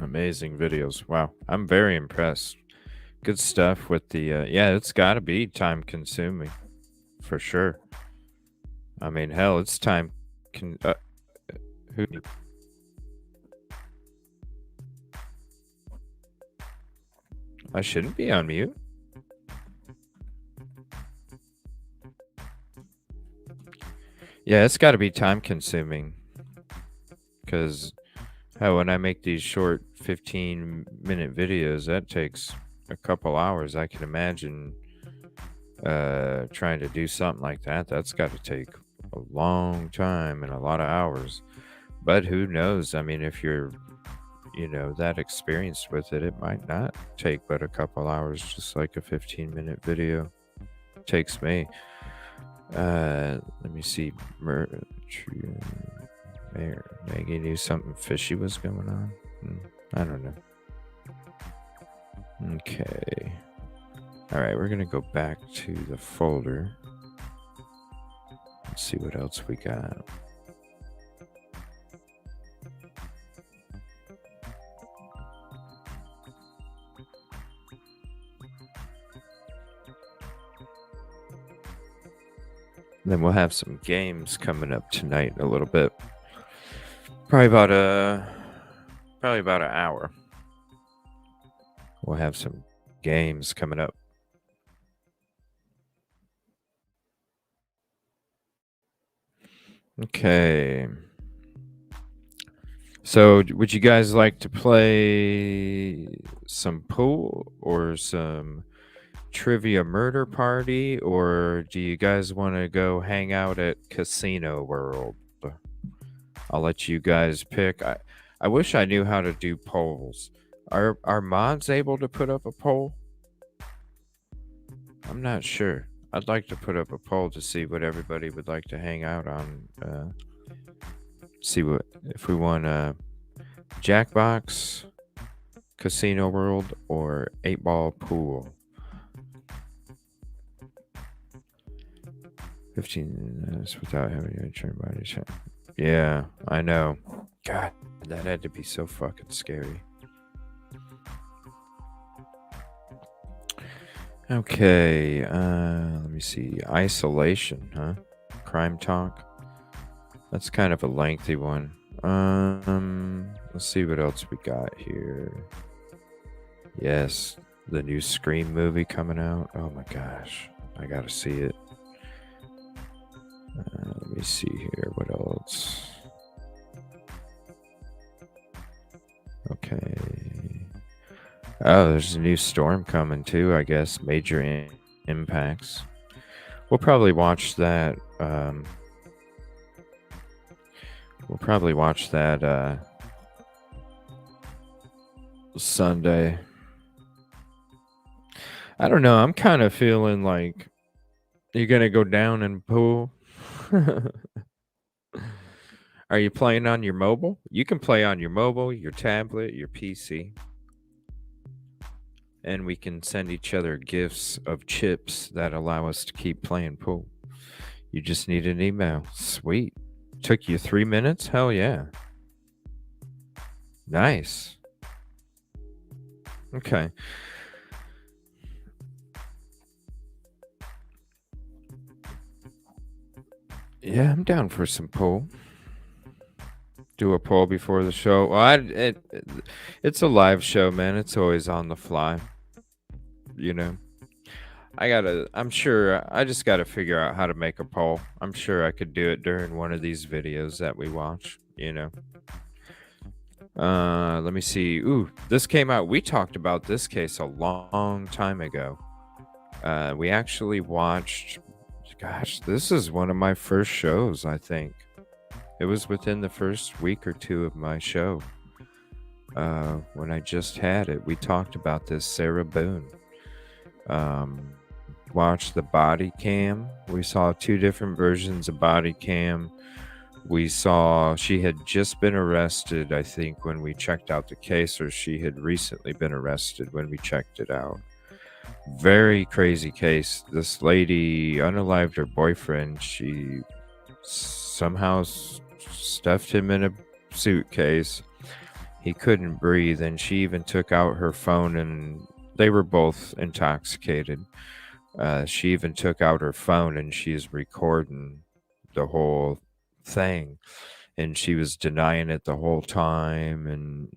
Amazing videos. Wow, I'm very impressed. Good stuff with the yeah, it's got to be time consuming for sure. I mean, hell, it's time who I shouldn't be on mute. Yeah, it's got to be time consuming. Because when I make these short 15-minute videos, that takes a couple hours. I can imagine trying to do something like that. That's got to take a long time and a lot of hours. But who knows? I mean, if you're, that experienced with it, it might not take but a couple hours, just like a 15-minute video takes me. Let me see. Maggie knew something fishy was going on. I don't know. Okay. All right, we're gonna go back to the folder. Let's see what else we got. Then we'll have some games coming up tonight in a little bit. Probably about an hour. We'll have some games coming up. Okay. So, would you guys like to play some pool or some trivia murder party, or do you guys want to go hang out at Casino World? I'll let you guys pick. I wish I knew how to do polls. Are mods able to put up a poll? I'm not sure. I'd like to put up a poll to see what everybody would like to hang out on. See what if we want Jackbox, Casino World, or 8-ball pool. 15 minutes without having to turn body check. Yeah, I know. God, that had to be so fucking scary. Okay, let me see. Isolation, huh? Crime Talk. That's kind of a lengthy one. Let's see what else we got here. Yes, the new Scream movie coming out. Oh my gosh, I gotta see it. Let me see here. What else? Okay. Oh, there's a new storm coming too, I guess. Major impacts. We'll probably watch that. Sunday. I don't know. I'm kind of feeling like you're going to go down in pool. Are you playing on your mobile? You can play on your mobile, your tablet, your PC. And we can send each other gifts of chips that allow us to keep playing pool. You just need an email. Sweet. Took you 3 minutes? Hell yeah. Nice. Okay. Yeah, I'm down for some poll. Do a poll before the show. Well, it's a live show, man. It's always on the fly. I'm sure I just gotta figure out how to make a poll. I'm sure I could do it during one of these videos that we watch, Let me see. Ooh, this came out. We talked about this case a long time ago. We actually watched, gosh, this is one of my first shows, I think. It was within the first week or two of my show. When I just had it, we talked about this Sarah Boone. Watched the body cam. We saw 2 different versions of body cam. We saw she had just been arrested, I think, when we checked out the case, or she had recently been arrested when we checked it out. Very crazy case. This lady unalived her boyfriend. She somehow stuffed him in a suitcase. He couldn't breathe, and she even took out her phone, and they were both intoxicated. She even took out her phone, and she's recording the whole thing, and she was denying it the whole time. And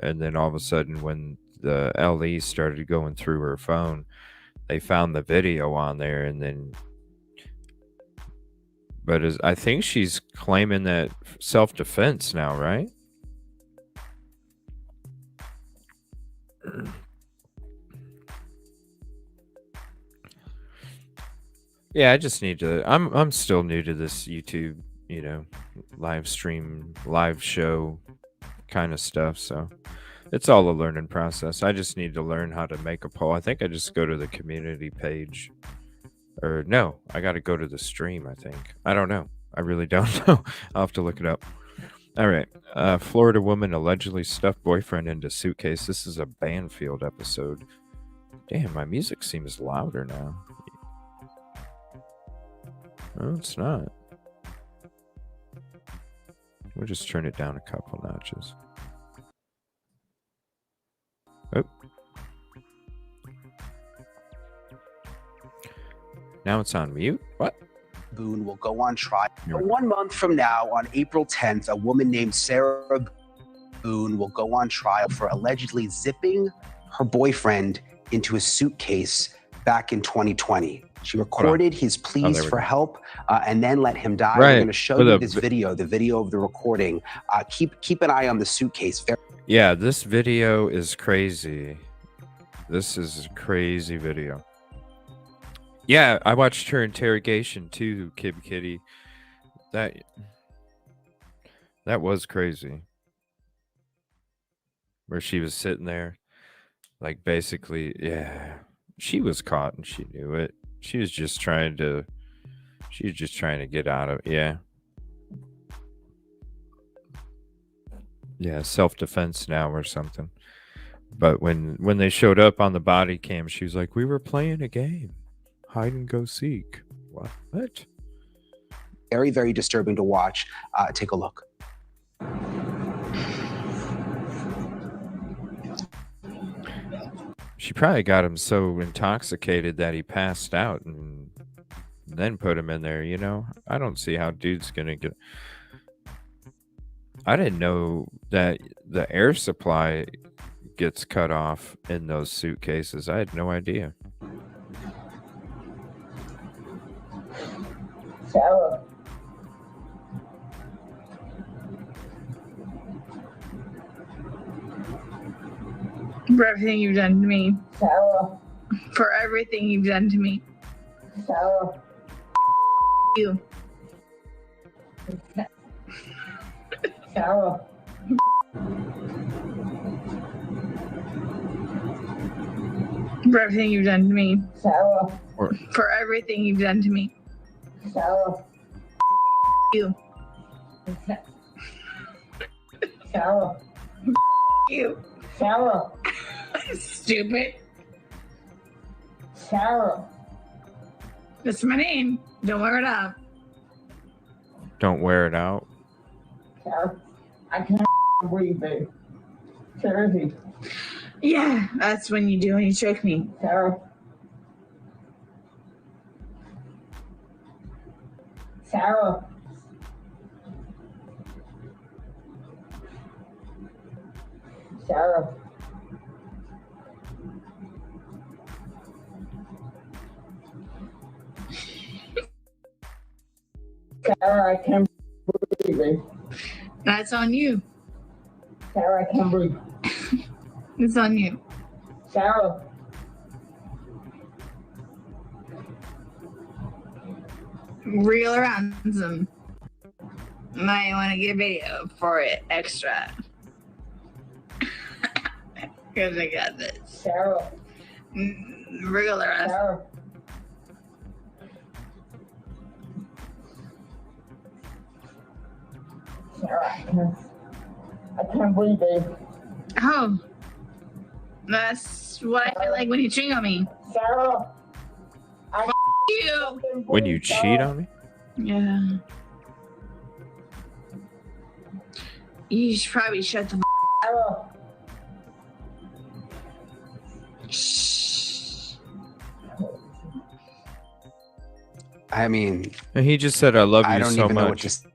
and then all of a sudden, when the LE started going through her phone, they found the video on there. And then I think she's claiming that self-defense now, right? Yeah, I just need to. I'm still new to this YouTube, live stream, live show kind of stuff. So it's all a learning process. I just need to learn how to make a poll. I think I just go to the community page, or no, I got to go to the stream. I think. I don't know. I really don't know. I'll have to look it up. All right. Florida woman allegedly stuffed boyfriend into suitcase. This is a Banfield episode. Damn, my music seems louder now. No, it's not. We'll just turn it down a couple notches. Oh. Now it's on mute? What? Boone will go on trial. 1 month from now, on April 10th, a woman named Sarah Boone will go on trial for allegedly zipping her boyfriend into a suitcase back in 2020. She recorded his pleas for help and then let him die. We're going to show you this video, the video of the recording. Keep an eye on the suitcase. Yeah, this video is crazy. This is a crazy video. Yeah, I watched her interrogation too, Kib Kitty. That was crazy. Where she was sitting there, like basically, yeah, she was caught and she knew it. She was just trying to get out of it. Yeah. Yeah, self-defense now or something. But when they showed up on the body cam, she was like, "We were playing a game. Hide and go seek." What? Very, very disturbing to watch. Take a look. She probably got him so intoxicated that he passed out and then put him in there, I don't see how dude's gonna get. I didn't know that the air supply gets cut off in those suitcases. I had no idea. Sarah. For everything you've done to me. Sarah. For everything you've done to me. Sarah. You. Sarah. For everything you've done to me. Sarah. For everything you've done to me. Sarah. You. Sarah. You. Sarah. Stupid. Sarah. That's my name. Don't wear it up. Don't wear it out. Sarah. I can't breathe, babe. Seriously. Yeah, that's when you do when you choke me. Sarah. Sarah. Sarah. Sarah, I can't breathe. That's on you. Sarah, I can't breathe. It's on you. Sarah. Reel around some. Might want to get video for it extra. Because I got this. Sarah. Reel around. Sarah. Sarah, I can't breathe, babe. Oh, that's what I feel like when you cheat on me. Sarah, F you. When you cheat on me? Yeah. You should probably shut the Sarah. I mean, And he just said, "I love you I don't so even know what much." to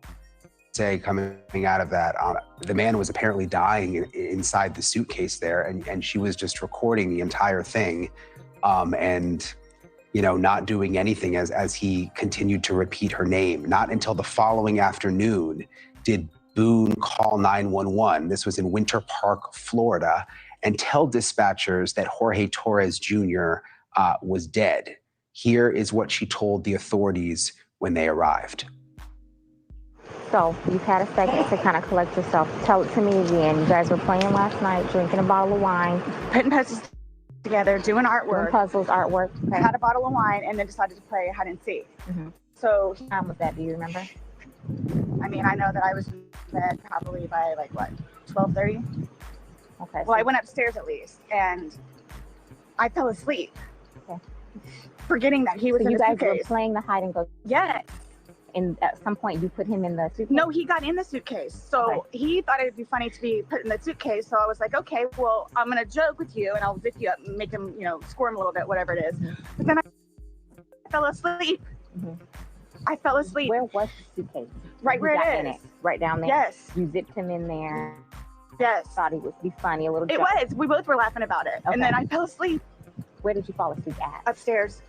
say coming out of that. The man was apparently dying inside the suitcase there, and she was just recording the entire thing, and not doing anything as he continued to repeat her name. Not until the following afternoon did Boone call 911. This was in Winter Park, Florida, and tell dispatchers that Jorge Torres Jr. Was dead. Here is what she told the authorities when they arrived. So you've had a second to kind of collect yourself. Tell it to me again. You guys were playing last night, drinking a bottle of wine. Putting puzzles together, doing artwork. Doing puzzles, artwork. I had a bottle of wine and then decided to play hide and seek. Mm-hmm. So what time was that? Do you remember? I mean, I know that I was in bed probably by 12:30. Okay. Well, I went upstairs at least, and I fell asleep. Okay. Forgetting that he was so in you the guys suitcase. were playing the hide and go. Yes. And at some point, you put him in the suitcase? No, he got in the suitcase. So he thought it'd be funny to be put in the suitcase. So I was like, okay, well, I'm going to joke with you and I'll zip you up and make him, squirm a little bit, whatever it is. Mm-hmm. But then I fell asleep. Mm-hmm. I fell asleep. Where was the suitcase? Right where it is. Right down there? Yes. You zipped him in there. Yes. Thought he would be funny, a little It joke. was. We both were laughing about it. Okay. And then I fell asleep. Where did you fall asleep at? Upstairs.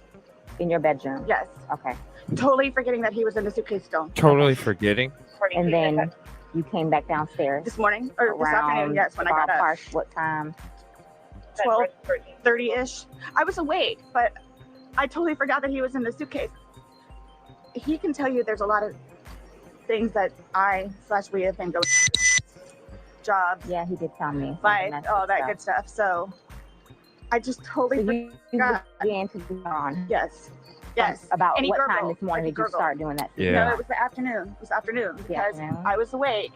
In your bedroom? Yes. Okay. Totally forgetting that he was in the suitcase still. Totally forgetting. And then you came back downstairs this morning or this afternoon. Yes, when I got up. What time? 12:30-ish. I was awake, but I totally forgot that he was in the suitcase. He can tell you there's a lot of things that we have been going through. Jobs. Yeah, he did tell me. Life, all that good stuff. So I just totally forgot. You began to be on. Yes. Yes. About Any what gurgle, time this morning like did you start doing that? Yeah. No, it was the afternoon. It was afternoon because afternoon. I was awake.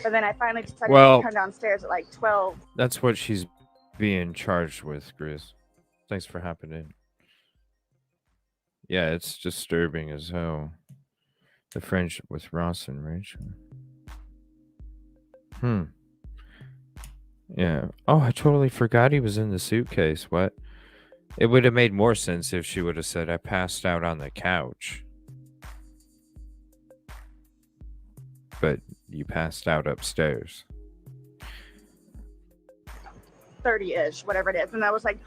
But then I finally decided Well, to come downstairs at 12. That's what she's being charged with, Grizz. Thanks for hopping in. Yeah, it's disturbing as hell. The friendship with Ross and Rachel. Yeah. Oh, I totally forgot he was in the suitcase. What? It would have made more sense if she would have said, I passed out on the couch. But you passed out upstairs. 30-ish, whatever it is. And I was like,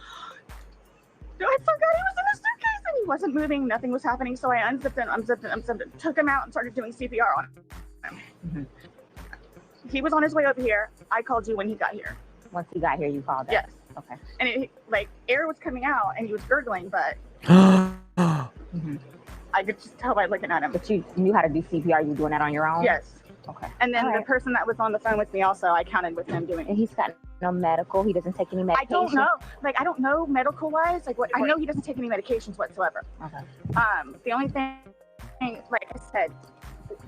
I forgot he was in the suitcase and he wasn't moving. Nothing was happening. So I unzipped it, took him out and started doing CPR on him. Mm-hmm. He was on his way over here. I called you when he got here. Once he got here, you called us? Yes. Okay. And air was coming out and he was gurgling, but Mm-hmm. I could just tell by looking at him. But you knew how to do CPR. You were doing that on your own? Yes. Okay. And then All the right. person that was on the phone with me also, I counted with him doing it. And he's got no medical. He doesn't take any medication. I don't know. I don't know medical wise. I know he doesn't take any medications whatsoever. Okay. The only thing, like I said,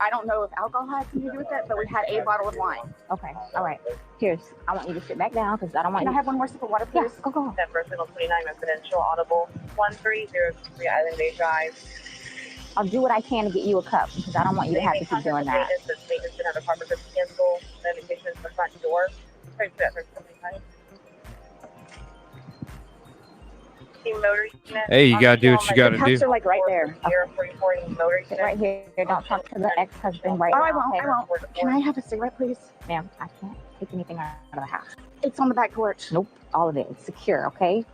I don't know if alcohol had something to do with it, but we had a bottle of wine. Okay. All right. I want you to sit back down because I don't want Can you. I have one more sip of water, please? Yeah, go. Personal 29 residential audible 1303 Island Bay Drive. I'll do what I can to get you a cup because I don't want you to have to keep doing that. Maintenance and other department to cancel medication at the front door. Sorry for that for something time. Motor unit. Hey, you gotta do what you gotta The cups do. are right there. 044 motor unit. Right here. Don't talk to the ex-husband right Oh, now. I won't. okay? I won't. Can I have a cigarette, please? Ma'am, I can't take anything out of the house. It's on the back porch. Nope. All of it. It's secure, okay?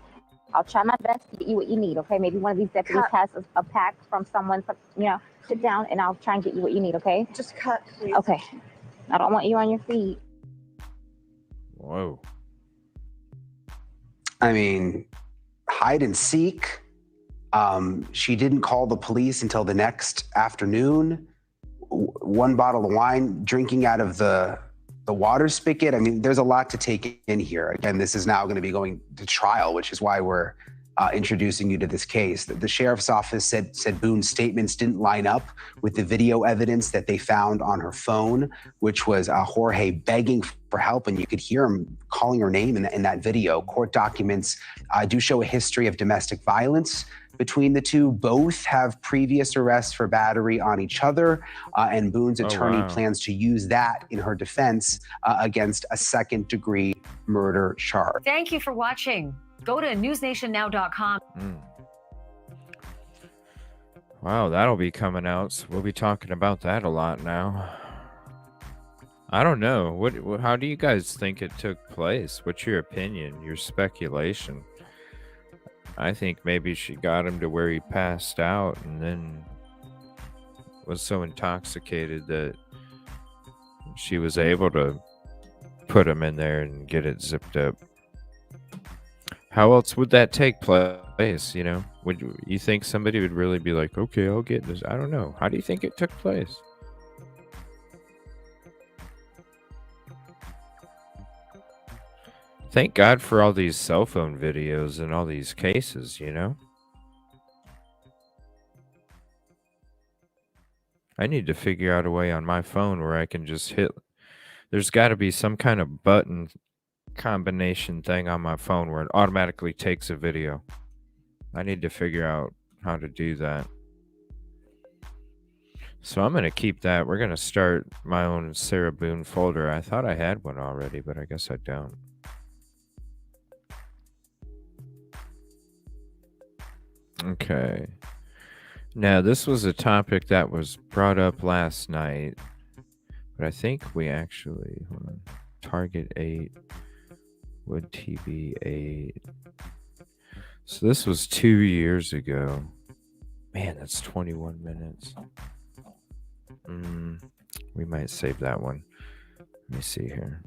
I'll try my best to get you what you need, okay? Maybe one of these deputies has a pack from someone, sit down and I'll try and get you what you need, okay? Just cut, please. Okay. I don't want you on your feet. Whoa. I mean, hide and seek. She didn't call the police until the next afternoon. One bottle of wine, drinking out of the water spigot. I mean, there's a lot to take in here. Again, this is now going to be going to trial, which is why we're introducing you to this case. The sheriff's office said Boone's statements didn't line up with the video evidence that they found on her phone, which was Jorge begging for help, and you could hear him calling her name in that video. Court documents do show a history of domestic violence between the two. Both have previous arrests for battery on each other, and Boone's attorney plans to use that in her defense against a second-degree murder charge. Thank you for watching. Go to newsnationnow.com. Wow, that'll be coming out. So we'll be talking about that a lot now. I don't know. How do you guys think it took place? What's your opinion? Your speculation? I think maybe she got him to where he passed out and then was so intoxicated that she was able to put him in there and get it zipped up. How else would that take place? You know, would you think somebody would really be like, okay, I'll get this? I don't know. How do you think it took place? Thank God for all these cell phone videos and all these cases, you know? I need to figure out a way on my phone where I can just hit. There's got to be some kind of button combination thing on my phone where it automatically takes a video. I need to figure out how to do that. So I'm going to keep that. We're going to start my own Sarah Boone folder. I thought I had one already, but I guess I don't. Okay. Now, this was a topic that was brought up last night, but I think we actually, hold on, Target 8, Wood TV 8. So this was 2 years ago. Man, that's 21 minutes. We might save that one. Let me see here.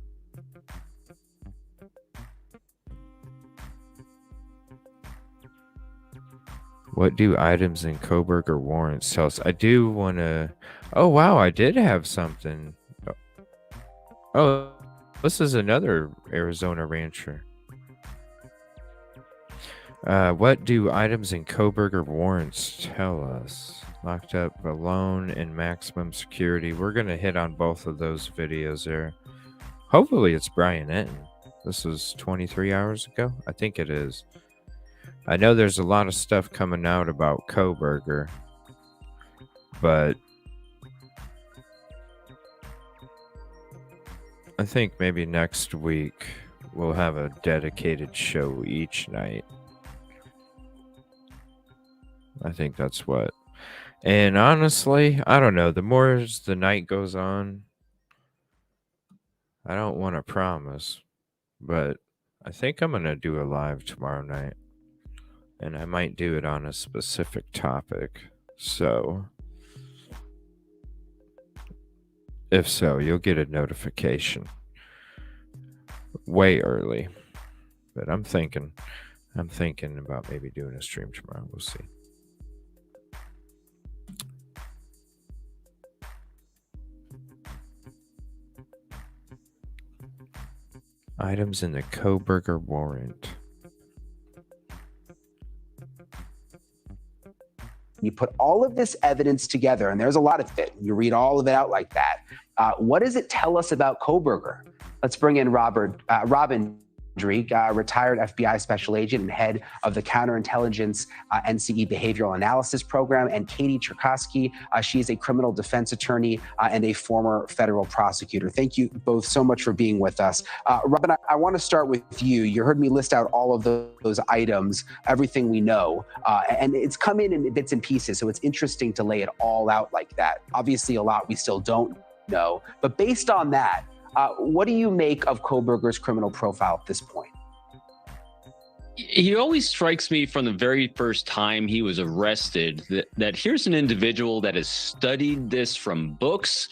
What do items in Kohberger warrants tell us? I do want to... Oh, wow, I did have something. Oh, this is another Arizona rancher. What do items in Kohberger warrants tell us? Locked up alone in maximum security. We're going to hit on both of those videos there. Hopefully it's Brian Enton. This was 23 hours ago. I think it is. I know there's a lot of stuff coming out about Kohberger, but I think maybe next week we'll have a dedicated show each night. I think that's what. And honestly, I don't know. The more as the night goes on, I don't want to promise, but I think I'm going to do a live tomorrow night. And I might do it on a specific topic. So, if so, you'll get a notification way early. But I'm thinking about maybe doing a stream tomorrow. We'll see. Items in the Kohberger warrant. You put all of this evidence together, and there's a lot of it. You read all of it out like that. What does it tell us about Kohberger? Let's bring in Robin Dreek, retired FBI special agent and head of the counterintelligence NCE behavioral analysis program, and Katie Cherkosky. She is a criminal defense attorney and a former federal prosecutor. Thank you both so much for being with us. Robin, I want to start with you. You heard me list out all of those items, everything we know, and it's come in bits and pieces, so it's interesting to lay it all out like that. Obviously, a lot we still don't know, but based on that, what do you make of Kohberger's criminal profile at this point? He always strikes me from the very first time he was arrested that here's an individual that has studied this from books,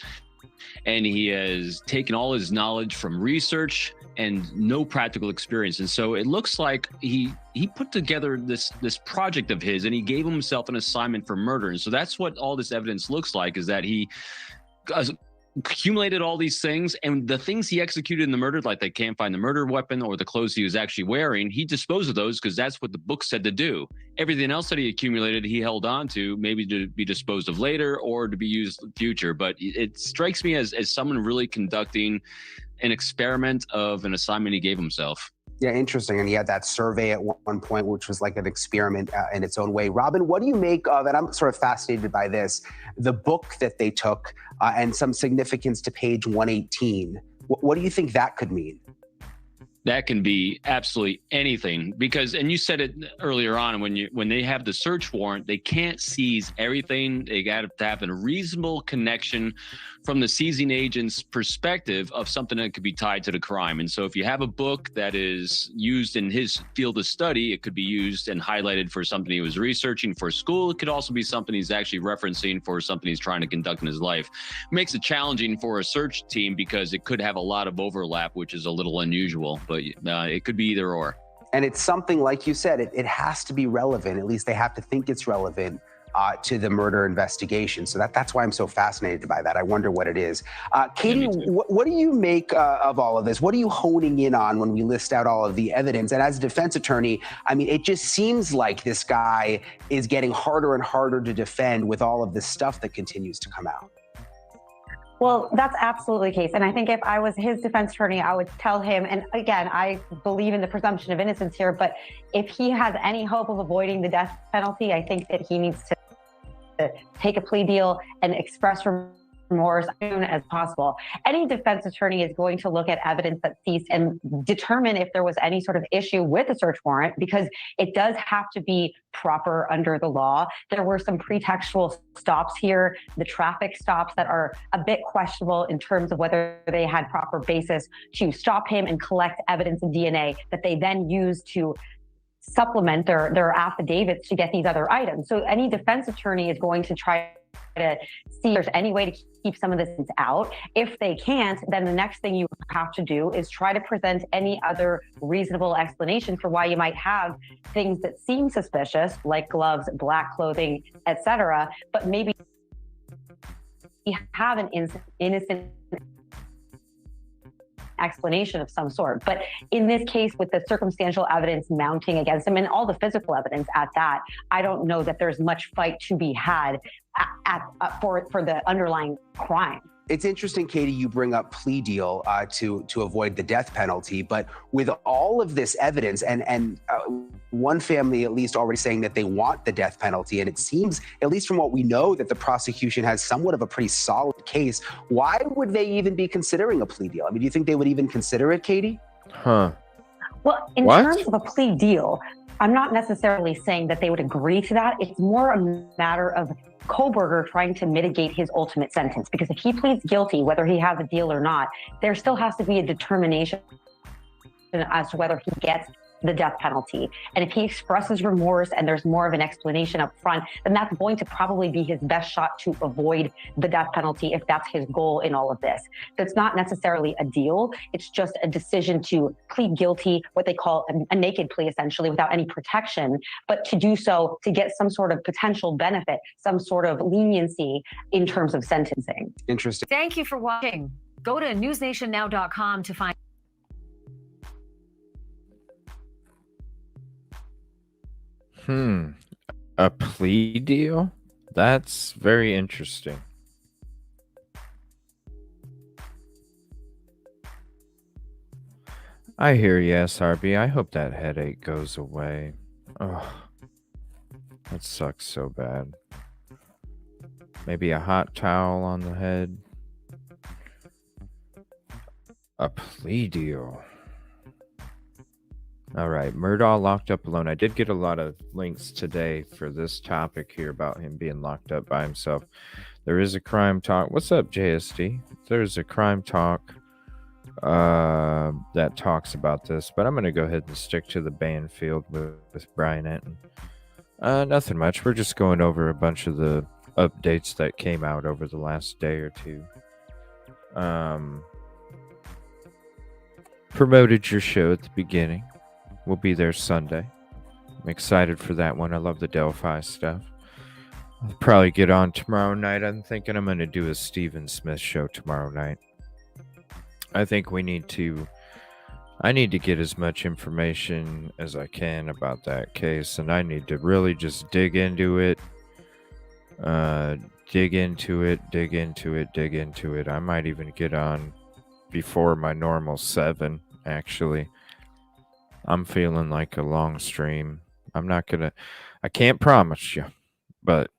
and he has taken all his knowledge from research and no practical experience. And so it looks like he put together this project of his, and he gave himself an assignment for murder. And so that's what all this evidence looks like, is that he accumulated all these things, and the things he executed in the murder, like they can't find the murder weapon or the clothes he was actually wearing, he disposed of those because that's what the book said to do. Everything else that he accumulated, he held on to, maybe to be disposed of later or to be used in the future. But it strikes me as someone really conducting an experiment of an assignment he gave himself. Yeah, interesting. And he had that survey at one point, which was like an experiment in its own way. Robin, what do you make of, and I'm sort of fascinated by this, the book that they took and some significance to page 118? What do you think that could mean? That can be absolutely anything, because, and you said it earlier on, when they have the search warrant, they can't seize everything. They got to have a reasonable connection from the seizing agent's perspective of something that could be tied to the crime. And so if you have a book that is used in his field of study, it could be used and highlighted for something he was researching for school. It could also be something he's actually referencing for something he's trying to conduct in his life. It makes it challenging for a search team because it could have a lot of overlap, which is a little unusual, but it could be either or. And it's something, like you said, it has to be relevant. At least they have to think it's relevant to the murder investigation. So that's why I'm so fascinated by that. I wonder what it is. Katie, what do you make of all of this? What are you honing in on when we list out all of the evidence? And as a defense attorney, I mean, it just seems like this guy is getting harder and harder to defend with all of this stuff that continues to come out. Well, that's absolutely the case. And I think if I was his defense attorney, I would tell him, and again, I believe in the presumption of innocence here, but if he has any hope of avoiding the death penalty, I think that he needs to take a plea deal and express remorse as soon as possible. Any defense attorney is going to look at evidence that's seized and determine if there was any sort of issue with the search warrant, because it does have to be proper under the law. There were some pretextual stops here, the traffic stops that are a bit questionable in terms of whether they had proper basis to stop him and collect evidence of DNA that they then used to supplement their affidavits to get these other items. So any defense attorney is going to try to see if there's any way to keep some of this out. If they can't, then the next thing you have to do is try to present any other reasonable explanation for why you might have things that seem suspicious, like gloves, black clothing, etc., but maybe you have an innocent explanation of some sort. But in this case, with the circumstantial evidence mounting against him and all the physical evidence at that, I don't know that there's much fight to be had for the underlying crime. It's interesting, Katie, you bring up plea deal to avoid the death penalty, but with all of this evidence and one family at least already saying that they want the death penalty, and it seems, at least from what we know, that the prosecution has somewhat of a pretty solid case. Why would they even be considering a plea deal? I mean, do you think they would even consider it, Katie? Huh. Well, in terms of a plea deal, I'm not necessarily saying that they would agree to that. It's more a matter of Koberger trying to mitigate his ultimate sentence, because if he pleads guilty, whether he has a deal or not, there still has to be a determination as to whether he gets the death penalty. And if he expresses remorse and there's more of an explanation up front, then that's going to probably be his best shot to avoid the death penalty if that's his goal in all of this. So it's not necessarily a deal. It's just a decision to plead guilty, what they call a naked plea, essentially, without any protection, but to do so to get some sort of potential benefit, some sort of leniency in terms of sentencing. Interesting. Thank you for watching. Go to newsnationnow.com to find A plea deal? That's very interesting. I hear you, SRB. I hope that headache goes away. Oh, that sucks so bad. Maybe a hot towel on the head. A plea deal. All right, Murdaugh locked up alone. I did get a lot of links today for this topic here about him being locked up by himself. There is a crime talk. What's up, JSD? There's a crime talk that talks about this, but I'm going to go ahead and stick to the Banfield with Brian Enton. Nothing much. We're just going over a bunch of the updates that came out over the last day or two. Promoted your show at the beginning. We'll be there Sunday. I'm excited for that one. I love the Delphi stuff. I'll probably get on tomorrow night. I'm thinking I'm going to do a Stephen Smith show tomorrow night. I think I need to get as much information as I can about that case, and I need to really just dig into it. Dig into it. I might even get on before my normal 7, actually. I'm feeling like a long stream. I can't promise you, but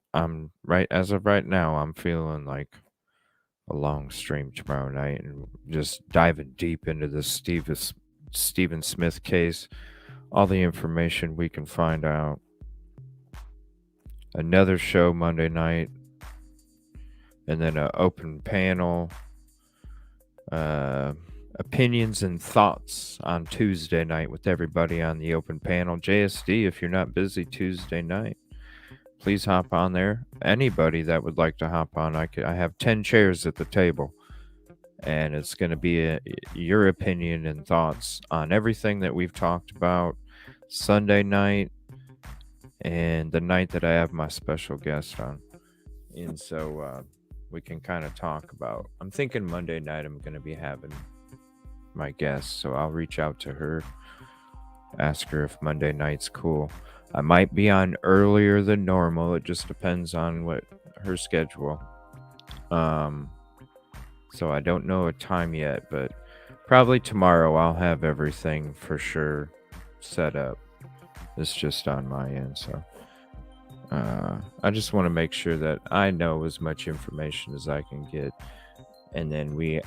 as of right now, I'm feeling like a long stream tomorrow night and just diving deep into the Stephen Smith case, all the information we can find out. Another show Monday night, and then an open panel, opinions and thoughts on Tuesday night with everybody on the open panel. JSD, if you're not busy Tuesday night, please hop on there. Anybody that would like to hop on, I have 10 chairs at the table, and it's going to be your opinion and thoughts on everything that we've talked about Sunday night and the night that I have my special guest on. And so we can kind of talk about, I'm thinking Monday night I'm going to be having my guest, so I'll reach out to her, ask her if Monday night's cool. I might be on earlier than normal. It just depends on what her schedule. So I don't know a time yet, but probably tomorrow I'll have everything for sure set up. It's just on my end, so I just want to make sure that I know as much information as I can get. And then we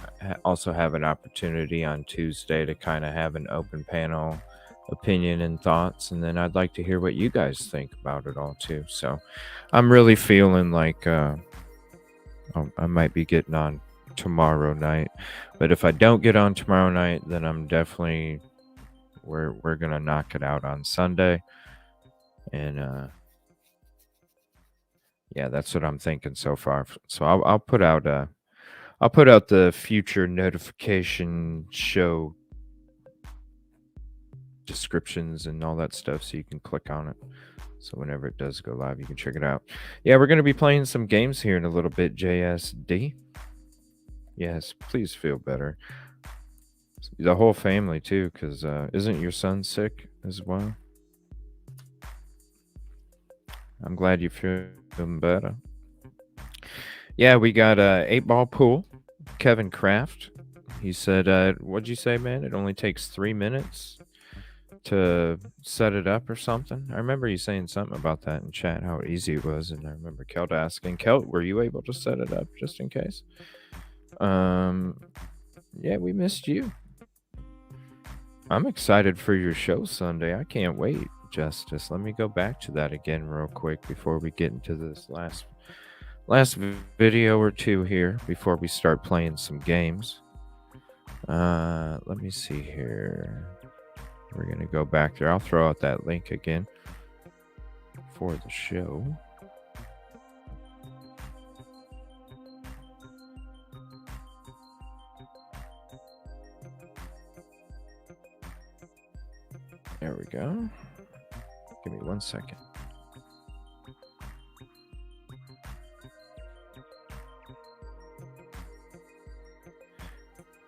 also have an opportunity on Tuesday to kind of have an open panel opinion and thoughts. And then I'd like to hear what you guys think about it all too. So I'm really feeling like I might be getting on tomorrow night. But if I don't get on tomorrow night, then I'm definitely, we're going to knock it out on Sunday. And yeah, that's what I'm thinking so far. So I'll put out the future notification show descriptions and all that stuff, so you can click on it. So whenever it does go live, you can check it out. Yeah, we're going to be playing some games here in a little bit, JSD. Yes, please feel better. The whole family too, because isn't your son sick as well? I'm glad you're feeling better. Yeah, we got 8-ball pool. Kevin Kraft. He said, what'd you say, man? It only takes 3 minutes to set it up or something. I remember you saying something about that in chat, how easy it was. And I remember Kelt asking, Kelt, were you able to set it up just in case? Yeah, we missed you. I'm excited for your show Sunday. I can't wait, Justice. Let me go back to that again real quick before we get into this last video or two here before we start playing some games. Let me see here. We're going to go back there. I'll throw out that link again for the show. There we go. Give me 1 second.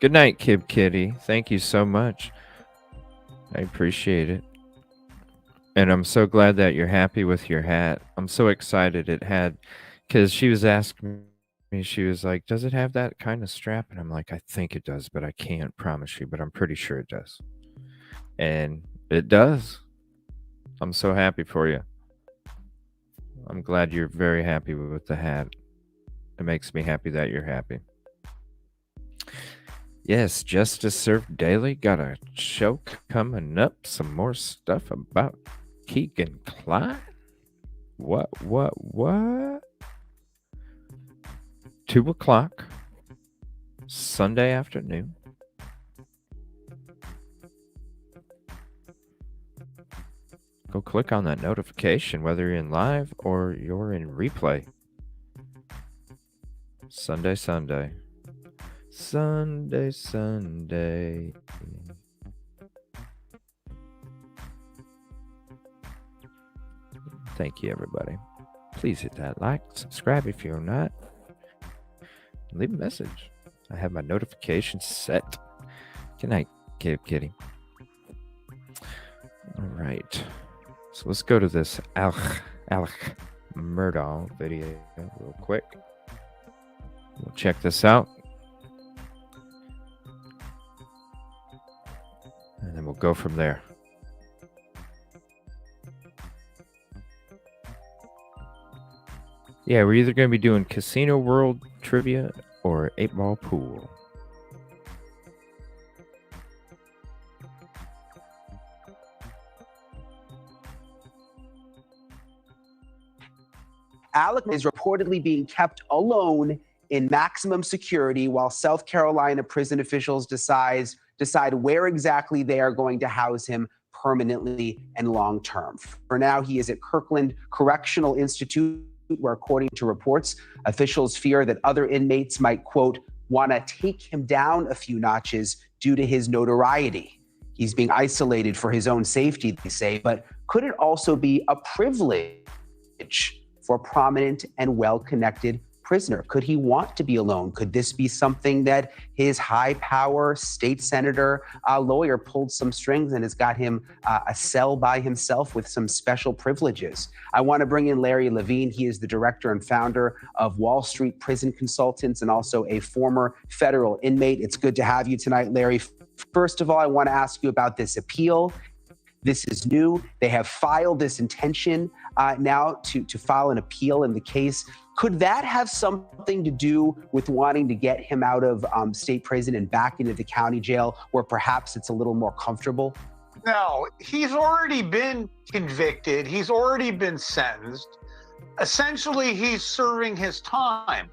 Good night, Kib Kitty. Thank you so much. I appreciate it. And I'm so glad that you're happy with your hat. I'm so excited it had, because she was asking me, she was like, does it have that kind of strap? And I'm like, I think it does, but I can't promise you, but I'm pretty sure it does. And it does. I'm so happy for you. I'm glad you're very happy with the hat. It makes me happy that you're happy. Yes, Justice Served Daily got a show coming up. Some more stuff about Keegan Kline. What? 2 o'clock Sunday afternoon. Go click on that notification, whether you're in live or you're in replay. Sunday. Thank you, everybody. please hit that like, subscribe if you're not. Leave a message. I have my notifications set. Good night, Kitty. All right. So let's go to this Alec Murdaugh video real quick. We'll check this out. And then we'll go from there. Yeah, we're either going to be doing Casino World Trivia or 8-Ball Pool. Alec is reportedly being kept alone in maximum security while South Carolina prison officials decide where exactly they are going to house him permanently and long term. For now, he is at Kirkland Correctional Institute, where, according to reports, officials fear that other inmates might, quote, want to take him down a few notches due to his notoriety. He's being isolated for his own safety, they say, but could it also be a privilege for a prominent and well-connected prisoner? Could he want to be alone? Could this be something that his high-power state senator lawyer pulled some strings and has got him a cell by himself with some special privileges? I want to bring in Larry Levine. He is the director and founder of Wall Street Prison Consultants and also a former federal inmate. It's good to have you tonight, Larry. First of all, I want to ask you about this appeal. This is new. They have filed this intention now to file an appeal in the case. Could that have something to do with wanting to get him out of state prison and back into the county jail where perhaps it's a little more comfortable? No, he's already been convicted. He's already been sentenced. Essentially, he's serving his time.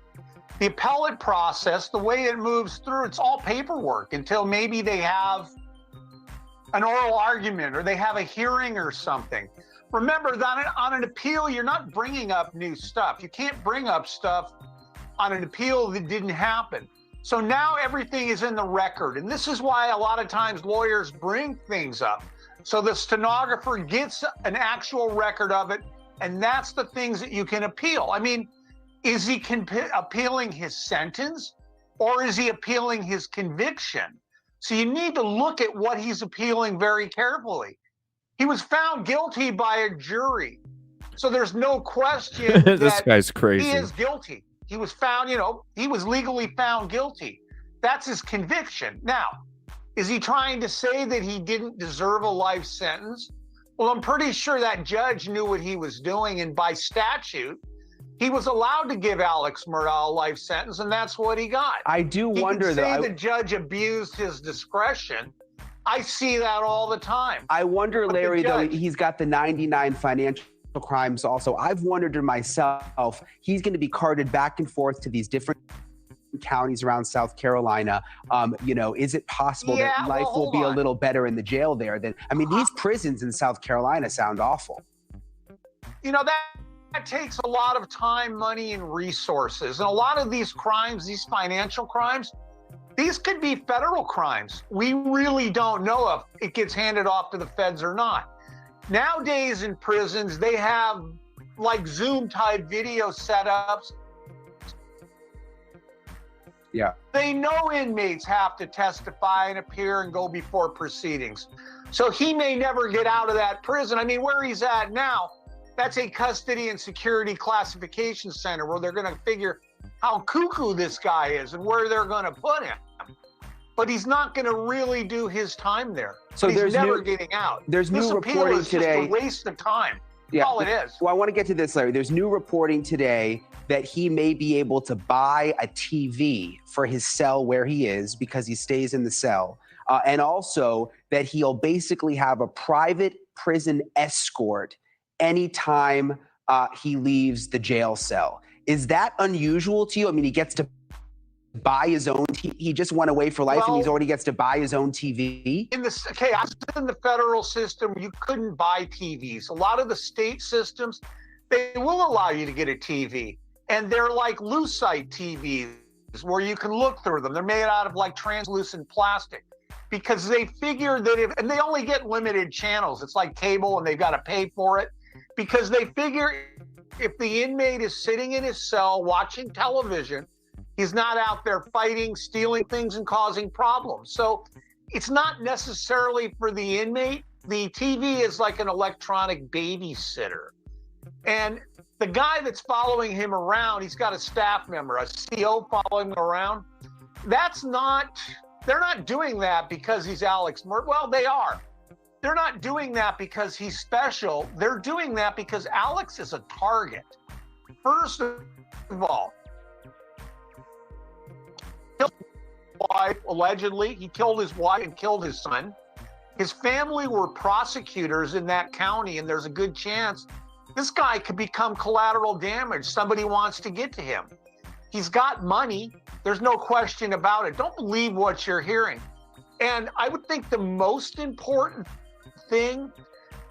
The appellate process, the way it moves through, it's all paperwork until maybe they have an oral argument or they have a hearing or something. Remember that on an appeal, you're not bringing up new stuff. You can't bring up stuff on an appeal that didn't happen. So now everything is in the record. And this is why a lot of times lawyers bring things up. So the stenographer gets an actual record of it. And that's the things that you can appeal. I mean, is he appealing his sentence or is he appealing his conviction? So you need to look at what he's appealing very carefully. He was found guilty by a jury. So there's no question This that guy's crazy. he is guilty. He was found, he was legally found guilty. That's his conviction. Now, is he trying to say that he didn't deserve a life sentence? Well, I'm pretty sure that judge knew what he was doing. And by statute, he was allowed to give Alex Murdaugh a life sentence, and that's what he got. I do wonder, though. The judge abused his discretion. I see that all the time. I wonder, Larry, though, he's got the 99 financial crimes also. I've wondered to myself, he's going to be carted back and forth to these different counties around South Carolina. Is it possible that life will be a little better in the jail there? These prisons in South Carolina sound awful. That takes a lot of time, money, and resources. And a lot of these crimes, these financial crimes, these could be federal crimes. We really don't know if it gets handed off to the feds or not. Nowadays in prisons, they have like Zoom type video setups. Yeah. They know inmates have to testify and appear and go before proceedings. So he may never get out of that prison. I mean, where he's at now, that's a custody and security classification center where they're going to figure how cuckoo this guy is and where they're going to put him. But he's not going to really do his time there. So he's never getting out. There's this new appeal reporting is today. Just a waste of time. Yeah. All it is. Well, I want to get to this, Larry. There's new reporting today that he may be able to buy a TV for his cell where he is because he stays in the cell. And also that he'll basically have a private prison escort anytime he leaves the jail cell. Is that unusual to you? I mean, he gets to buy his own he just went away for life and he's already gets to buy his own TV? I was in the federal system, you couldn't buy TVs. A lot of the state systems, they will allow you to get a TV. And they're like lucite TVs where you can look through them. They're made out of like translucent plastic because they figure that and they only get limited channels. It's like cable and they've got to pay for it because they figure if the inmate is sitting in his cell watching television, he's not out there fighting, stealing things, and causing problems. So it's not necessarily for the inmate. The TV is like an electronic babysitter. And the guy that's following him around, he's got a staff member, a CO following him around. They're not doing that because he's Alex Murdaugh. Well, they are. They're not doing that because he's special. They're doing that because Alex is a target. First of all, killed his wife, allegedly. He killed his wife and killed his son. His family were prosecutors in that county, and there's a good chance this guy could become collateral damage. Somebody wants to get to him. He's got money. There's no question about it. Don't believe what you're hearing. And I would think the most important thing,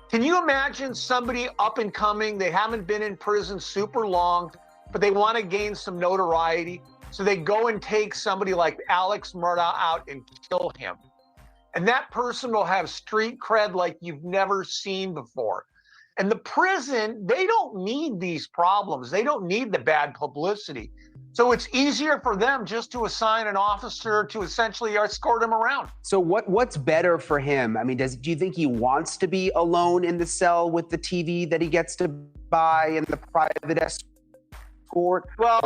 can you imagine somebody up and coming, they haven't been in prison super long, but they want to gain some notoriety. So they go and take somebody like Alex Murdaugh out and kill him. And that person will have street cred like you've never seen before. And the prison, they don't need these problems. They don't need the bad publicity. So it's easier for them just to assign an officer to essentially escort him around. So what's better for him? I mean, do you think he wants to be alone in the cell with the TV that he gets to buy and the private escort? Well,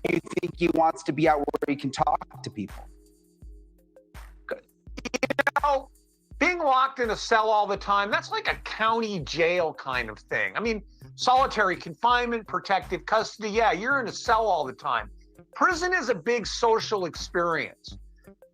do you think he wants to be out where he can talk to people? You know, being locked in a cell all the time, that's like a county jail kind of thing. I mean, solitary confinement, protective custody, yeah, you're in a cell all the time. Prison is a big social experience.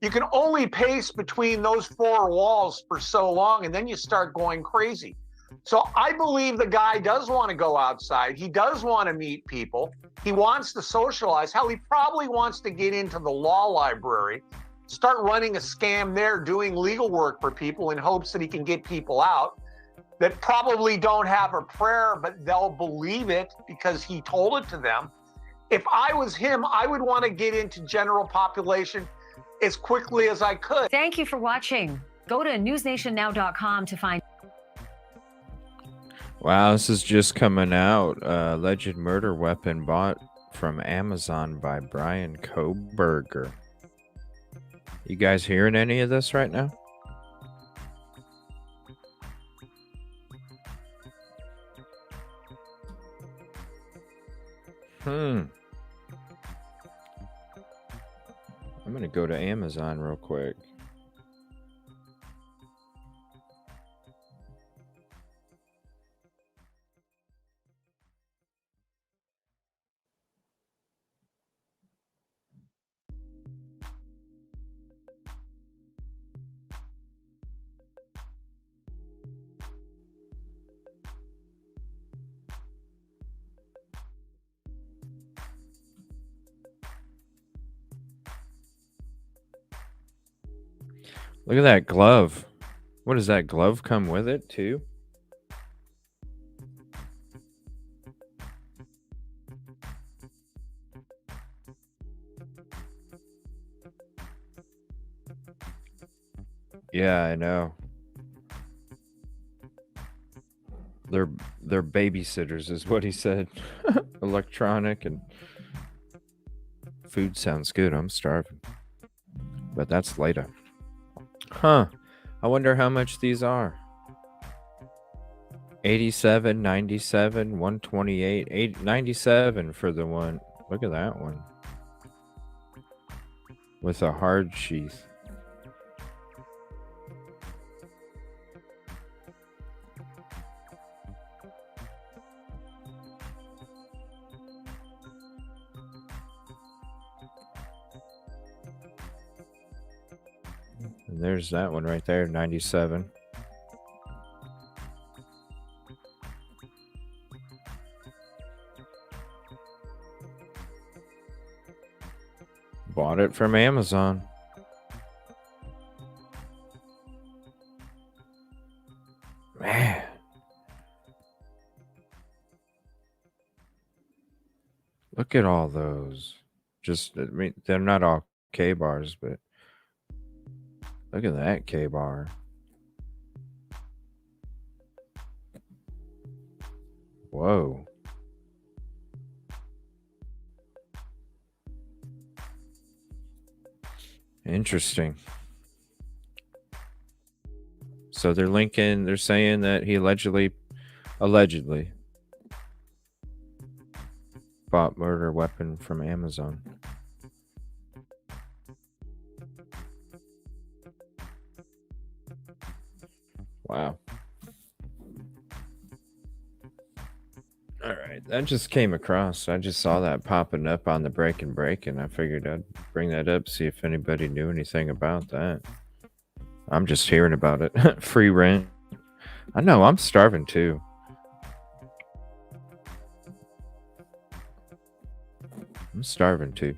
You can only pace between those four walls for so long, and then you start going crazy. So I believe the guy does want to go outside. He does want to meet people. He wants to socialize. Hell, he probably wants to get into the law library, start running a scam there, doing legal work for people in hopes that he can get people out that probably don't have a prayer, but they'll believe it because he told it to them. If I was him, I would want to get into general population as quickly as I could. Thank you for watching. Go to newsnationnow.com to find. Wow, this is just coming out. Alleged murder weapon bought from Amazon by Brian Koberger. You guys hearing any of this right now? I'm gonna go to Amazon real quick. Look at that glove. What does that glove come with it too? Yeah, I know. They're babysitters is what he said. Electronic and food sounds good. I'm starving. But that's later. Huh. I wonder how much these are. 87, 97, 128, 97 for the one. Look at that one. With a hard sheath. And there's that one right there, 97. Bought it from Amazon. Man. Look at all those. Just, I mean, they're not all K bars, but look at that K bar. Whoa. Interesting. So they're saying that he allegedly bought murder weapon from Amazon. Wow. All right, that just came across. I just saw that popping up on the break, and I figured I'd bring that up, see if anybody knew anything about that. I'm just hearing about it. Free rent. I know, I'm starving too. I'm starving too.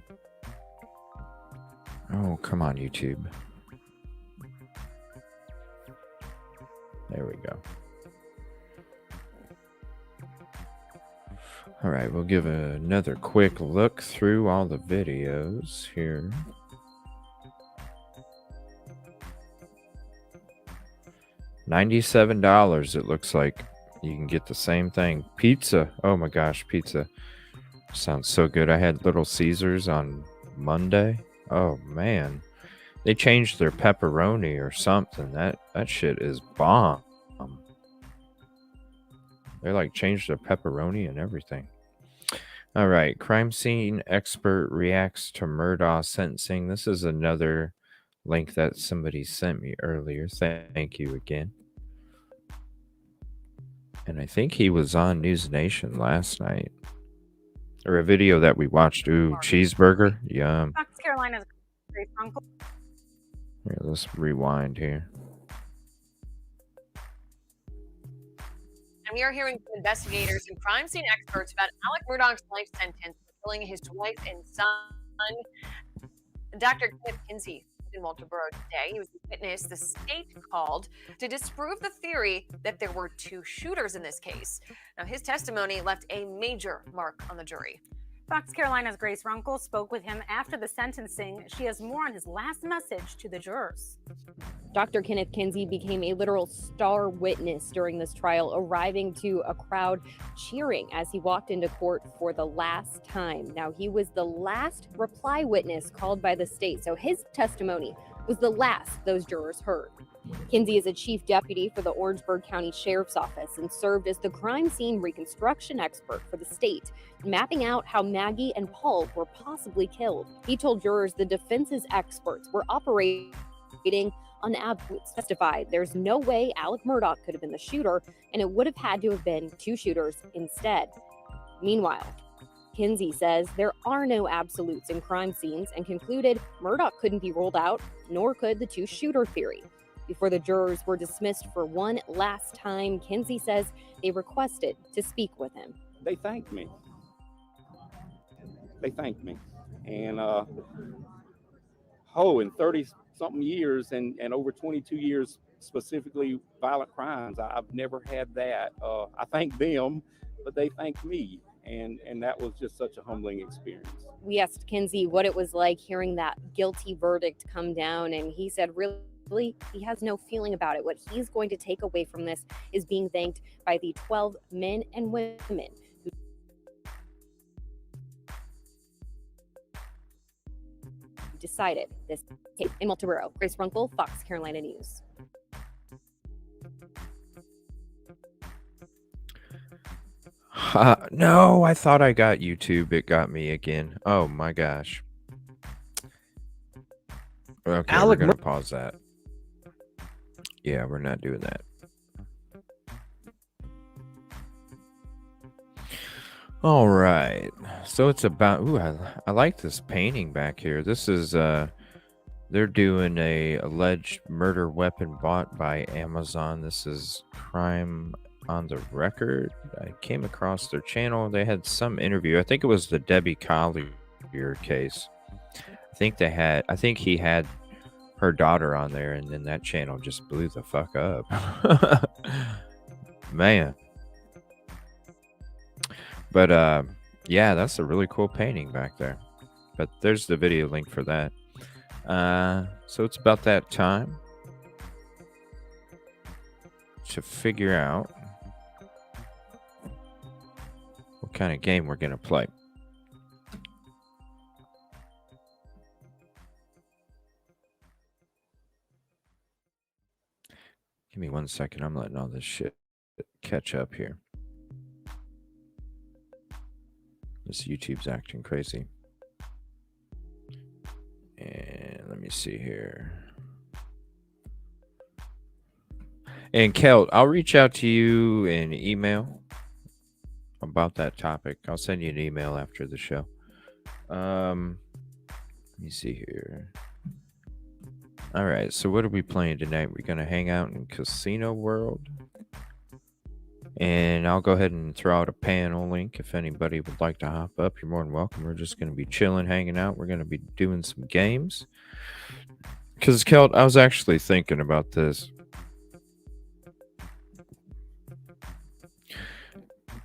Oh, come on, YouTube. There we go. All right, we'll give another quick look through all the videos here. $97, it looks like. You can get the same thing. Pizza. Oh my gosh, pizza. Sounds so good. I had Little Caesars on Monday. Oh man. They changed their pepperoni or something. That shit is bomb. They like changed their pepperoni and everything. All right, crime scene expert reacts to Murdaugh sentencing. This is another link that somebody sent me earlier. Thank you again. And I think he was on News Nation last night. Or a video that we watched. Ooh, cheeseburger. Yum. Fox Carolina's great uncle. Here, let's rewind here. And we are hearing from investigators and crime scene experts about Alec Murdaugh's life sentence for killing his wife and son. Dr. Kenneth Kinsey in Walterboro today. He was the witness the state called to disprove the theory that there were two shooters in this case. Now, his testimony left a major mark on the jury. Fox Carolina's Grace Runkle spoke with him after the sentencing. She has more on his last message to the jurors. Dr. Kenneth Kinsey became a literal star witness during this trial, arriving to a crowd cheering as he walked into court for the last time. Now, he was the last reply witness called by the state, so his testimony was the last those jurors heard. Kinsey is a chief deputy for the Orangeburg County Sheriff's Office and served as the crime scene reconstruction expert for the state, mapping out how Maggie and Paul were possibly killed. He told jurors the defense's experts were operating on absolutes. Testified there's no way Alec Murdaugh could have been the shooter, and it would have had to have been two shooters instead. Meanwhile, Kinsey says there are no absolutes in crime scenes and concluded Murdaugh couldn't be ruled out, nor could the two-shooter theory. Before the jurors were dismissed for one last time, Kinsey says they requested to speak with him. They thanked me. And in 30-something years and over 22 years, specifically violent crimes, I've never had that. I thank them, but they thanked me. And that was just such a humbling experience. We asked Kinsey what it was like hearing that guilty verdict come down, and he said really he has no feeling about it. What he's going to take away from this is being thanked by the 12 men and women who decided this case. In Walterboro, Grace Runkle, Fox Carolina News. No, I thought I got YouTube. It got me again. Oh my gosh. Okay, Alec we're going to pause that. Yeah, we're not doing that. All right. So it's about... Ooh, I like this painting back here. This is... They're doing a alleged murder weapon bought by Amazon. This is Crime on the Record. I came across their channel. They had some interview. I think it was the Debbie Collier case. I think he had her daughter on there, and then that channel just blew the fuck up. Man. But yeah, that's a really cool painting back there. But there's the video link for that. So it's about that time to figure out what kind of game we're gonna play. Give me 1 second. I'm letting all this shit catch up here. This YouTube's acting crazy. And let me see here. And Kelt, I'll reach out to you in email about that topic. I'll send you an email after the show. Let me see here. All right, so what are we playing tonight? We're going to hang out in Casino World. And I'll go ahead and throw out a panel link if anybody would like to hop up. You're more than welcome. We're just going to be chilling, hanging out. We're going to be doing some games. Because, Kelt, I was actually thinking about this.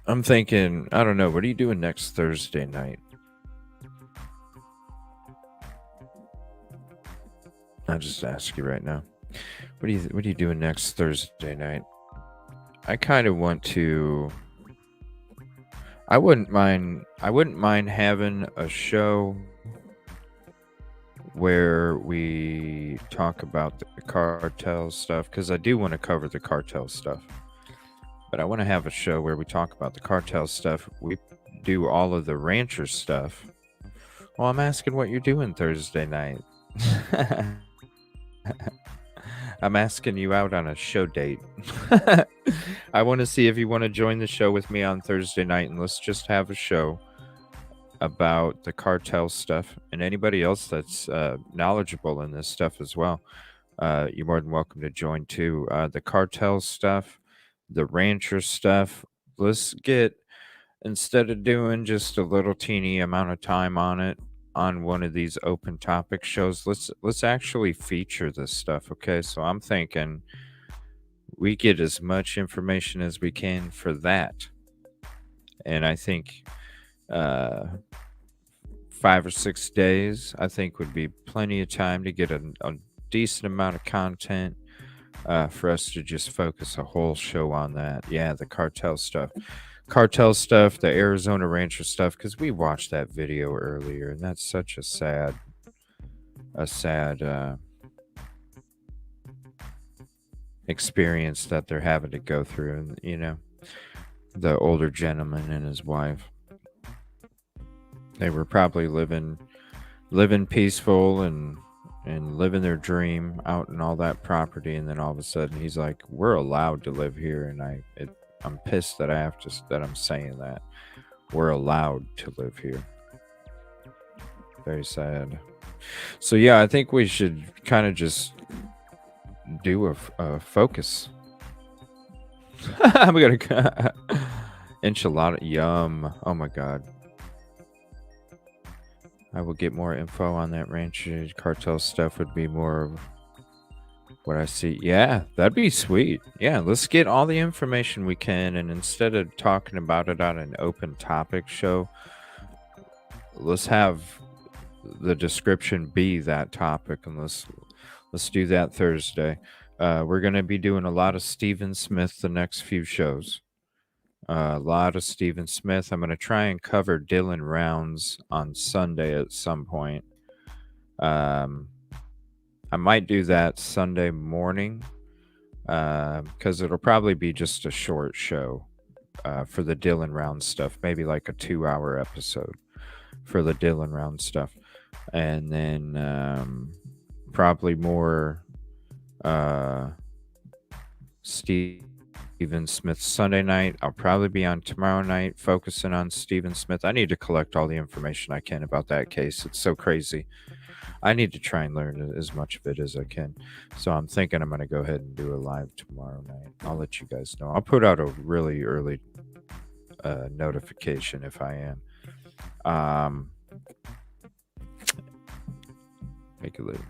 I'm thinking, I don't know, what are you doing next Thursday night? I'll just ask you right now. What are you doing next Thursday night? I kind of want to. I wouldn't mind having a show where we talk about the cartel stuff, because I do want to cover the cartel stuff. But I want to have a show where we talk about the cartel stuff. We do all of the rancher stuff. Well, I'm asking what you're doing Thursday night. I'm asking you out on a show date. I want to see if you want to join the show with me on Thursday night, and let's just have a show about the cartel stuff, and anybody else that's knowledgeable in this stuff as well. You're more than welcome to join too. The cartel stuff, the rancher stuff. Let's get, instead of doing just a little teeny amount of time on it, on one of these open topic shows, let's actually feature this stuff. Okay, so I'm thinking we get as much information as we can for that, and I think 5 or 6 days I think would be plenty of time to get a decent amount of content for us to just focus a whole show on that. Yeah, the cartel stuff, the Arizona rancher stuff, because we watched that video earlier, and that's such a sad experience that they're having to go through. And you know, the older gentleman and his wife, they were probably living peaceful and living their dream out in all that property, and then all of a sudden he's like, we're allowed to live here, and I'm pissed that I'm saying that. We're allowed to live here. Very sad. So yeah, I think we should kind of just do a focus. I'm gonna enchilada. Yum. Oh my god. I will get more info on that rancher cartel stuff. Would be more of what I see. Yeah, that'd be sweet. Yeah, let's get all the information we can, and instead of talking about it on an open topic show, let's have the description be that topic, and let's do that Thursday. We're going to be doing a lot of Stephen Smith the next few shows. A lot of Stephen Smith. I'm going to try and cover Dylan Rounds on Sunday at some point. I might do that Sunday morning because it'll probably be just a short show for the Dylan Rounds stuff. Maybe like a 2-hour episode for the Dylan Rounds stuff. And then probably more Stephen Smith Sunday night. I'll probably be on tomorrow night focusing on Stephen Smith. I need to collect all the information I can about that case. It's so crazy. I need to try and learn as much of it as I can. So I'm thinking I'm going to go ahead and do a live tomorrow night. I'll let you guys know. I'll put out a really early notification if I am. Make it live.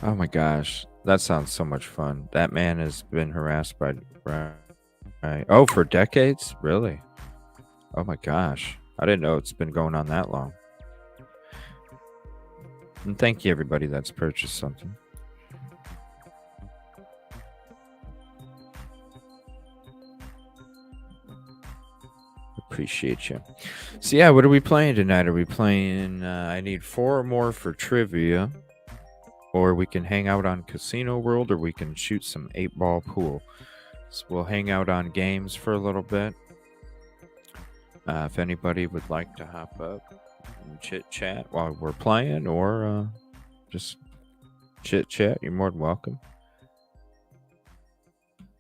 Oh my gosh, that sounds so much fun. That man has been harassed by oh, for decades? Really? Oh my gosh, I didn't know it's been going on that long. And thank you everybody that's purchased something. Appreciate you. So yeah, what are we playing tonight? Are we playing I need 4 or more for trivia, or we can hang out on Casino World, or we can shoot some 8-ball pool. So we'll hang out on games for a little bit. If anybody would like to hop up and chit chat while we're playing, or just chit chat, you're more than welcome.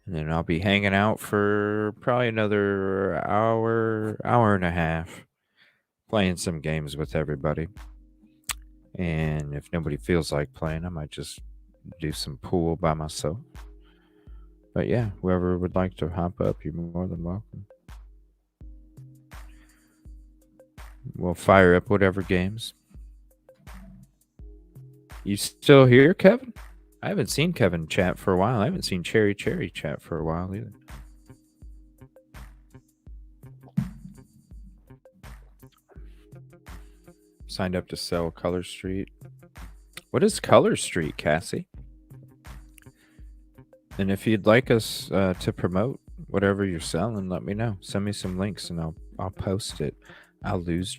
And then I'll be hanging out for probably another hour and a half, playing some games with everybody. And if nobody feels like playing, I might just do some pool by myself. But yeah, whoever would like to hop up, you're more than welcome. We'll fire up whatever games. You still here, Kevin? I haven't seen Kevin chat for a while. I haven't seen Cherry chat for a while either. Signed up to sell Color Street. What is Color Street, Cassie? And if you'd like us to promote whatever you're selling, let me know. Send me some links and I'll post it. I'll lose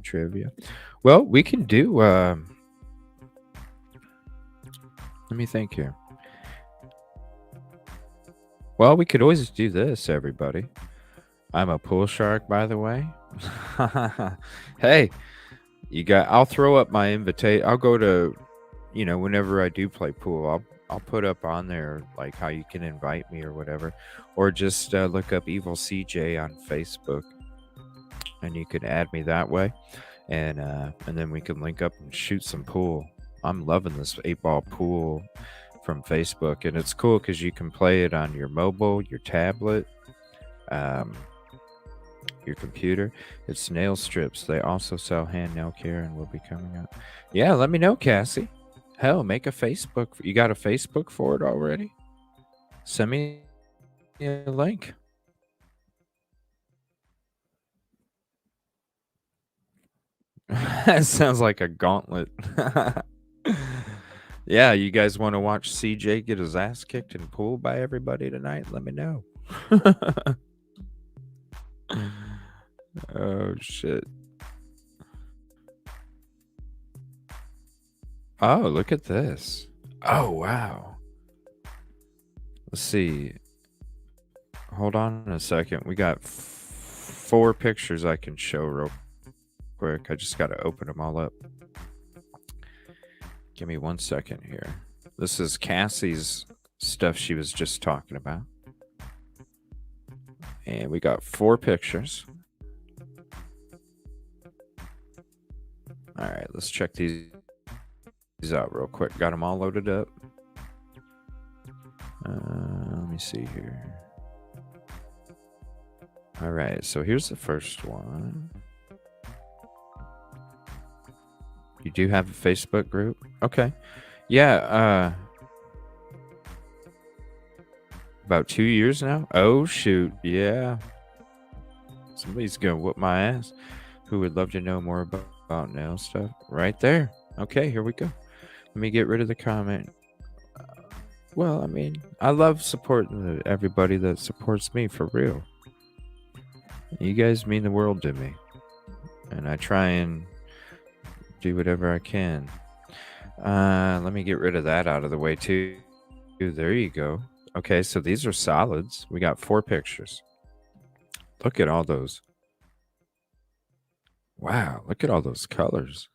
trivia. Well, we can do. Let me think here. Well, we could always do this, everybody. I'm a pool shark, by the way. Hey, I'll throw up my invitation. I'll go to, whenever I do play pool, I'll put up on there like how you can invite me or whatever, or just look up Evil CJ on Facebook, and you can add me that way, and then we can link up and shoot some pool. I'm loving this 8-ball pool from Facebook, and it's cool because you can play it on your mobile, your tablet, your computer. It's nail strips. They also sell hand nail care and will be coming up. Yeah, let me know, Cassie. Hell, make a Facebook. You got a Facebook for it already? Send me a link. That sounds like a gauntlet. Yeah, you guys want to watch CJ get his ass kicked and pulled by everybody tonight? Let me know. Oh, shit. Oh, look at this. Oh, wow. Let's see. Hold on a second. We got 4 pictures I can show real quick. I just got to open them all up. Give me 1 second here. This is Cassie's stuff she was just talking about. And we got 4 pictures. All right, let's check these out real quick. Got them all loaded up. Let me see here. All right, so here's the first one. You do have a Facebook group? Okay. Yeah, about 2 years now? Oh, shoot. Yeah. Somebody's going to whoop my ass. Who would love to know more about nail stuff? Right there. Okay, here we go. Let me get rid of the comment. Well, I mean, I love supporting everybody that supports me, for real. You guys mean the world to me. And I try and do whatever I can. Let me get rid of that out of the way too. There you go. Okay, so these are solids. We got 4 pictures. Look at all those. Wow, look at all those colors.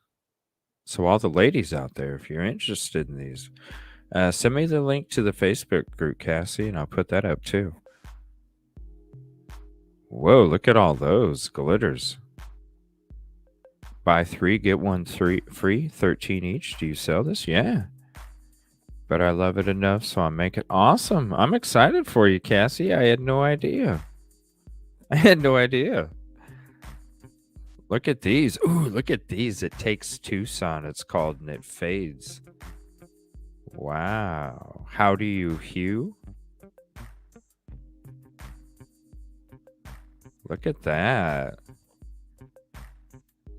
So all the ladies out there, if you're interested in these, send me the link to the Facebook group, Cassie, and I'll put that up too. Whoa, look at all those glitters. Buy 3, get 1 free, 13 each. Do you sell this? Yeah. But I love it enough, so I'll make it awesome. I'm excited for you, Cassie. I had no idea. Look at these. Ooh, look at these. It takes Tucson, it's called, and it fades. Wow. How do you hue? Look at that.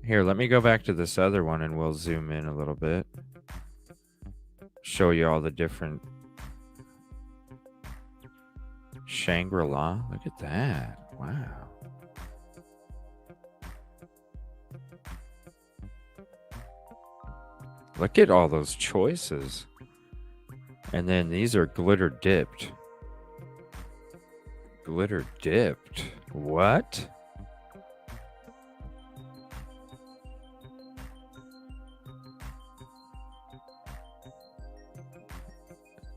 Here, let me go back to this other one and we'll zoom in a little bit. Show you all the different Shangri-La. Look at that. Wow. Look at all those choices. And then these are glitter dipped. Glitter dipped. What?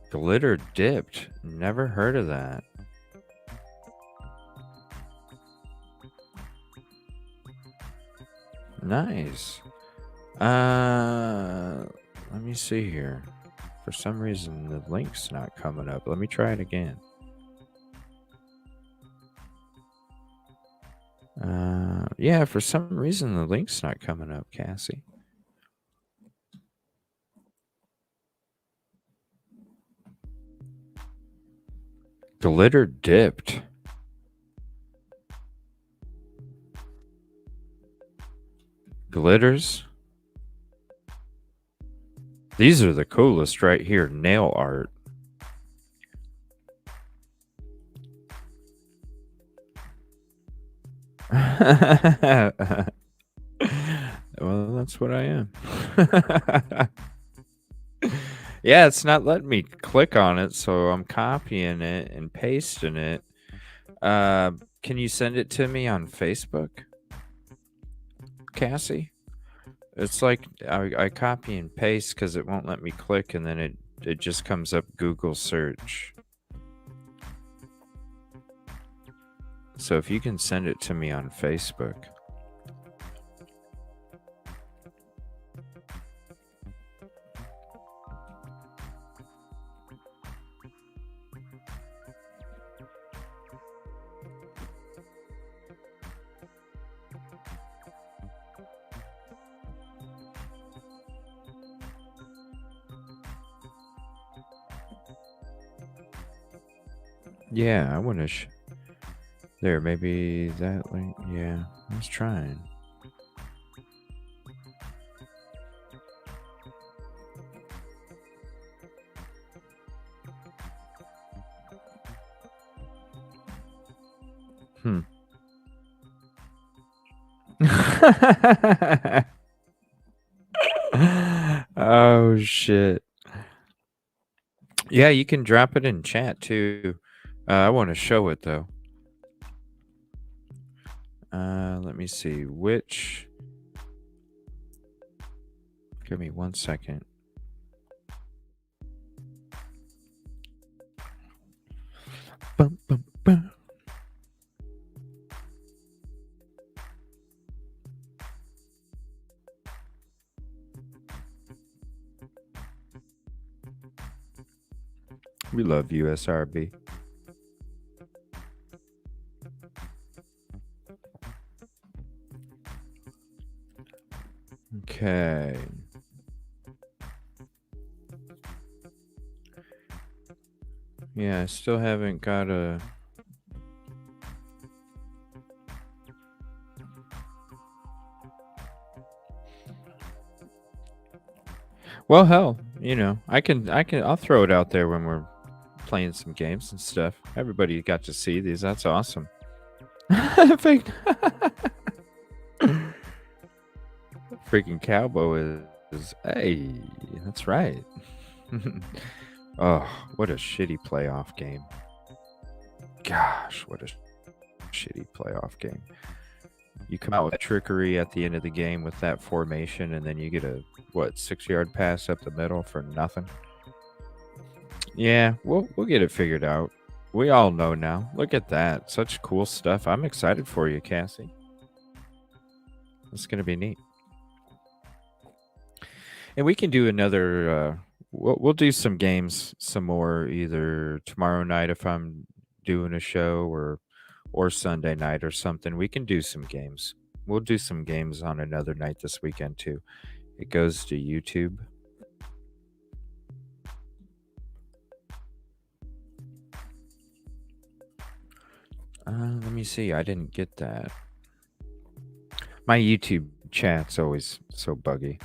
Glitter dipped. Never heard of that. Nice. Let me see here. For some reason, the link's not coming up. Let me try it again. Yeah, for some reason, the link's not coming up, Cassie. Glitter dipped. Glitters. These are the coolest right here. Nail art. Well, that's what I am. Yeah, it's not letting me click on it, so I'm copying it and pasting it. Can you send it to me on Facebook, Cassie? It's like I copy and paste because it won't let me click, and then it just comes up Google search. So if you can send it to me on Facebook. Yeah, I want to. There, maybe that link. Yeah, I was trying. Oh shit. Yeah, you can drop it in chat too. I want to show it though. Let me see which. Give me 1 second. Bum, bum, bum. We love USRB. Okay. Yeah, I still haven't got a... Well, hell, you know, I'll throw it out there when we're playing some games and stuff. Everybody got to see these. That's awesome. Fake... Freaking cowboy is... Hey, that's right. Oh, what a shitty playoff game. Gosh, what a shitty playoff game. You come out with trickery at the end of the game with that formation, and then you get a, 6-yard pass up the middle for nothing? Yeah, we'll get it figured out. We all know now. Look at that. Such cool stuff. I'm excited for you, Cassie. It's going to be neat. And we can do another... We'll do some games some more either tomorrow night if I'm doing a show or Sunday night or something. We can do some games. We'll do some games on another night this weekend too. It goes to YouTube. Let me see. I didn't get that. My YouTube chat's always so buggy.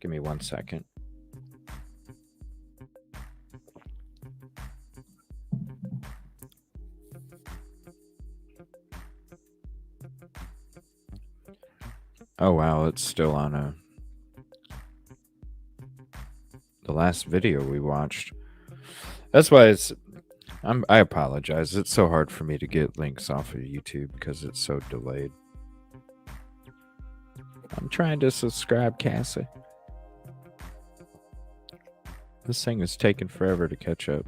Give me 1 second. Oh wow, it's still on a... last video we watched. That's why I apologize. It's so hard for me to get links off of YouTube because it's so delayed. I'm trying to subscribe, Cassie. This thing is taking forever to catch up.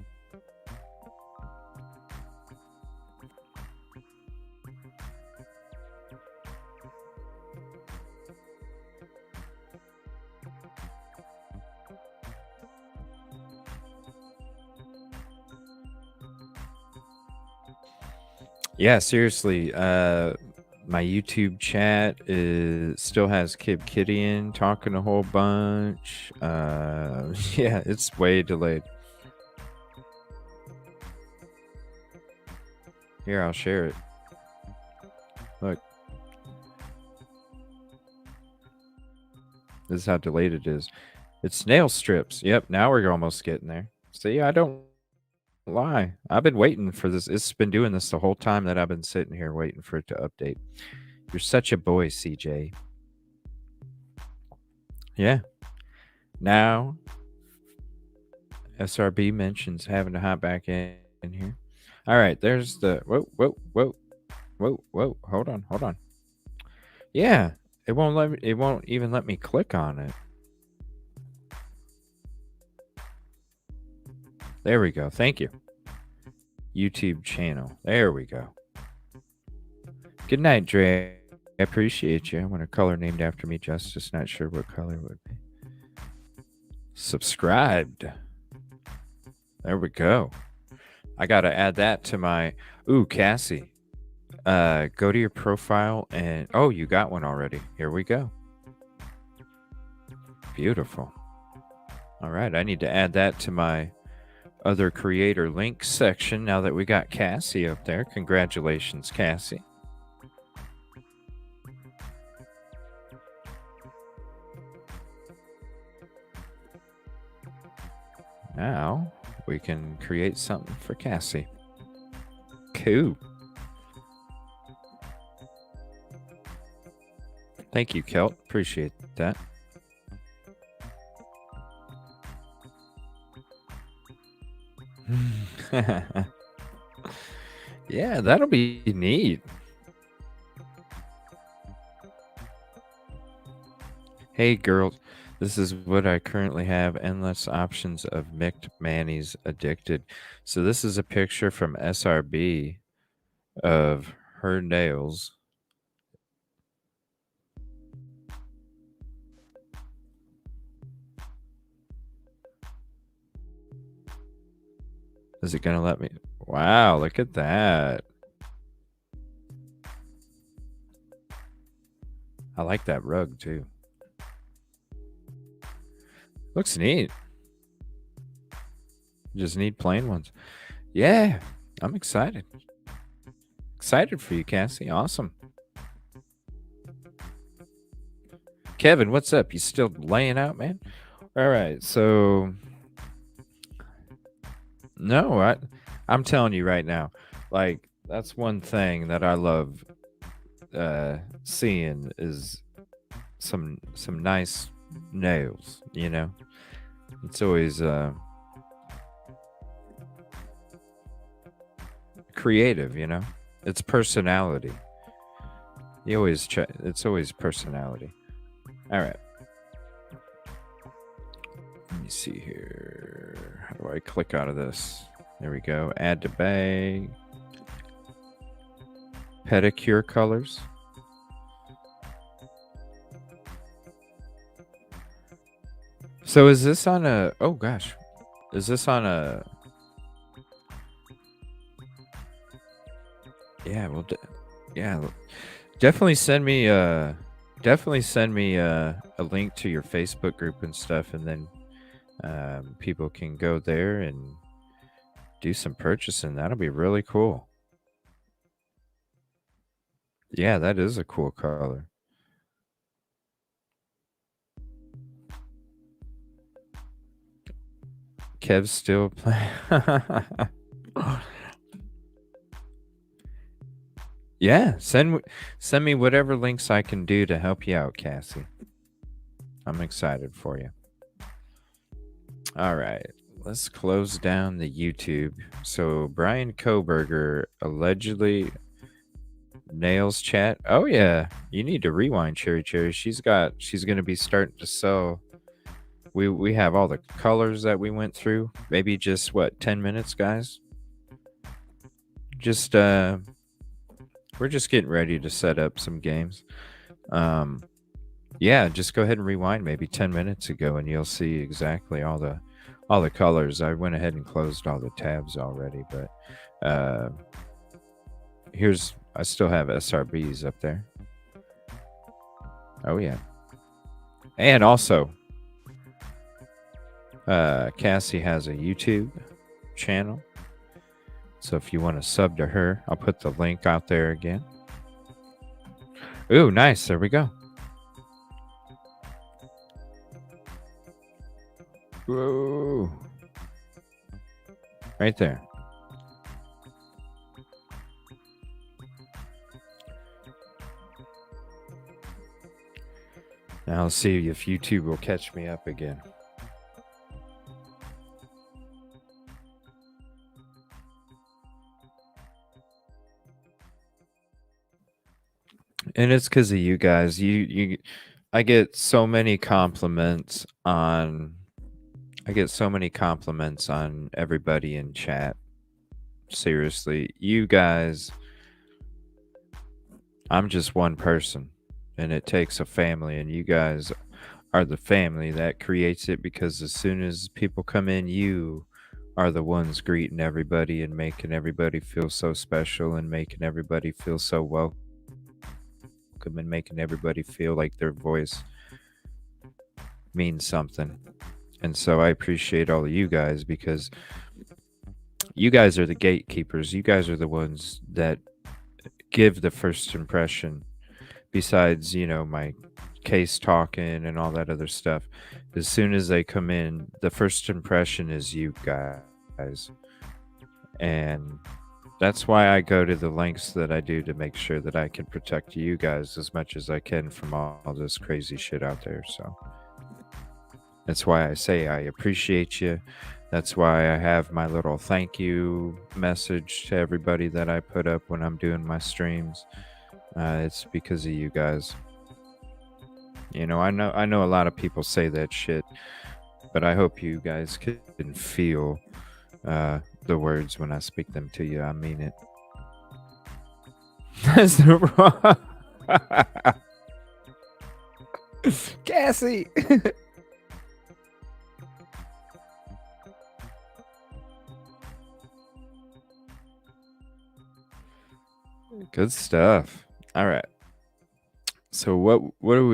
Yeah, seriously. My YouTube chat still has Kib Kittian talking a whole bunch. Yeah, it's way delayed. Here, I'll share it. Look. This is how delayed it is. It's nail strips. Yep, now we're almost getting there. See, I don't lie. I've been waiting for this. It's been doing this the whole time that I've been sitting here waiting for it to update. You're such a boy, CJ. Yeah. Now, SRB mentions having to hop back in here. All right, there's the... Whoa. Hold on. Yeah, it won't even let me click on it. There we go. Thank you. YouTube channel. There we go. Good night, Dre. I appreciate you. I want a color named after me. Just not sure what color it would be. Subscribed. There we go. I got to add that to my... Ooh, Cassie. Go to your profile and... Oh, you got one already. Here we go. Beautiful. All right. I need to add that to my other creator links section now that we got Cassie up there. Congratulations, Cassie. Now we can create something for Cassie. Cool. Thank you, Kelt. Appreciate that. Yeah, that'll be neat. Hey, girls. This is what I currently have. Endless options of Mick Manny's Addicted. So this is a picture from SRB of her nails. Is it going to let me? Wow, look at that. I like that rug too. Looks neat. Just need plain ones. Yeah, I'm excited. Excited for you, Cassie. Awesome. Kevin, what's up? You still laying out, man? All right, so no, I'm telling you right now, like that's one thing that I love seeing is some nice nails, you know. It's always creative, you know. It's personality. You always it's always personality. All right. Let me see here. How do I click out of this? There we go. Add to bag. Pedicure colors. So is this on a... Oh, gosh. Is this on a... Yeah, well... Yeah. Definitely send me a link to your Facebook group and stuff, and then people can go there and do some purchasing. That'll be really cool. Yeah, that is a cool color. Kev's still playing. Yeah, send me whatever links I can do to help you out, Cassie. I'm excited for you. All right. Let's close down the YouTube. So Brian Koberger allegedly nails chat. Oh yeah. You need to rewind, Cherry Cherry. She's gonna be starting to sell. We have all the colors that we went through. Maybe just what, 10 minutes, guys? Just we're just getting ready to set up some games. Yeah, just go ahead and rewind maybe 10 minutes ago and you'll see exactly all the colors. I went ahead and closed all the tabs already, but I still have SRBs up there. Oh yeah. And also Cassie has a YouTube channel. So if you want to sub to her, I'll put the link out there again. Ooh, nice. There we go. Whoa. Right there. Now let's see if YouTube will catch me up again. And it's because of you guys. I get so many compliments on everybody in chat. Seriously, you guys, I'm just one person and it takes a family, and you guys are the family that creates it, because as soon as people come in, you are the ones greeting everybody and making everybody feel so special and making everybody feel so welcome and making everybody feel like their voice means something. And so I appreciate all of you guys, because you guys are the gatekeepers. You guys are the ones that give the first impression, besides, my case talking and all that other stuff. As soon as they come in, the first impression is you guys. And that's why I go to the lengths that I do to make sure that I can protect you guys as much as I can from all this crazy shit out there. So that's why I say I appreciate you. That's why I have my little thank you message to everybody that I put up when I'm doing my streams. It's because of you guys. I know a lot of people say that shit, but I hope you guys can feel the words when I speak them to you. I mean it. That's the wrong. Cassie. Good stuff. All right. So what are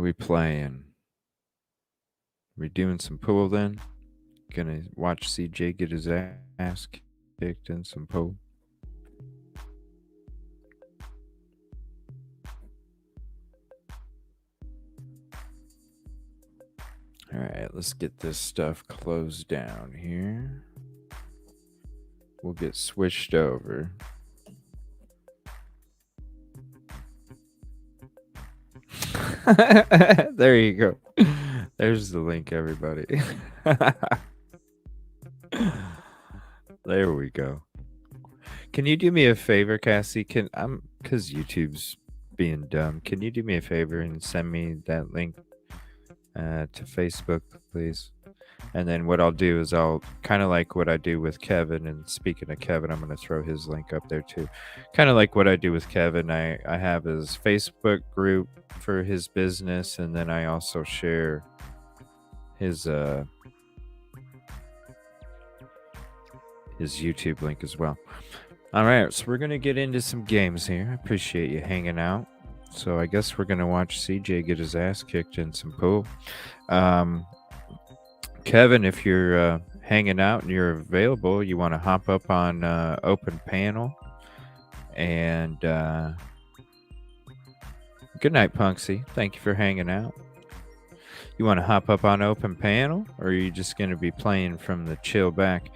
we playing? We doing some pool then? Gonna watch CJ get his ass kicked in some pool. All right, let's get this stuff closed down here. We'll get switched over. There you go. There's the link, everybody. There we go. Can you do me a favor, Cassie? Because YouTube's being dumb. Can you do me a favor and send me that link to Facebook, please? And then what I'll do is I'll kind of like what I do with Kevin. And speaking of Kevin, I'm going to throw his link up there too. Kind of like what I do with Kevin. I have his Facebook group for his business, and then I also share his YouTube link as well. All right, so we're going to get into some games here. I appreciate you hanging out. So I guess we're going to watch CJ get his ass kicked in some pool. Kevin, if you're hanging out and you're available, you want to hop up on open panel. And good night, Punksy. Thank you for hanging out. You want to hop up on open panel, or are you just going to be playing from the chill back?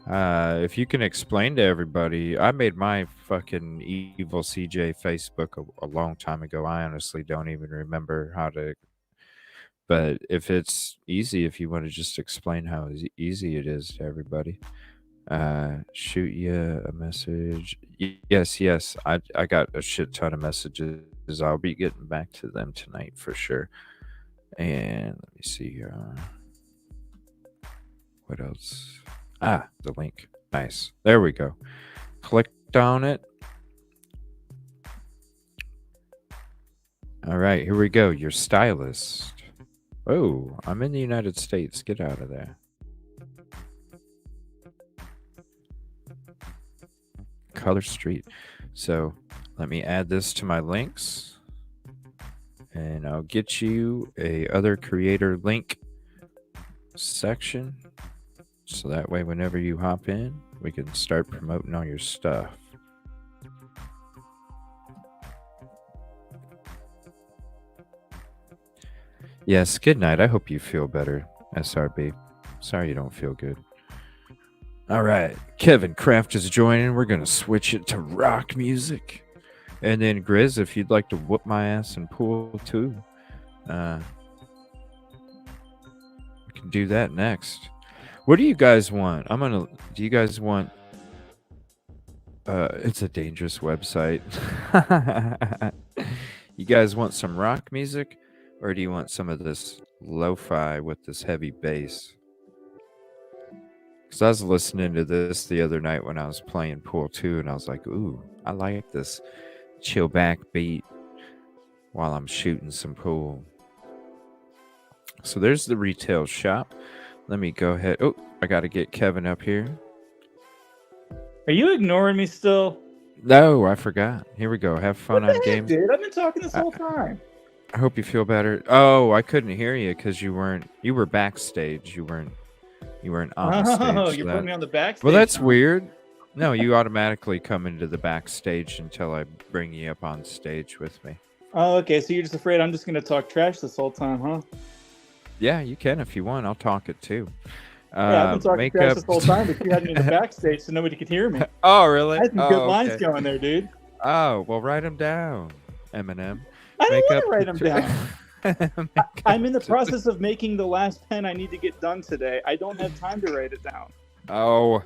If you can explain to everybody, I made my fucking evil CJ Facebook a long time ago. I honestly don't even remember how to. But if it's easy, if you want to just explain how easy it is to everybody, shoot you a message. Yes. I got a shit ton of messages. I'll be getting back to them tonight for sure. And let me see. What else? The link. Nice. There we go. Clicked on it. All right, here we go. Your stylist. Oh, I'm in the United States. Get out of there. Color Street. So let me add this to my links. And I'll get you a other creator link section. So that way, whenever you hop in, we can start promoting all your stuff. Yes, good night. I hope you feel better, SRB. Sorry you don't feel good. All right, Kevin Kraft is joining. We're going to switch it to rock music. And then, Grizz, if you'd like to whoop my ass in pool too, we can do that next. What do you guys want? Do you guys want... it's a dangerous website. You guys want some rock music? Or do you want some of this lo-fi with this heavy bass? Because I was listening to this the other night when I was playing pool too, and I was like, ooh, I like this chill back beat while I'm shooting some pool. So there's the retail shop. Let me go ahead. Oh, I got to get Kevin up here. Are you ignoring me still? No, I forgot. Here we go. Have fun on games. Dude, I've been talking this whole time. I hope you feel better. Oh, I couldn't hear you because you were backstage. You weren't on the stage. Oh, you're putting me on the backstage. Well, that's weird. No, you automatically come into the backstage until I bring you up on stage with me. Oh, okay. So you're just afraid I'm just going to talk trash this whole time, huh? Yeah, you can if you want. I'll talk it too. Yeah, I've been talking trash this whole time, but you had me in the backstage so nobody could hear me. Oh, really? I had some good lines going there, dude. Oh, well, write them down, Eminem. I don't want to write them down. I'm in the process of making the last pen I need to get done today. I don't have time to write it down. Oh,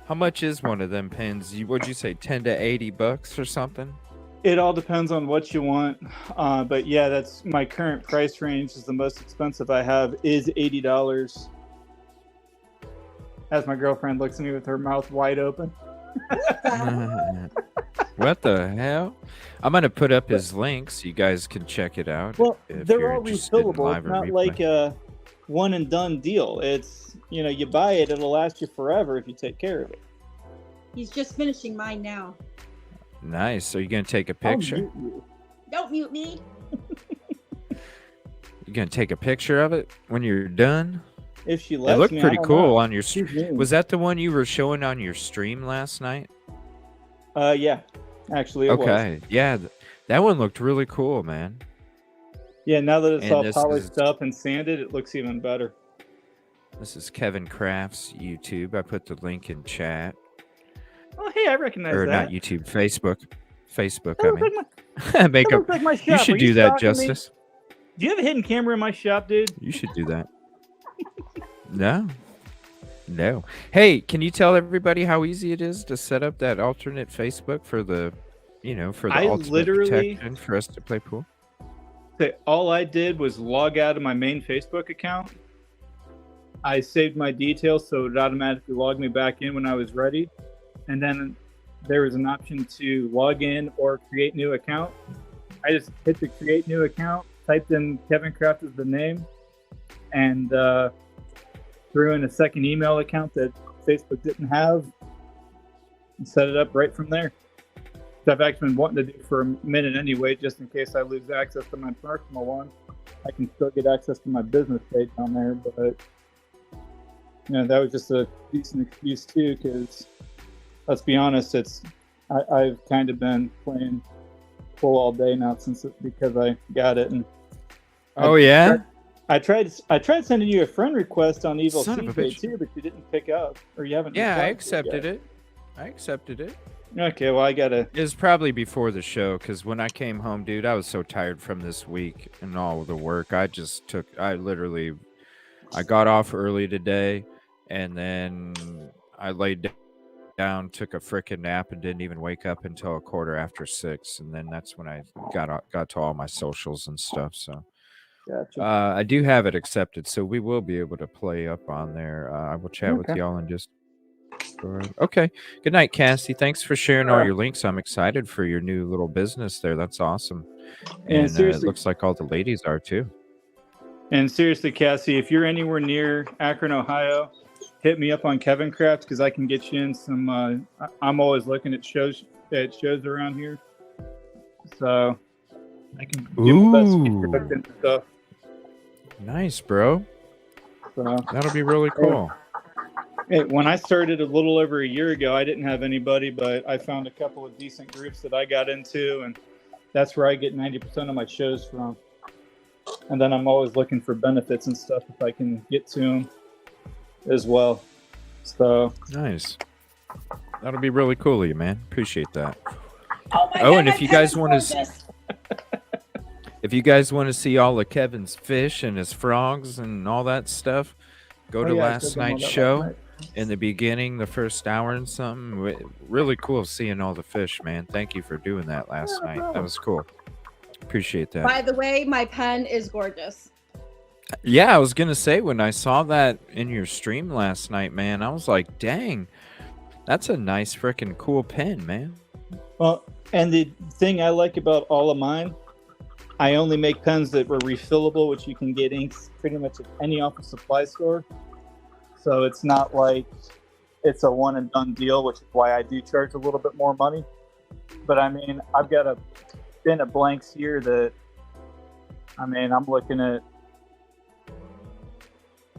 how much is one of them pens? What'd you say, 10 to 80 bucks or something? It all depends on what you want. But yeah, that's my current price range. Is the most expensive I have is $80. As my girlfriend looks at me with her mouth wide open. What the hell? I'm going to put up his link so you guys can check it out. Well, they're all refillable. It's not like a one and done deal. It's, you buy it, it'll last you forever if you take care of it. He's just finishing mine now. Nice. Are you going to take a picture? Don't mute me. You going to take a picture of it when you're done? If she lets me. It looked pretty cool on your stream. Was that the one you were showing on your stream last night? Yeah. Actually, it was. Yeah, that one looked really cool, man. Yeah, now that it's all polished up and sanded, it looks even better. This is Kevin Kraft's YouTube. I put the link in chat. Oh, hey, I recognize that. Or not YouTube, Facebook. Facebook, That I looks mean. like Makeup. That looks like my shop. You should Are do that, stalking me? Justice. Do you have a hidden camera in my shop, dude? You should do that. No. Hey, can you tell everybody how easy it is to set up that alternate Facebook for the, for the ultimate protection for us to play pool? All I did was log out of my main Facebook account. I saved my details so it would automatically log me back in when I was ready. And then there was an option to log in or create new account. I just hit the create new account, typed in Kevin Kraft as the name, and threw in a second email account that Facebook didn't have and set it up right from there. Which I've actually been wanting to do for a minute anyway, just in case I lose access to my personal one. I can still get access to my business page on there, but that was just a decent excuse too, because let's be honest, I've kind of been playing full all day now because I got it. And I tried sending you a friend request on Evil CK too, but you didn't pick up, or you haven't. Yeah, I accepted it. Okay, well, I gotta. It was probably before the show because when I came home, dude, I was so tired from this week and all the work. I got off early today, and then I laid down, took a freaking nap, and didn't even wake up until 6:15, and then that's when I got to all my socials and stuff. So. Gotcha. I do have it accepted, so we will be able to play up on there. I will chat with Okay. y'all in just. Okay. Good night, Cassie. Thanks for sharing all your links. I'm excited for your new little business there. That's awesome. And And it seriously, looks like all the ladies are too. And seriously, Cassie, if you're anywhere near Akron, Ohio, hit me up on Kevin Craft because I can get you in some. I'm always looking at shows around here, so I can do my best to get you hooked into stuff. Nice, bro. So that'll be really cool. Hey, when I started a little over a year ago, I didn't have anybody, but I found a couple of decent groups that I got into, and that's where I get 90% of my shows from. And then I'm always looking for benefits and stuff if I can get to them as well. So nice. That'll be really cool of you, man. Appreciate that. Oh my God, and if you guys want to, if you guys want to see all of Kevin's fish and his frogs and all that stuff, go to last night's show. In the beginning, the first hour and something, really cool seeing all the fish, man. Thank you for doing that last night. That was cool. Appreciate that. By the way, my pen is gorgeous. Yeah, I was gonna say when I saw that in your stream last night, man, I was like, dang, that's a nice freaking cool pen, man. Well, and the thing I like about all of mine, I only make pens that were refillable, which you can get inks pretty much at any office supply store. So it's not like it's a one and done deal, which is why I do charge a little bit more money. But I mean, I've got a bin of blanks here that, I mean, I'm looking at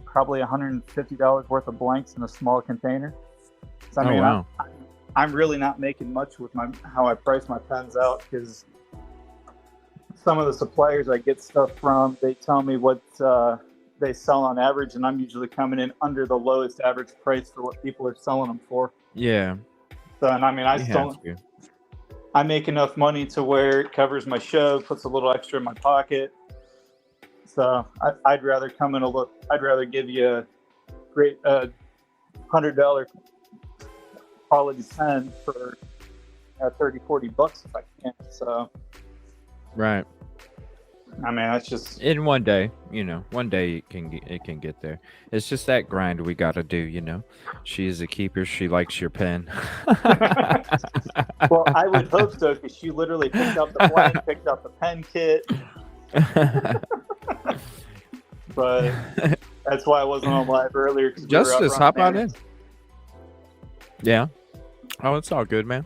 probably $150 worth of blanks in a small container. So I mean, wow. I'm really not making much with how I price my pens out, because some of the suppliers I get stuff from, they tell me what they sell on average, and I'm usually coming in under the lowest average price for what people are selling them for. Yeah. So, and I mean, I make enough money to where it covers my show, puts a little extra in my pocket. So I'd rather come in I'd rather give you a great $100 quality pen for $30-40 if I can. So right. I mean, that's just in one day, one day it can get there. It's just that grind we got to do, She is a keeper. She likes your pen. Well, I would hope so, because she literally picked out the blank, picked out the pen kit. But that's why I wasn't on live earlier. Justice, hop on in. Yeah. Oh, it's all good, man.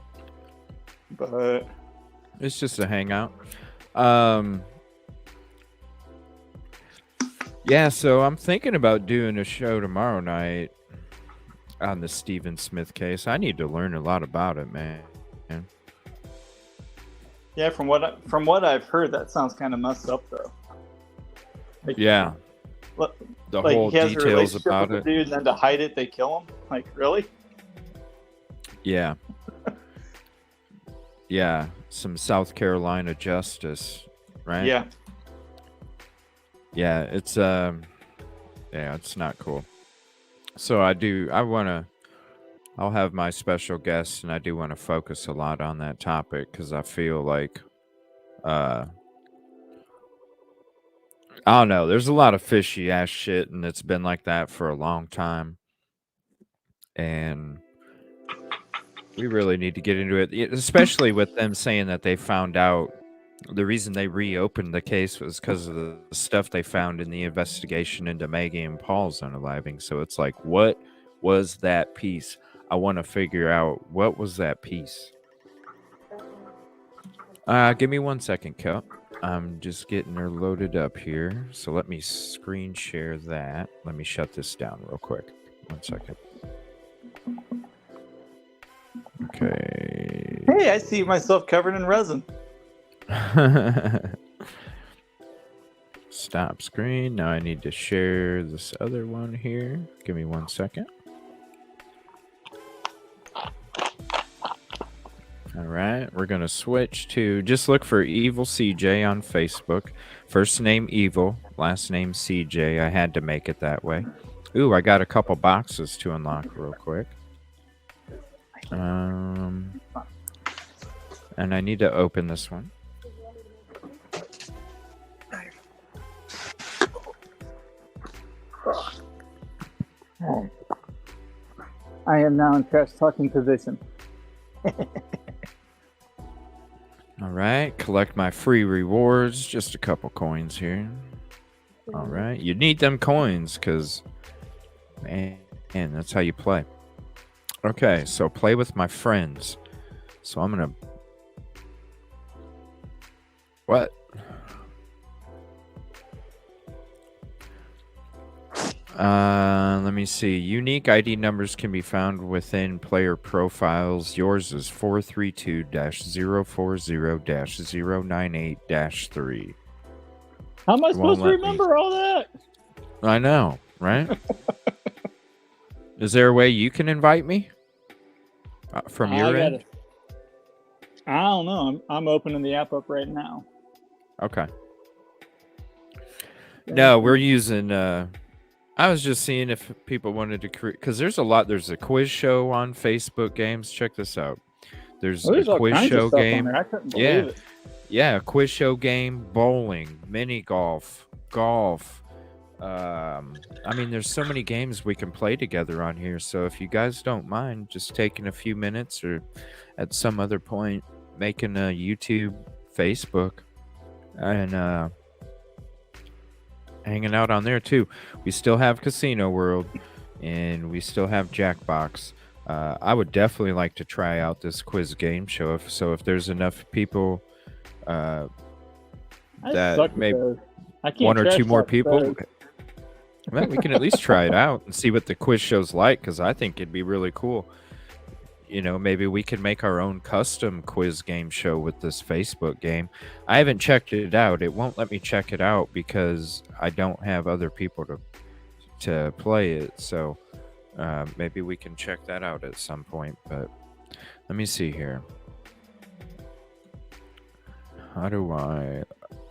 But it's just a hangout. Yeah, so I'm thinking about doing a show tomorrow night on the Stephen Smith case. I need to learn a lot about it, man. Yeah, from what I've heard, that sounds kind of messed up, though. Like, yeah, the whole he has a details relationship about with it. the dude, and then to hide it, they kill him. Like, really? Yeah. Yeah, some South Carolina justice, right? Yeah. Yeah, it's it's not cool. So I'll have my special guests, and I do want to focus a lot on that topic, because I feel like I don't know, there's a lot of fishy ass shit, and it's been like that for a long time. And we really need to get into it, especially with them saying that they found out the reason they reopened the case was because of the stuff they found in the investigation into Maggie and Paul's unaliving. So it's like, what was that piece? I want to figure out what was that piece. Give me 1 second, Cup. I'm just getting her loaded up here. So let me screen share that. Let me shut this down real quick. 1 second. Okay. Hey, I see myself covered in resin. Stop screen. Now I need to share this other one here. Give me 1 second. All right, we're gonna switch to just look for Evil CJ on Facebook. First name Evil, last name CJ. I had to make it that way. Ooh, I got a couple boxes to unlock real quick. And I need to open this one. I am now in trash talking position. All right, collect my free rewards. Just a couple coins here. All right, you need them coins because, man, that's how you play. Okay, so play with my friends. So I'm gonna. What? Let me see. Unique ID numbers can be found within player profiles. Yours is 432-040-098-3. How am I supposed to remember all that? I know, right? Is there a way you can invite me from your end? I don't know. I'm opening the app up right now. Okay. No, we're using. I was just seeing if people wanted to create, because there's a lot. There's a quiz show on Facebook Games. Check this out. There's a quiz show game. I couldn't believe it. Yeah, quiz show game, bowling, mini golf, golf. I mean, there's so many games we can play together on here. So if you guys don't mind just taking a few minutes or at some other point making a YouTube, Facebook, and hanging out on there too. We still have Casino World and we still have Jackbox. I would definitely like to try out this quiz game show. If there's enough people that maybe one or two more people, well, we can at least try it out and see what the quiz show's like, because I think it'd be really cool. You know, maybe we can make our own custom quiz game show with this Facebook game. I haven't checked it out. It won't let me check it out because I don't have other people to play it. So maybe we can check that out at some point. But let me see here. How do I...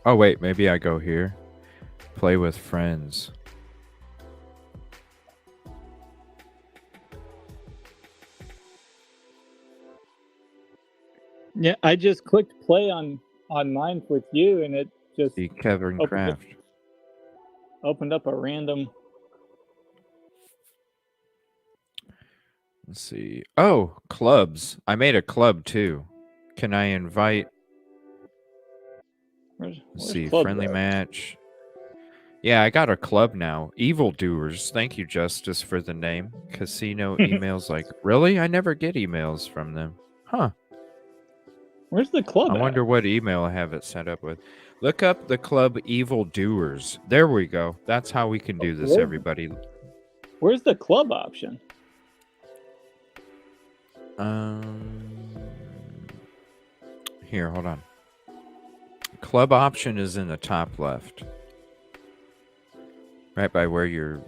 Oh, wait. Maybe I go here. Play with friends. Yeah, I just clicked play on mine with you, and it just Kevin Craft opened up a random. Let's see. Oh, clubs. I made a club too. Can I invite? Let's see. Friendly match. Yeah, I got a club now. Evildoers. Thank you, Justice, for the name. Casino emails. Like, really? I never get emails from them. Huh. Where's the club? I wonder what email I have it set up with. Look up the club Evildoers. There we go. That's how we can do this, everybody. Where's the club option? Here, hold on. Club option is in the top left. Right by where you're...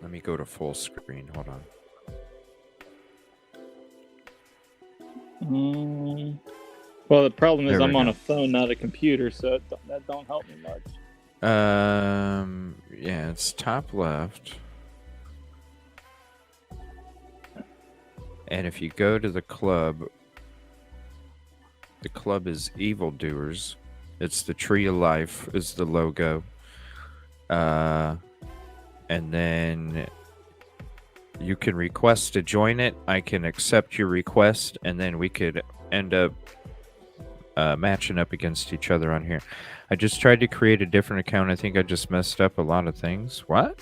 Let me go to full screen. Hold on. Well, the problem is I'm on a phone, not a computer, so that don't help me much. Yeah, it's top left. And if you go to the club is Evildoers. It's the Tree of Life is the logo. And then you can request to join it. I can accept your request, and then we could end up matching up against each other on here. I just tried to create a different account. I think I just messed up a lot of things. What?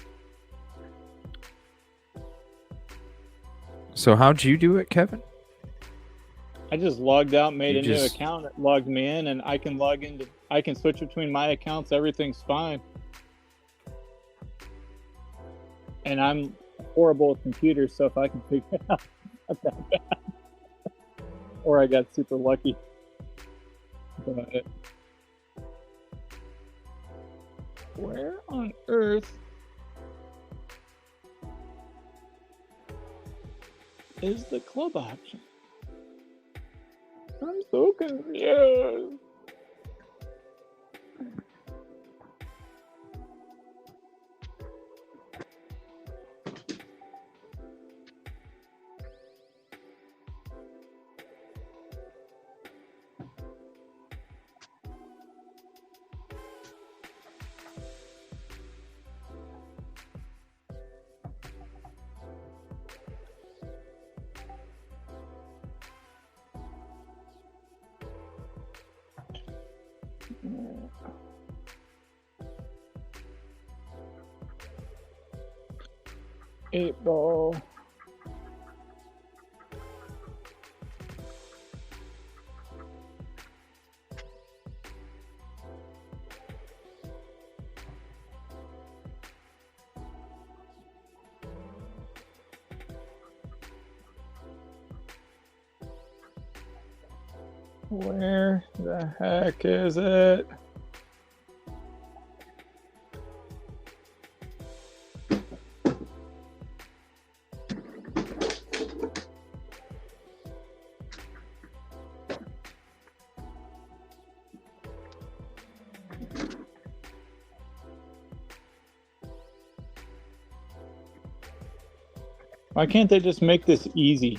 So how'd you do it, Kevin? I just logged out, made a new account, it logged me in, and I can log into. I can switch between my accounts. Everything's fine. And I'm horrible with computers, so if I can figure it out, not that bad. Or I got super lucky. But where on earth is the club option? so confused. Eight ball. Where the heck is it? Why can't they just make this easy?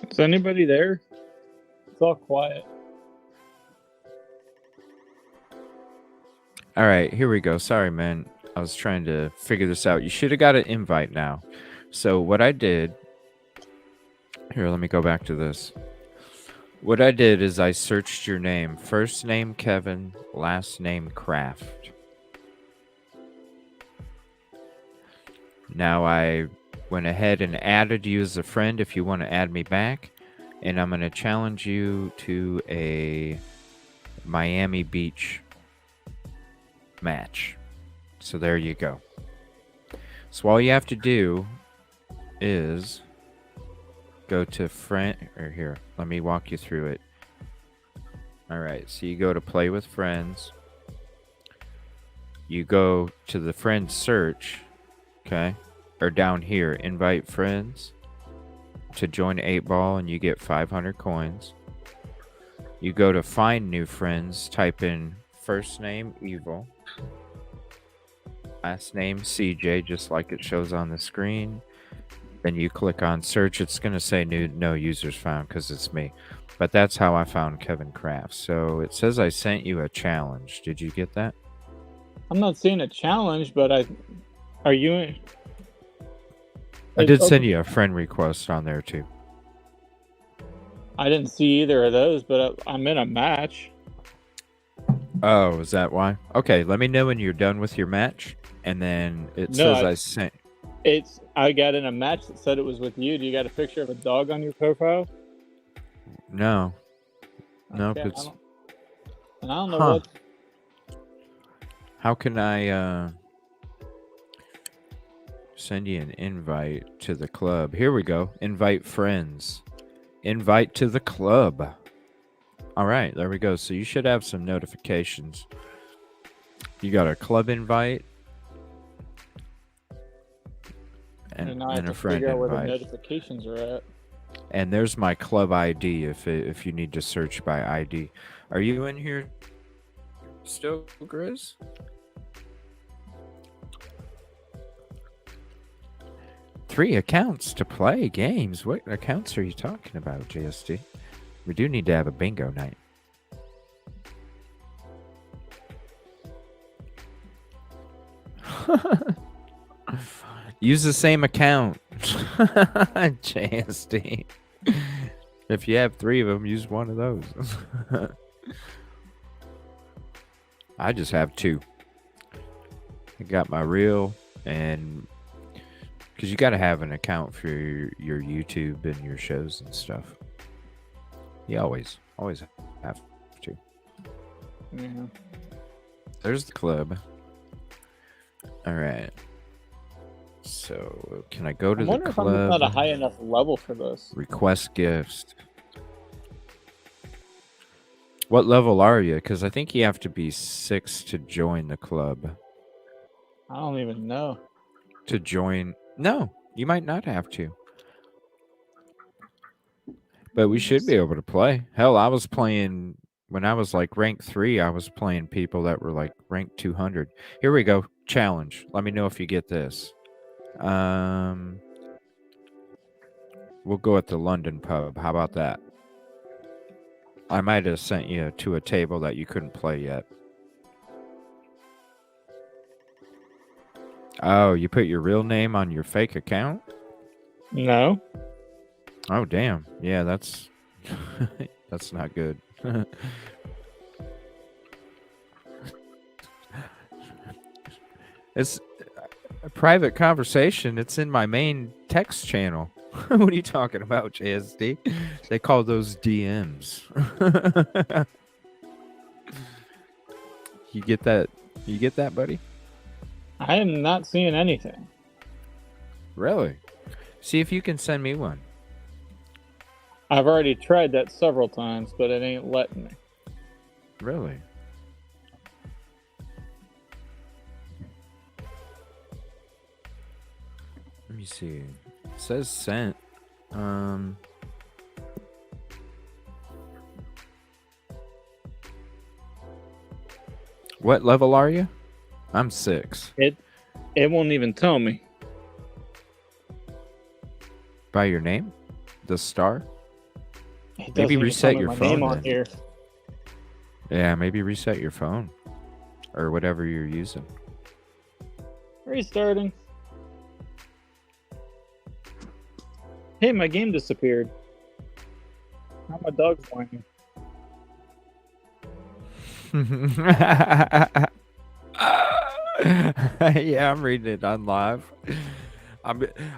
Is anybody there? It's all quiet. All right, here we go. Sorry, man. I was trying to figure this out. You should have got an invite now. So what I did... Here, let me go back to this. What I did is I searched your name. First name Kevin, last name Kraft. Now I went ahead and added you as a friend if you want to add me back. And I'm going to challenge you to a Miami Beach match. So there you go. So all you have to do is go to friend, or here, let me walk you through it. All right, so you go to play with friends. You go to the friend search, okay? Or down here, invite friends to join 8-Ball and you get 500 coins. You go to find new friends, type in first name Evil, last name CJ, just like it shows on the screen. Then you click on search. It's going to say no users found because it's me. But that's how I found Kevin Kraft. So it says I sent you a challenge. Did you get that? I'm not seeing a challenge, but are you in? I did send you a friend request on there too. I didn't see either of those, but I'm in a match. Oh, is that why? Okay, let me know when you're done with your match. And then it says I sent... I got in a match that said it was with you. Do you got a picture of a dog on your profile? No. Nope, Okay, it's... I don't know what... How can I send you an invite to the club? Here we go. Invite friends. Invite to the club. All right, there we go. So you should have some notifications. You got a club invite and a friend figure out where the invite. notifications are at. And there's my club ID if you need to search by ID. Are you in here still, Grizz? Three accounts to play games. What accounts are you talking about, JSD? We do need to have a bingo night. Use the same account. JSD. If you have 3 of them, use one of those. I just have 2. I got my real and Because you got to have an account for your YouTube and your shows and stuff. You always have to. Yeah. There's the club. All right. So, can I go to I the wonder if I'm just club? not a high enough level for this. Request gifts. What level are you? Because I think you have to be 6 to join the club. I don't even know. To join? No, you might not have to. But we should be able to play. Hell, I was playing when I was like rank 3. I was playing people that were like rank 200. Here we go. Challenge. Let me know if you get this. We'll go at the London pub. How about that? I might have sent you to a table that you couldn't play yet. Oh, you put your real name on your fake account? No. Oh, damn. Yeah, that's that's not good. It's a private conversation. It's in my main text channel. What are you talking about, JSD? They call those DMs. You get that? You get that, buddy? I am not seeing anything. Really? See if you can send me one. I've already tried that several times, but it ain't letting me. Really? Let me see. It says sent. What level are you? I'm 6. It won't even tell me. By your name? The star? It Maybe doesn't even reset tell me your my phone name on then. here. Yeah, maybe reset your phone. Or whatever you're using. Restarting. Hey, my game disappeared. Now my dog's whining. Yeah, I'm reading it on live.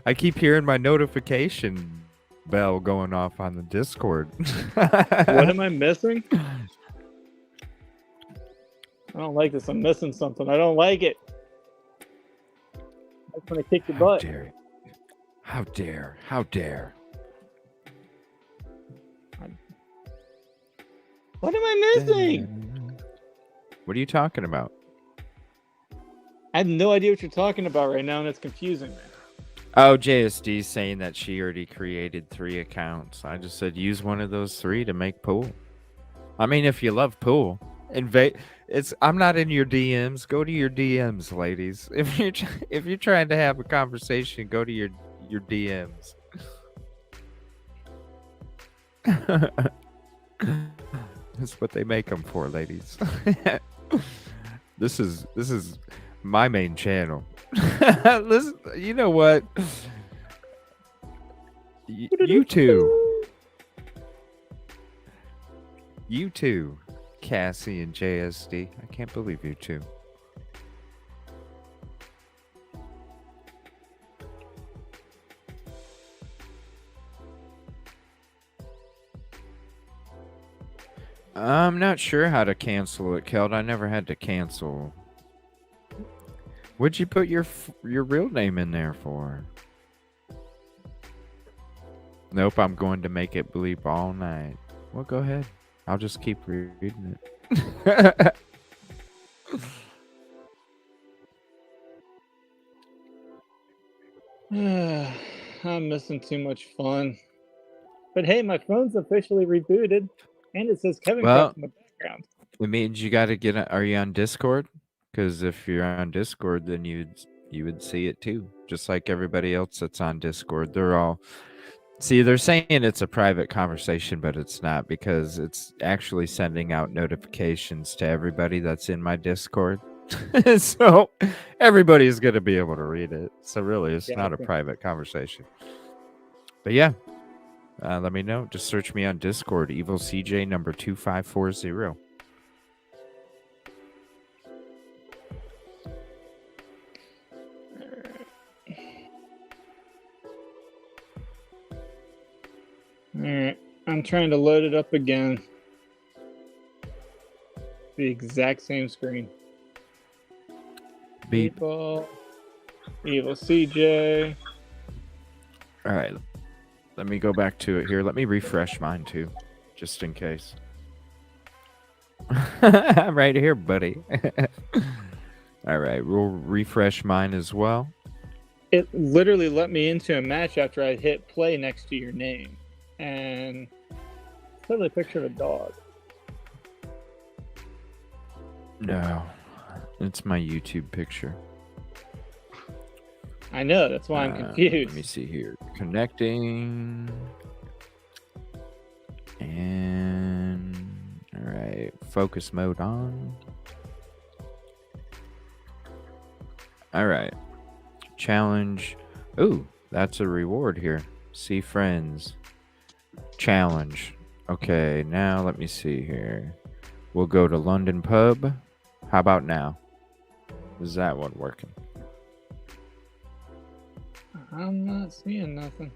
I keep hearing my notification bell going off on the Discord. What am I missing? I don't like this. I'm missing something. I don't like it. That's when I kick your butt. How dare? How dare? What am I missing? What are you talking about? I have no idea what you're talking about right now, and it's confusing me. Oh, JSD saying that she already created 3 accounts. I just said use one of those 3 to make pool. I mean, if you love pool, I'm not in your DMs. Go to your DMs, ladies. If you're trying to have a conversation, go to your DMs. That's what they make them for, ladies. This is my main channel. Listen, you know what? You two, Cassie and JSD. I can't believe you two. I'm not sure how to cancel it, Keld. I never had to cancel. What'd you put your real name in there for? Nope, I'm going to make it bleep all night. Well, go ahead. I'll just keep reading it. I'm missing too much fun. But hey, my phone's officially rebooted, and it says Kevin Well, Croft in the background. it means you got to get. Are you on Discord? Because if you're on Discord, then you would see it too, just like everybody else that's on Discord. They're all. See, they're saying it's a private conversation, but it's not, because it's actually sending out notifications to everybody that's in my Discord. So everybody's going to be able to read it. So really, it's not a private conversation. But yeah, let me know. Just search me on Discord, Evil CJ number 2540. I'm trying to load it up again. The exact same screen. Beep. Evil CJ. All right. Let me go back to it here. Let me refresh mine too, just in case. I'm right here, buddy. All right, we'll refresh mine as well. It literally let me into a match after I hit play next to your name. And it's literally a picture of a dog. No, it's my YouTube picture. I know, that's why I'm confused. Let me see here. Connecting. And all right, focus mode on. All right. Challenge. Ooh, that's a reward here. See friends. Challenge. Okay, now let me see here. We'll go to London Pub. How about now? Is that one working? I'm not seeing nothing.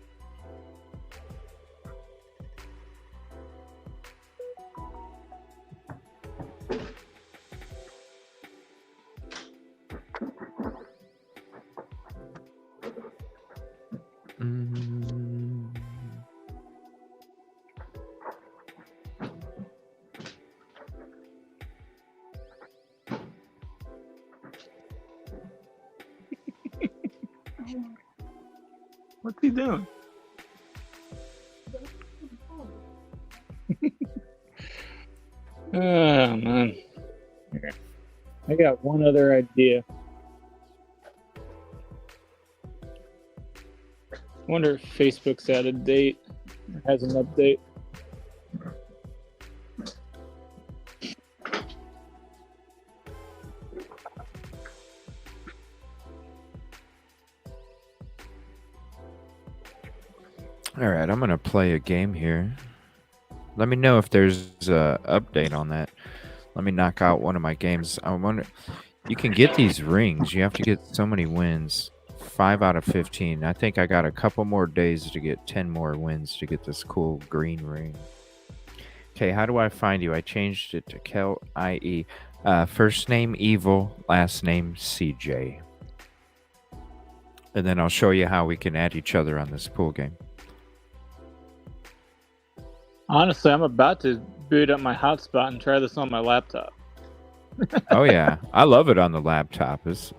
What's he doing? Oh, man. Okay. I got one other idea. I wonder if Facebook's out of date or has an update. All right, I'm gonna play a game here. Let me know if there's a update on that. Let me knock out one of my games. I wonder, you can get these rings. You have to get so many wins. 5 out of 15. I think I got a couple more days to get 10 more wins to get this cool green ring. Okay, how do I find you? I changed it to Kel IE. First name Evil, last name CJ. And then I'll show you how we can add each other on this pool game. Honestly, I'm about to boot up my hotspot and try this on my laptop. Oh yeah, I love it on the laptop. It's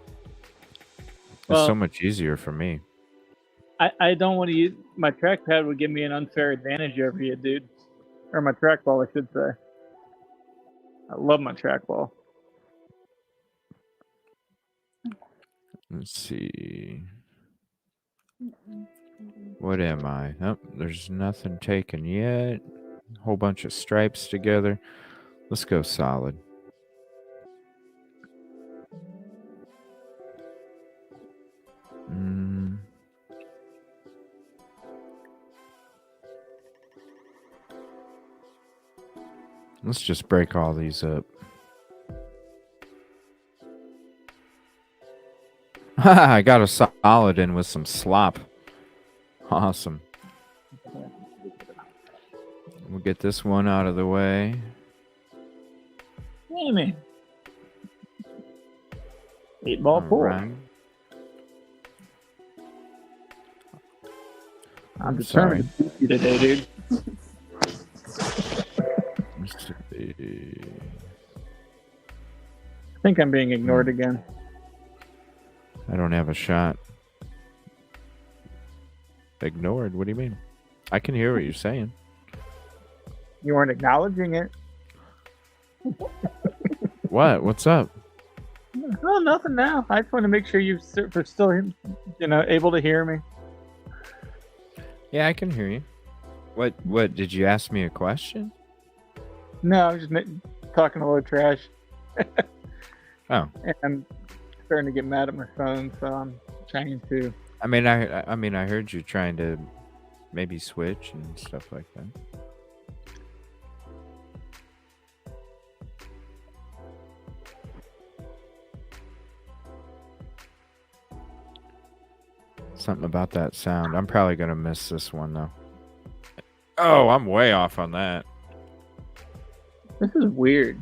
Well, so much easier for me. I don't want to use my trackpad would give me an unfair advantage over you, dude. Or my trackball, I should say. I love my trackball. Let's see. What am I? Oh, there's nothing taken yet. Whole bunch of stripes together. Let's go solid. Let's just break all these up. I got a solid in with some slop. Awesome. We'll get this one out of the way. Amy. 8-ball pool. Right. I'm determined to beat you today, dude. I think I'm being ignored again. I don't have a shot. Ignored? What do you mean? I can hear what you're saying. You weren't acknowledging it. What? What's up? Oh, nothing now. I just want to make sure you're still, able to hear me. Yeah, I can hear you. What? Did you ask me a question? No, I was just talking a little trash. Oh. And I'm starting to get mad at my phone, so I'm trying to. I mean, I heard you trying to maybe switch and stuff like that. Something about that sound. I'm probably gonna miss this one though. Oh, I'm way off on that. This is weird.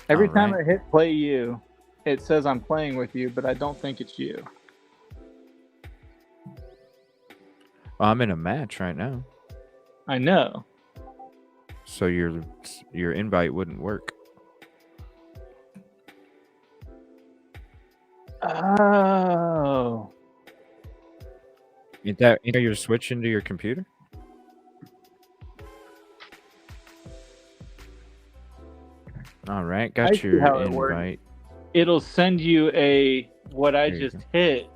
Every All time right. I hit play you, it says I'm playing with you, but I don't think it's you. Well, I'm in a match right now, I know. so your invite wouldn't work. Oh. Ain't that you're switching to your computer? All right, I got see your how it works. invite. It'll send you a what I There you just hit,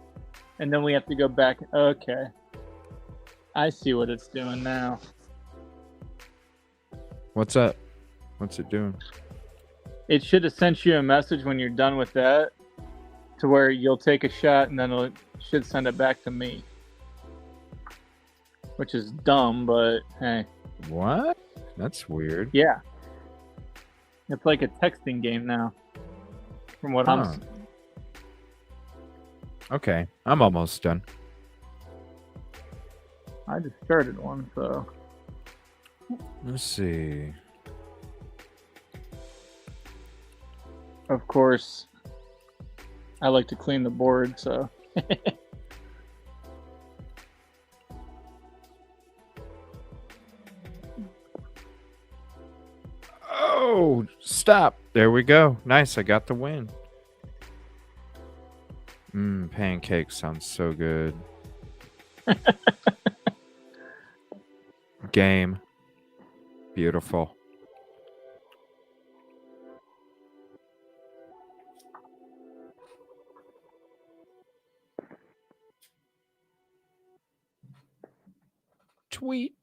and then we have to go back. Okay. I see what it's doing now. What's up? What's it doing? It should have sent you a message when you're done with that to where you'll take a shot and then it should send it back to me. Which is dumb, but hey. What? That's weird. Yeah. It's like a texting game now. From what Huh. I'm Okay, I'm almost done. I just started one, so Let's see. of course I like to clean the board, so Oh, stop. There we go. Nice, I got the win. Pancakes sounds so good. Game. Beautiful. Tweet.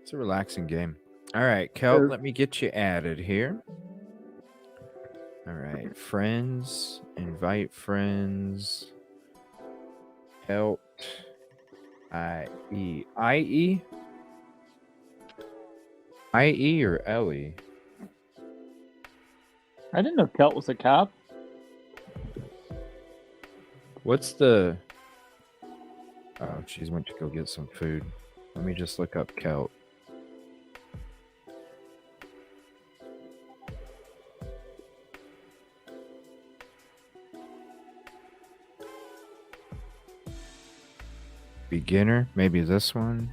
It's a relaxing game. All right, Kelt, let me get you added here. All right, friends, invite friends. Kelt, IE. IE? IE or Ellie? I didn't know Kelt was a cop. What's the... Oh, she's went to go get some food. Let me just look up Kelt. Beginner, maybe this one.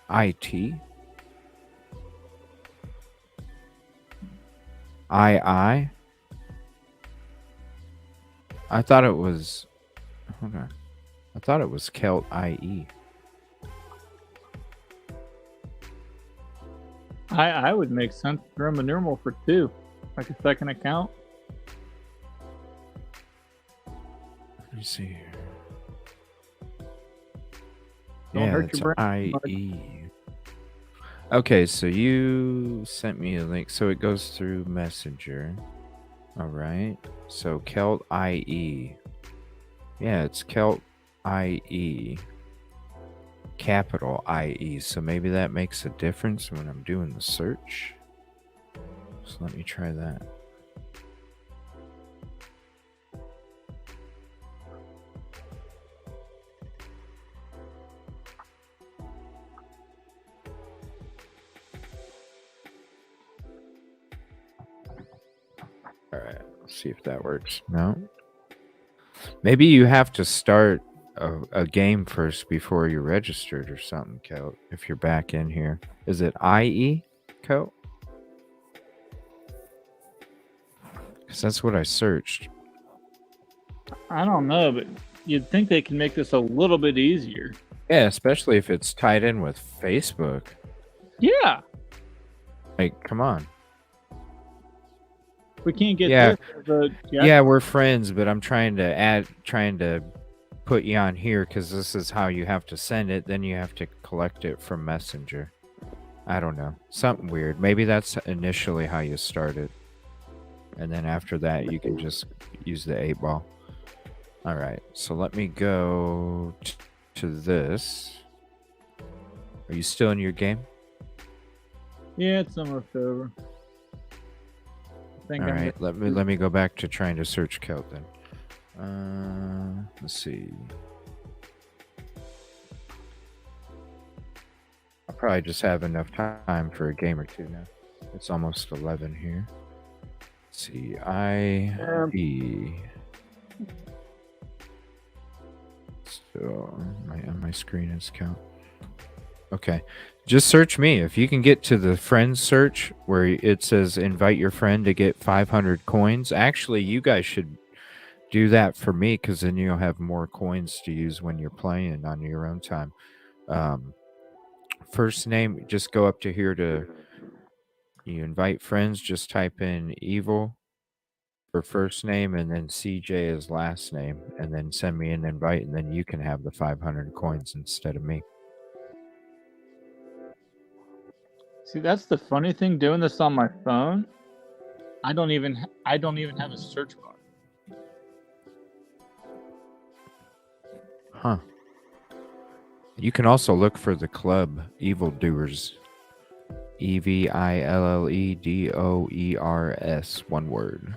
IT. II. I thought it was. Hold on. I thought it was Kelt IE. I would make sense to run a normal for 2, like a second account. Let me see here. Don't Yeah, hurt it's your brain. IE. Okay, so you sent me a link. So it goes through Messenger. All right. So Kelt IE. Yeah, it's Kelt IE. Capital IE. So maybe that makes a difference when I'm doing the search. So let me try that. All right, let's see if that works. No. Maybe you have to start a game first before you're registered or something, Kelt, if you're back in here. Is it IE, Kelt? Because that's what I searched. I don't know, but you'd think they can make this a little bit easier. Yeah, especially if it's tied in with Facebook. Yeah. Like, come on. We can't get Yeah. this. Yeah, we're friends, but I'm trying to put you on here because this is how you have to send it. Then you have to collect it from Messenger. I don't know. Something weird. Maybe that's initially how you started. And then after that, you can just use the 8-ball. All right. So let me go to this. Are you still in your game? Yeah, it's almost over. think All I'm right, let me go back to trying to search Kelt then. Let's see. I'll probably just have enough time for a game or two now. It's almost 11 here. Let's see, IB. So my screen is count. Okay, just search me. If you can get to the friends search where it says invite your friend to get 500 coins. Actually, you guys should do that for me because then you'll have more coins to use when you're playing on your own time. First name, just go up to here to you invite friends. Just type in evil for first name and then CJ as last name, and then send me an invite, and then you can have the 500 coins instead of me. See, that's the funny thing. Doing this on my phone, I don't even have a search bar. Huh. You can also look for the club Evildoers. EVILLEDOERS, one word.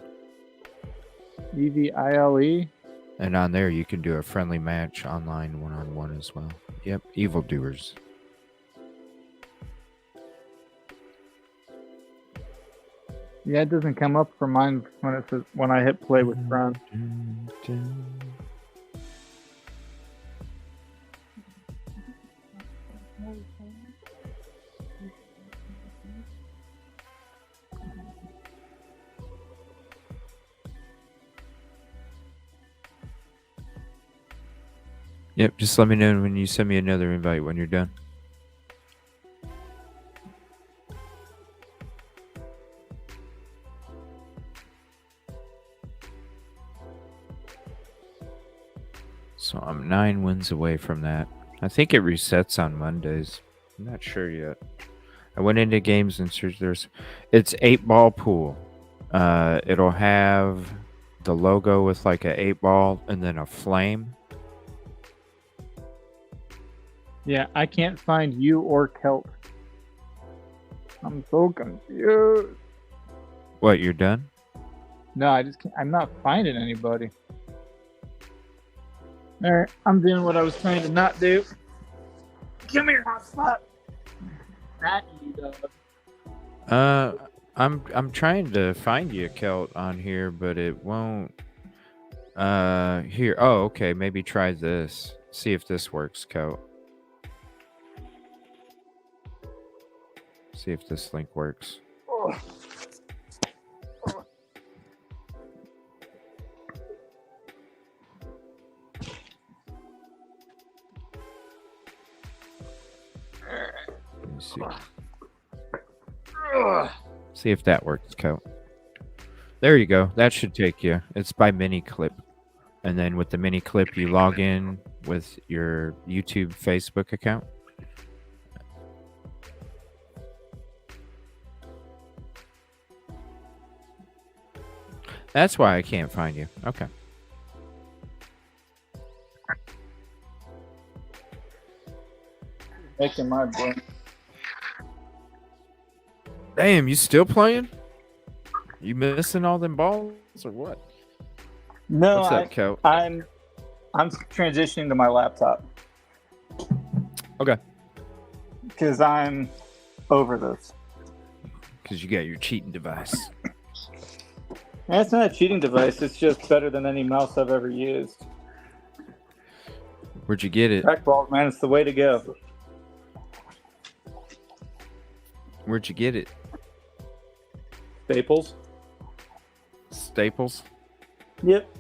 EVILE. And on there you can do a friendly match online one-on-one as well. Yep, Evildoers. Yeah, it doesn't come up for mine when it says when I hit play with friends. Yep, just let me know when you send me another invite when you're done. So I'm 9 wins away from that. I think it resets on Mondays. I'm not sure yet. I went into games and searched. It's 8-ball pool. It'll have the logo with like a 8-ball and then a flame. Yeah, I can't find you or Kelt. I'm so confused. What, you're done? No, I just can't. I'm not finding anybody. Alright, I'm doing what I was trying to not do. Give me your hotspot. That you dog. I'm trying to find you, Kelt, on here, but it won't. Here. Oh, okay. Maybe try this. See if this works, Kelt. See if this link works. Oh. Let me see. See if that works, Kelt. There you go. That should take you. It's by mini clip. And then with the mini clip, you log in with your YouTube, Facebook account. That's why I can't find you. Okay. Making my brain. Damn, you still playing? You missing all them balls or what? No, What's up, Kelt? I'm transitioning to my laptop. Okay. Because I'm over this. Because you got your cheating device. It's not a cheating device. It's just better than any mouse I've ever used. Where'd you get it? Trackballs, man, it's the way to go. Where'd you get it? Staples. Staples? Yep.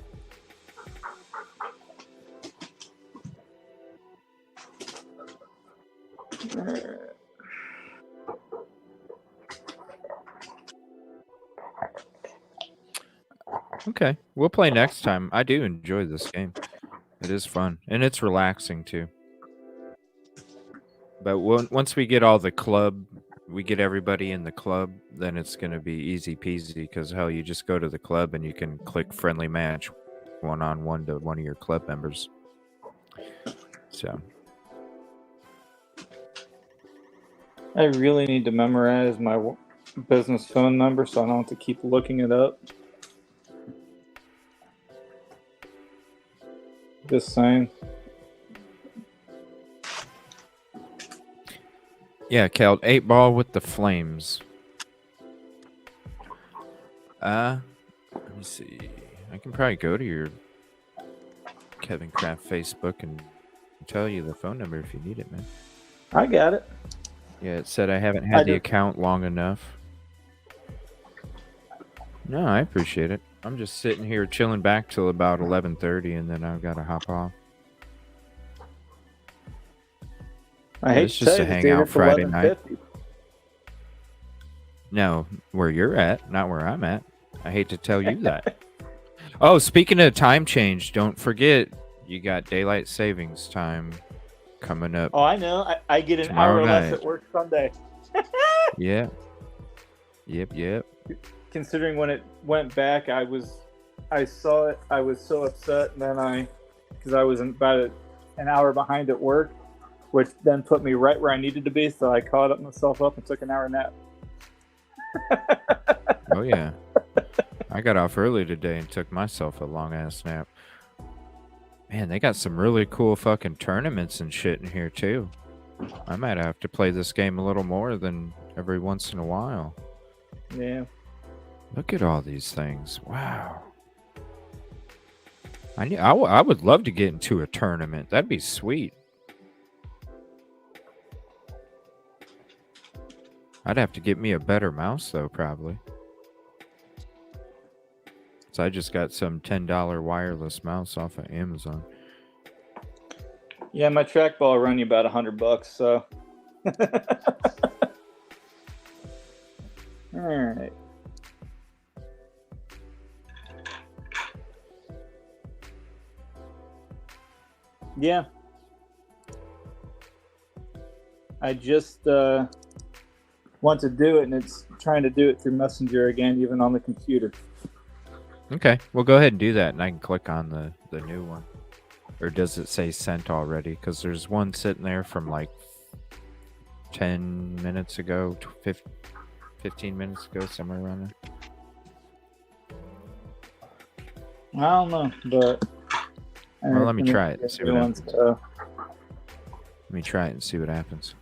Okay, we'll play next time. I do enjoy this game. It is fun, and it's relaxing too. But once we get all the club, we get everybody in the club, then it's going to be easy peasy because, hell, you just go to the club and you can click friendly match one-on-one to one of your club members. So. I really need to memorize my business phone number, so I don't have to keep looking it up. Just saying. Yeah, Cal, 8-ball with the flames. Let me see. I can probably go to your Kevin Kraft Facebook and tell you the phone number if you need it, man. I got it. Yeah, it said I haven't had the account long enough. No, I appreciate it. I'm just sitting here chilling back till about 11:30, and then I've got to hop off. I hate it's to just say a this, hangout it's Friday night. 11:50. No, where you're at, not where I'm at. I hate to tell you that. Oh, speaking of time change, don't forget you got daylight savings time coming up. Oh, I know. I get an tomorrow hour less night. at work Sunday. Yeah. Yep. Considering when it went back, I saw it. I was so upset, and then because I was about an hour behind at work, which then put me right where I needed to be. So I caught myself up and took an hour nap. Oh yeah. I got off early today and took myself a long ass nap. Man, they got some really cool fucking tournaments and shit in here too. I might have to play this game a little more than every once in a while. Yeah. Look at all these things. Wow. I would love to get into a tournament. That'd be sweet. I'd have to get me a better mouse though, probably. So I just got some $10 wireless mouse off of Amazon. Yeah, my trackball will run you about $100. So. All right. Yeah. I just want to do it, and it's trying to do it through Messenger again, even on the computer. Okay, well go ahead and do that, and I can click on the new one. Or does it say sent already? Because there's one sitting there from like 10 minutes ago, 15 minutes ago, somewhere around there. I don't know, but... Well, let me try it and see what happens. Let me try it and see what happens.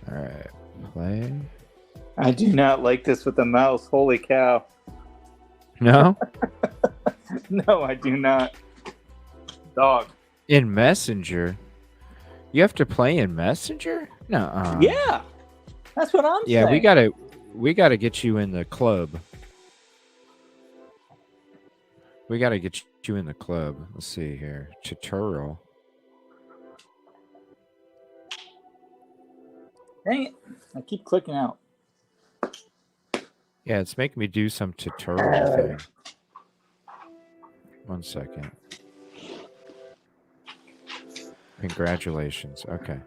Alright, play. I do not like this with the mouse. Holy cow. No? No, I do not. Dog. In Messenger? You have to play in Messenger? No. Yeah. That's what I'm saying. Yeah, we gotta get you in the club. We gotta get you in the club. Let's see here. Tutorial. Dang it. I keep clicking out. Yeah, it's making me do some tutorial thing. 1 second. Congratulations. Okay.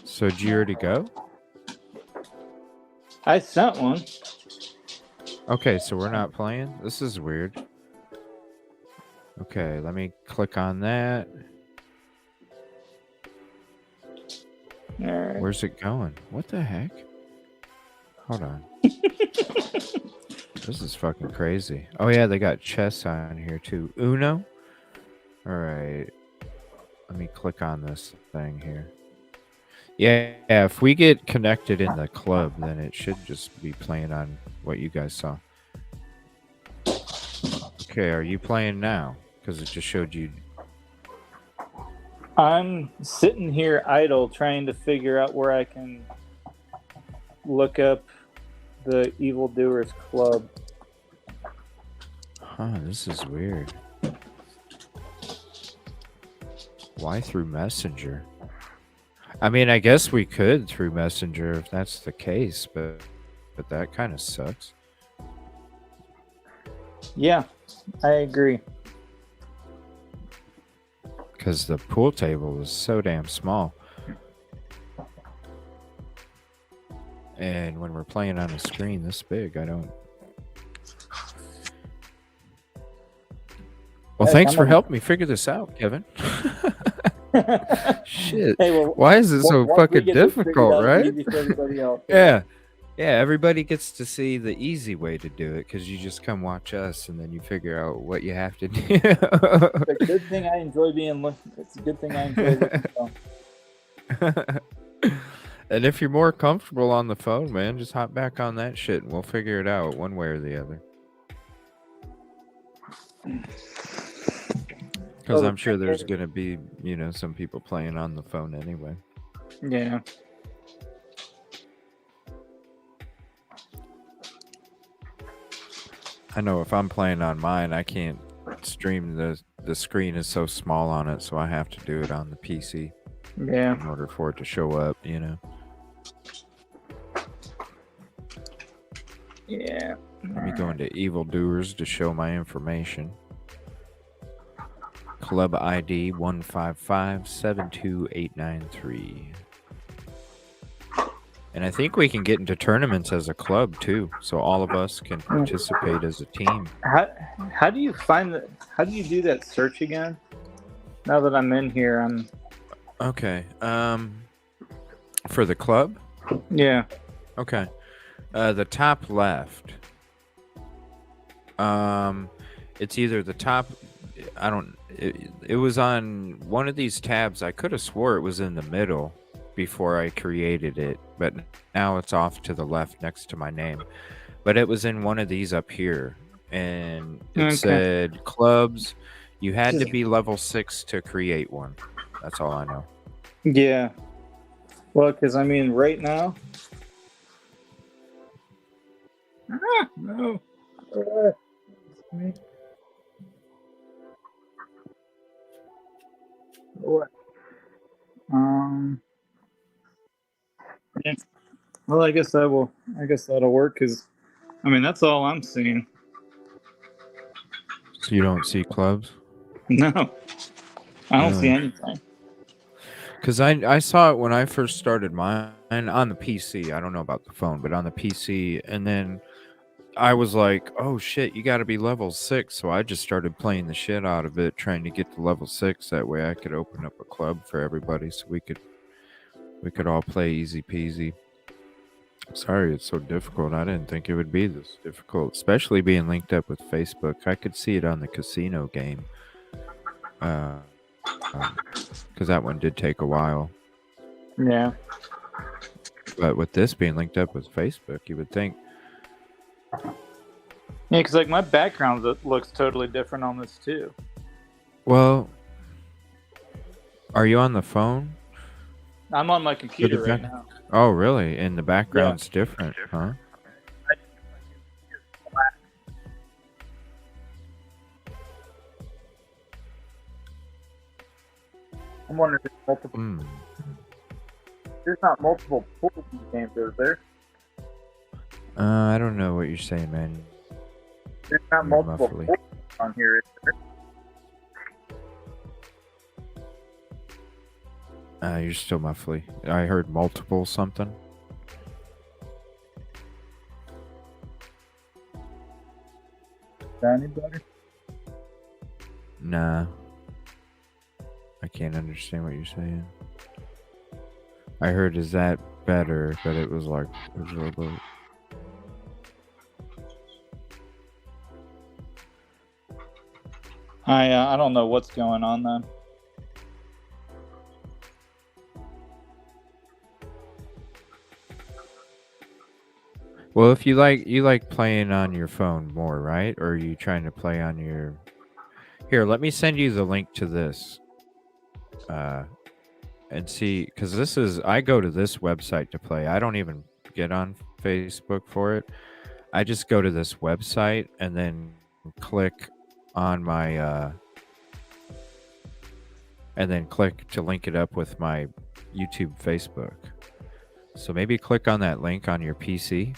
So did you already go? I sent one. Okay, so we're not playing? This is weird. Okay, let me click on that. All right. Where's it going? What the heck? Hold on. This is fucking crazy. Oh yeah, they got chess on here too. Uno? Alright. Let me click on this thing here. Yeah, if we get connected in the club, then it should just be playing on what you guys saw. Okay, are you playing now? Because it just showed you. I'm sitting here idle trying to figure out where I can look up the Evildoers Club. Huh, this is weird. Why through Messenger? I mean, I guess we could through Messenger if that's the case, but that kind of sucks. Yeah, I agree. Because the pool table is so damn small. And when we're playing on a screen this big, I don't. Well, Hey, thanks I'm for on- helping me figure this out, Kevin. Shit. Hey, well, Why is it so once we fucking get this figured difficult, out, it's right? easy for everybody else. Yeah. Yeah, everybody gets to see the easy way to do it because you just come watch us and then you figure out what you have to do. It's a good thing I enjoy It's a good thing I enjoy looking. And if you're more comfortable on the phone, man, just hop back on that shit and we'll figure it out one way or the other. Because I'm sure there's going to be, some people playing on the phone anyway. Yeah. I know if I'm playing on mine, I can't stream. The screen is so small on it, so I have to do it on the PC. Yeah. In order for it to show up, Yeah. Let me go into Evildoers to show my information. Club ID 155-72893. And I think we can get into tournaments as a club too, so all of us can participate as a team. How do you find that? How do you do that search again? Now that I'm in here, I'm okay. For the club? Yeah. Okay. The top left. It's either the top. It was on one of these tabs. I could have swore it was in the middle before I created it, but now it's off to the left next to my name. But it was in one of these up here, and it said clubs. You had to be level 6 to create one. That's all I know. Yeah. Well, because I mean, right now. No. What? Yeah. Well, I guess that'll work because, I mean, that's all I'm seeing. So you don't see clubs? No, I don't see Really? anything. Because I saw it when I first started mine on the PC. I don't know about the phone, but on the PC. And then I was like, oh shit, you got to be level 6. So I just started playing the shit out of it, trying to get to level 6. That way I could open up a club for everybody so we could all play easy peasy. Sorry it's so difficult. I didn't think it would be this difficult, especially being linked up with Facebook. I could see it on the casino game. Because that one did take a while. Yeah. But with this being linked up with Facebook, you would think. Yeah, because like my background looks totally different on this too. Well, are you on the phone? I'm on my computer right now. Oh, really? And the background's different, huh? I'm wondering if there's multiple. There's not multiple pool games, is there? I don't know what you're saying, man. There's not You're multiple muffly. pools on here, is there? You're still muffly. I heard multiple something. Is that any better? Nah. I can't understand what you're saying. I heard, is that better? But it was like, it was a little bit. I don't know what's going on then. Well, if you like playing on your phone more, right? Or are you trying to play on your... Here, let me send you the link to this. And see, because this is... I go to this website to play. I don't even get on Facebook for it. I just go to this website and then click on my... and then click to link it up with my YouTube Facebook. So maybe click on that link on your PC.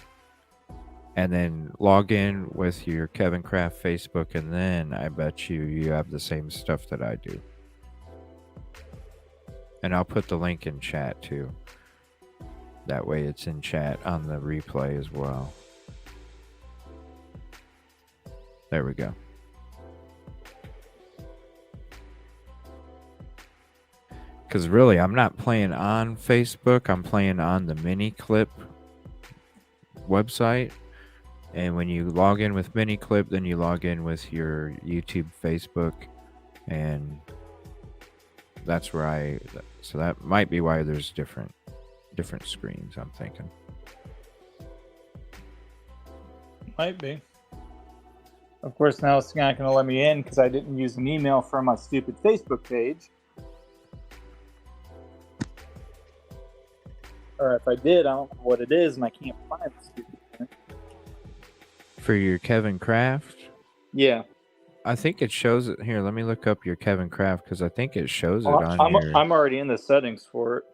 And then log in with your Kevin Kraft Facebook, and then I bet you have the same stuff that I do. And I'll put the link in chat too. That way it's in chat on the replay as well. There we go. Because really, I'm not playing on Facebook. I'm playing on the Mini Clip website. And when you log in with Mini Clip, then you log in with your YouTube, Facebook, and that's where so that might be why there's different screens, I'm thinking. Might be. Of course, now it's not going to let me in because I didn't use an email from my stupid Facebook page. Or if I did, I don't know what it is, and I can't find the stupid thing. For your Kevin Kraft? Yeah. I think it shows it here. Let me look up your Kevin Kraft because I think it shows it on your. I'm already in the settings for it.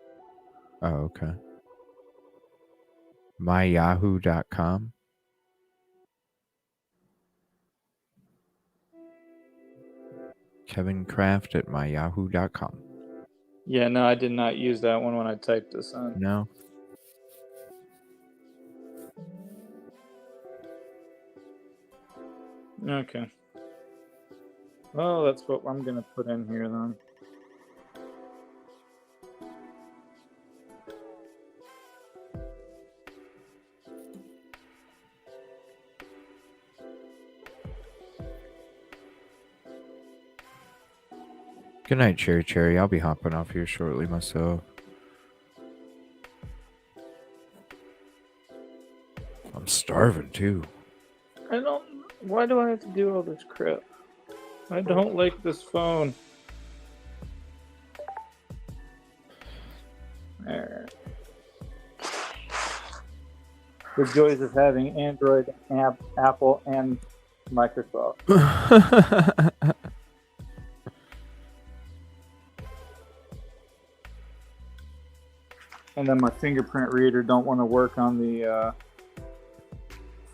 Oh, okay. MyYahoo.com. Kevin Kraft at MyYahoo.com. Yeah, no, I did not use that one when I typed this in. No. Okay. Well, that's what I'm going to put in here then. Good night, Cherry Cherry. I'll be hopping off here shortly myself. I'm starving too. I don't. Why do I have to do all this crap? I don't like this phone. There. The joys of having Android, Apple, and Microsoft. And then my fingerprint reader don't want to work on the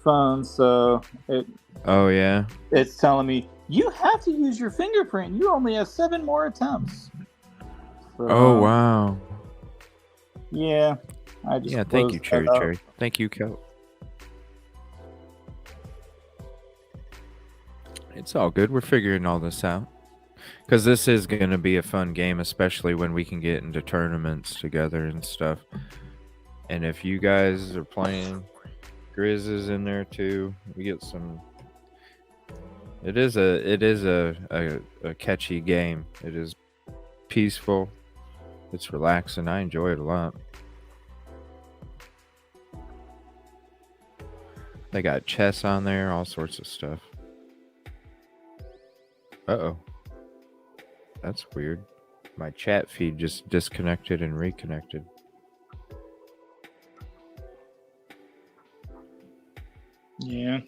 phone, so it. Oh yeah. It's telling me you have to use your fingerprint. You only have 7 more attempts. So, Oh wow. Yeah. I just thank you, closed Cherry that out. Cherry. Thank you, Kel. It's all good. We're figuring all this out. Because this is going to be a fun game, especially when we can get into tournaments together and stuff. And if you guys are playing, Grizz is in there too. We get some. It is a catchy game. It is peaceful. It's relaxing. I enjoy it a lot. They got chess on there, all sorts of stuff. Uh-oh. That's weird. My chat feed just disconnected and reconnected. Yeah.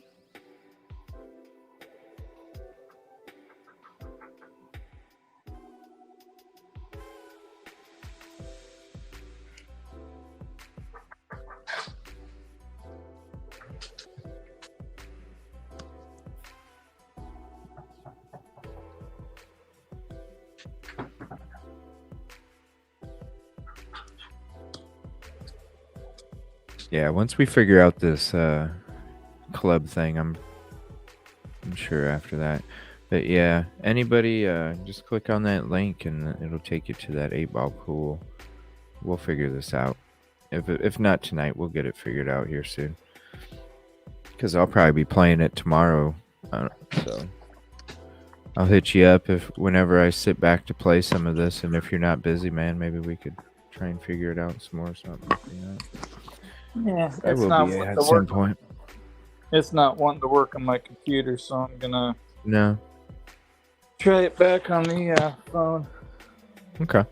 Yeah, once we figure out this club thing, I'm sure after that. But yeah, anybody just click on that link and it'll take you to that 8-ball pool. We'll figure this out. If not tonight, we'll get it figured out here soon. Because I'll probably be playing it tomorrow. So I'll hit you up whenever I sit back to play some of this. And if you're not busy, man, maybe we could try and figure it out some more or something. Yeah, I it's will not be wanting at to some work. point. It's not wanting to work on my computer, so I'm gonna No. try it back on the phone. Okay.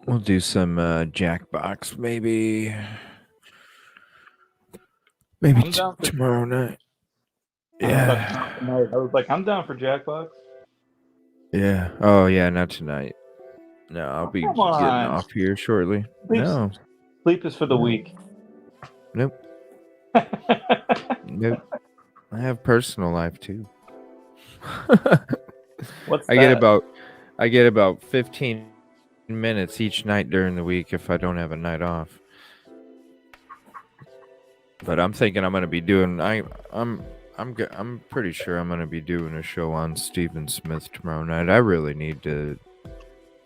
We'll do some Jackbox maybe. Maybe I'm down for tomorrow night. I Yeah. was like, I'm down for Jackbox. Yeah. Oh yeah, not tonight. No, I'll be Come getting on. off here shortly. Sleep, No. sleep is for the weak. Nope. Nope. I have personal life too. What's I that? get about 15 minutes each night during the week if I don't have a night off. But I'm thinking I'm going to be doing I'm pretty sure I'm going to be doing a show on Stephen Smith tomorrow night. I really need to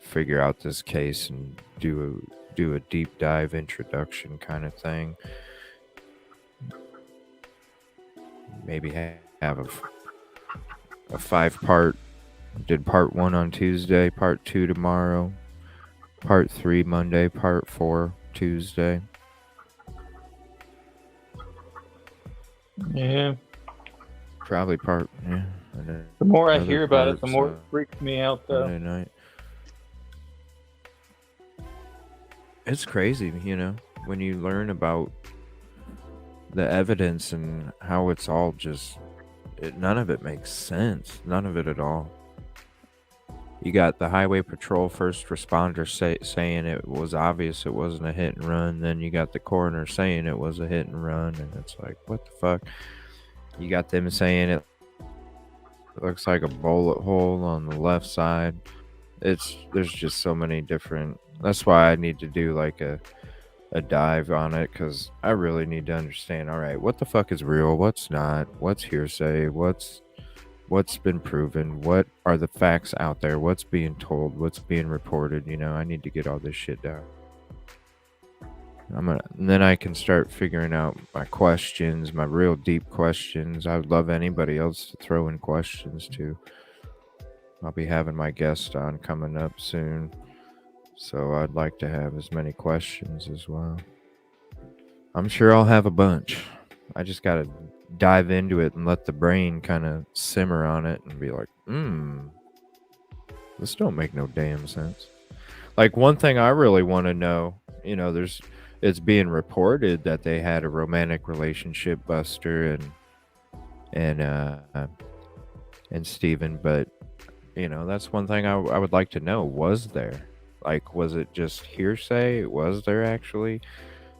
figure out this case and do a deep dive introduction kind of thing. Maybe have a 5-part. Did part 1 on Tuesday, part 2 tomorrow, part 3 Monday, part 4 Tuesday. Yeah. Probably part, yeah. The more I another hear about it, the part, more it freaks me out, though. Monday night. It's crazy, when you learn about the evidence and how it's all just, none of it makes sense. None of it at all. You got the highway patrol first responder saying it was obvious it wasn't a hit and run. Then you got the coroner saying it was a hit and run. And it's like, what the fuck? You got them saying it looks like a bullet hole on the left side. There's just so many different. That's why I need to do like a dive on it, because I really need to understand, all right, what the fuck is real, what's not, what's hearsay, what's been proven, what are the facts out there, what's being told, what's being reported. I need to get all this shit down. And then I can start figuring out my questions, my real deep questions. I would love anybody else to throw in questions too. I'll be having my guest on coming up soon, so I'd like to have as many questions as well. I'm sure I'll have a bunch. I just gotta dive into it and let the brain kind of simmer on it and be like, this don't make no damn sense. Like, one thing I really want to know, it's being reported that they had a romantic relationship, Buster and Steven, but that's one thing I would like to know. Was there? Like, was it just hearsay? Was there actually?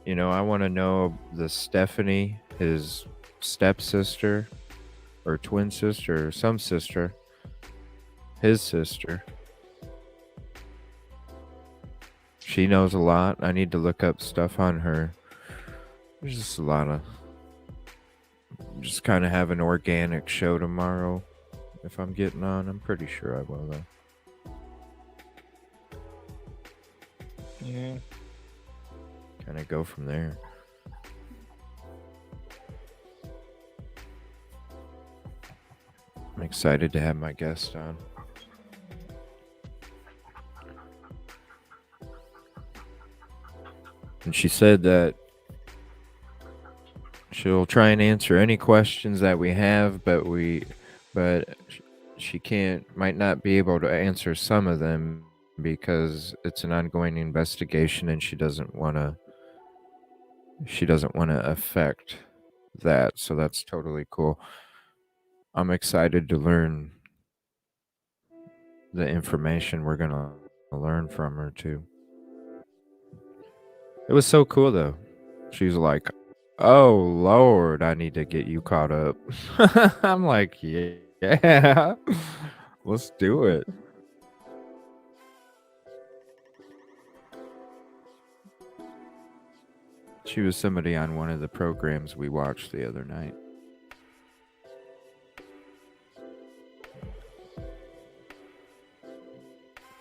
I want to know the Stephanie, his stepsister or twin sister or some sister, his sister. She knows a lot. I need to look up stuff on her. There's just a lot of, just kind of have an organic show tomorrow. If I'm getting on, I'm pretty sure I will though. Yeah. Kind of go from there. I'm excited to have my guest on. And she said that she'll try and answer any questions that we have, but she might not be able to answer some of them because it's an ongoing investigation and she doesn't want to affect that. So that's totally cool. I'm excited to learn the information we're going to learn from her too. It was so cool though. She was like, "Oh Lord, I need to get you caught up." I'm like, yeah, let's do it. She was somebody on one of the programs we watched the other night.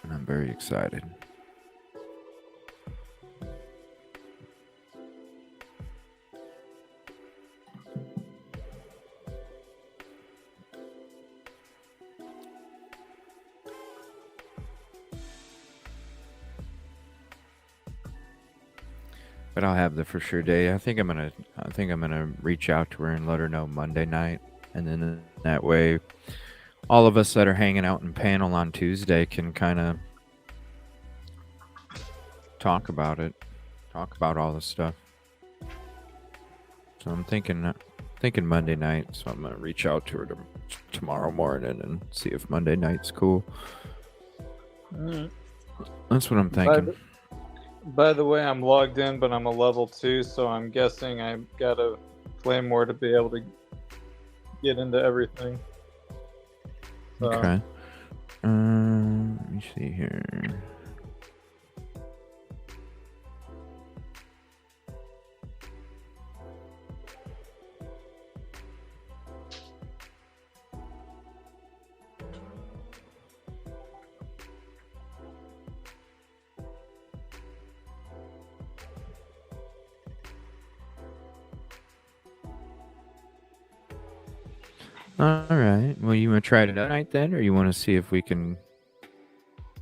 And I'm very excited. But I'll have the for sure day. I think I'm gonna reach out to her and let her know Monday night, and then that way, all of us that are hanging out in panel on Tuesday can kind of talk about it, talk about all this stuff. So I'm thinking thinking Monday night, so I'm gonna reach out to her tomorrow morning and see if Monday night's cool. Alright. That's what I'm thinking. By the way, I'm logged in, but I'm a level 2, so I'm guessing I gotta play more to be able to get into everything. So, Okay. Let me see here. All right. Well, you want to try it tonight then, or you want to see if we can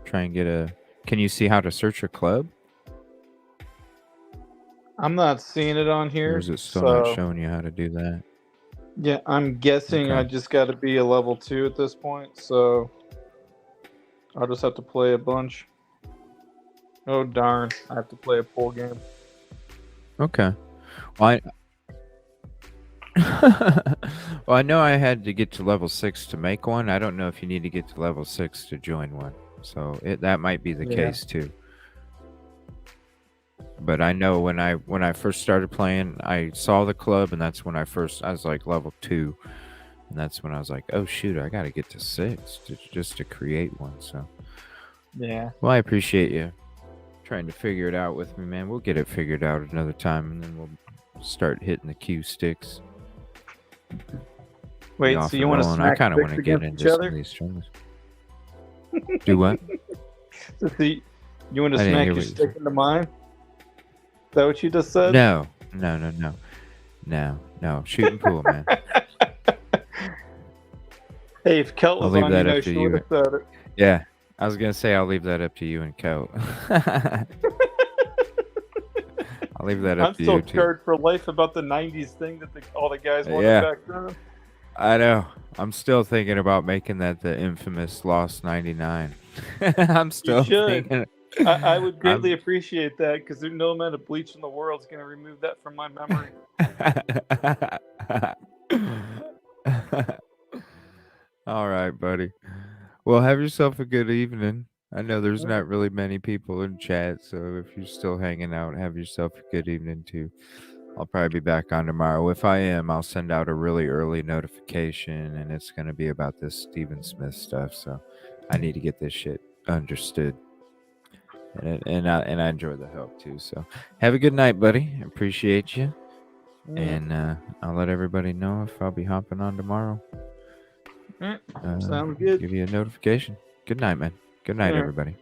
try and get a? Can you see how to search a club? I'm not seeing it on Or here, is it still not so showing you how to do that? yeah, I'm guessing I Okay. just got to be a level 2 at this point, so I'll just have to play a bunch. Oh darn, I have to play a full game. Okay. Well, well, I know I had to get to level 6 to make one. I don't know if you need to get to level 6 to join one. So that might be the Yeah. case too. But I know when I first started playing, I saw the club, and that's when I was like level 2, and that's when I was like, oh shoot, I got to get to 6 just to create one. So Yeah. well, I appreciate you trying to figure it out with me, man. We'll get it figured out another time, and then we'll start hitting the cue sticks. Wait, Be so off you and want to rolling. I smack kind of want sticks to get against into each some other? of these strings. Do what? So you want to I didn't smack hear your what you stick said. into mine? Is that what you just said? No. Shooting pool, man. Hey, if Kel I'll was leave on, you that know up to she would you. have said it. Yeah, I was gonna say I'll leave that up to you and Kel. I'll leave that up I'm to still you too. scarred for life about the '90s thing that all the guys wanted Yeah. back then. I know. I'm still thinking about making that the infamous Lost 99. I'm You still should. thinking. I would greatly I'm- appreciate that because there's no amount of bleach in the world is going to remove that from my memory. All right, buddy. Well, have yourself a good evening. I know there's not really many people in chat, so if you're still hanging out, have yourself a good evening too. I'll probably be back on tomorrow. If I am, I'll send out a really early notification, and it's going to be about this Stephen Smith stuff. So I need to get this shit understood. And I enjoy the help too. So have a good night, buddy. Appreciate you. Yeah. And I'll let everybody know if I'll be hopping on tomorrow. Sounds good. Give you a notification. Good night, man. Good night, Yeah. everybody.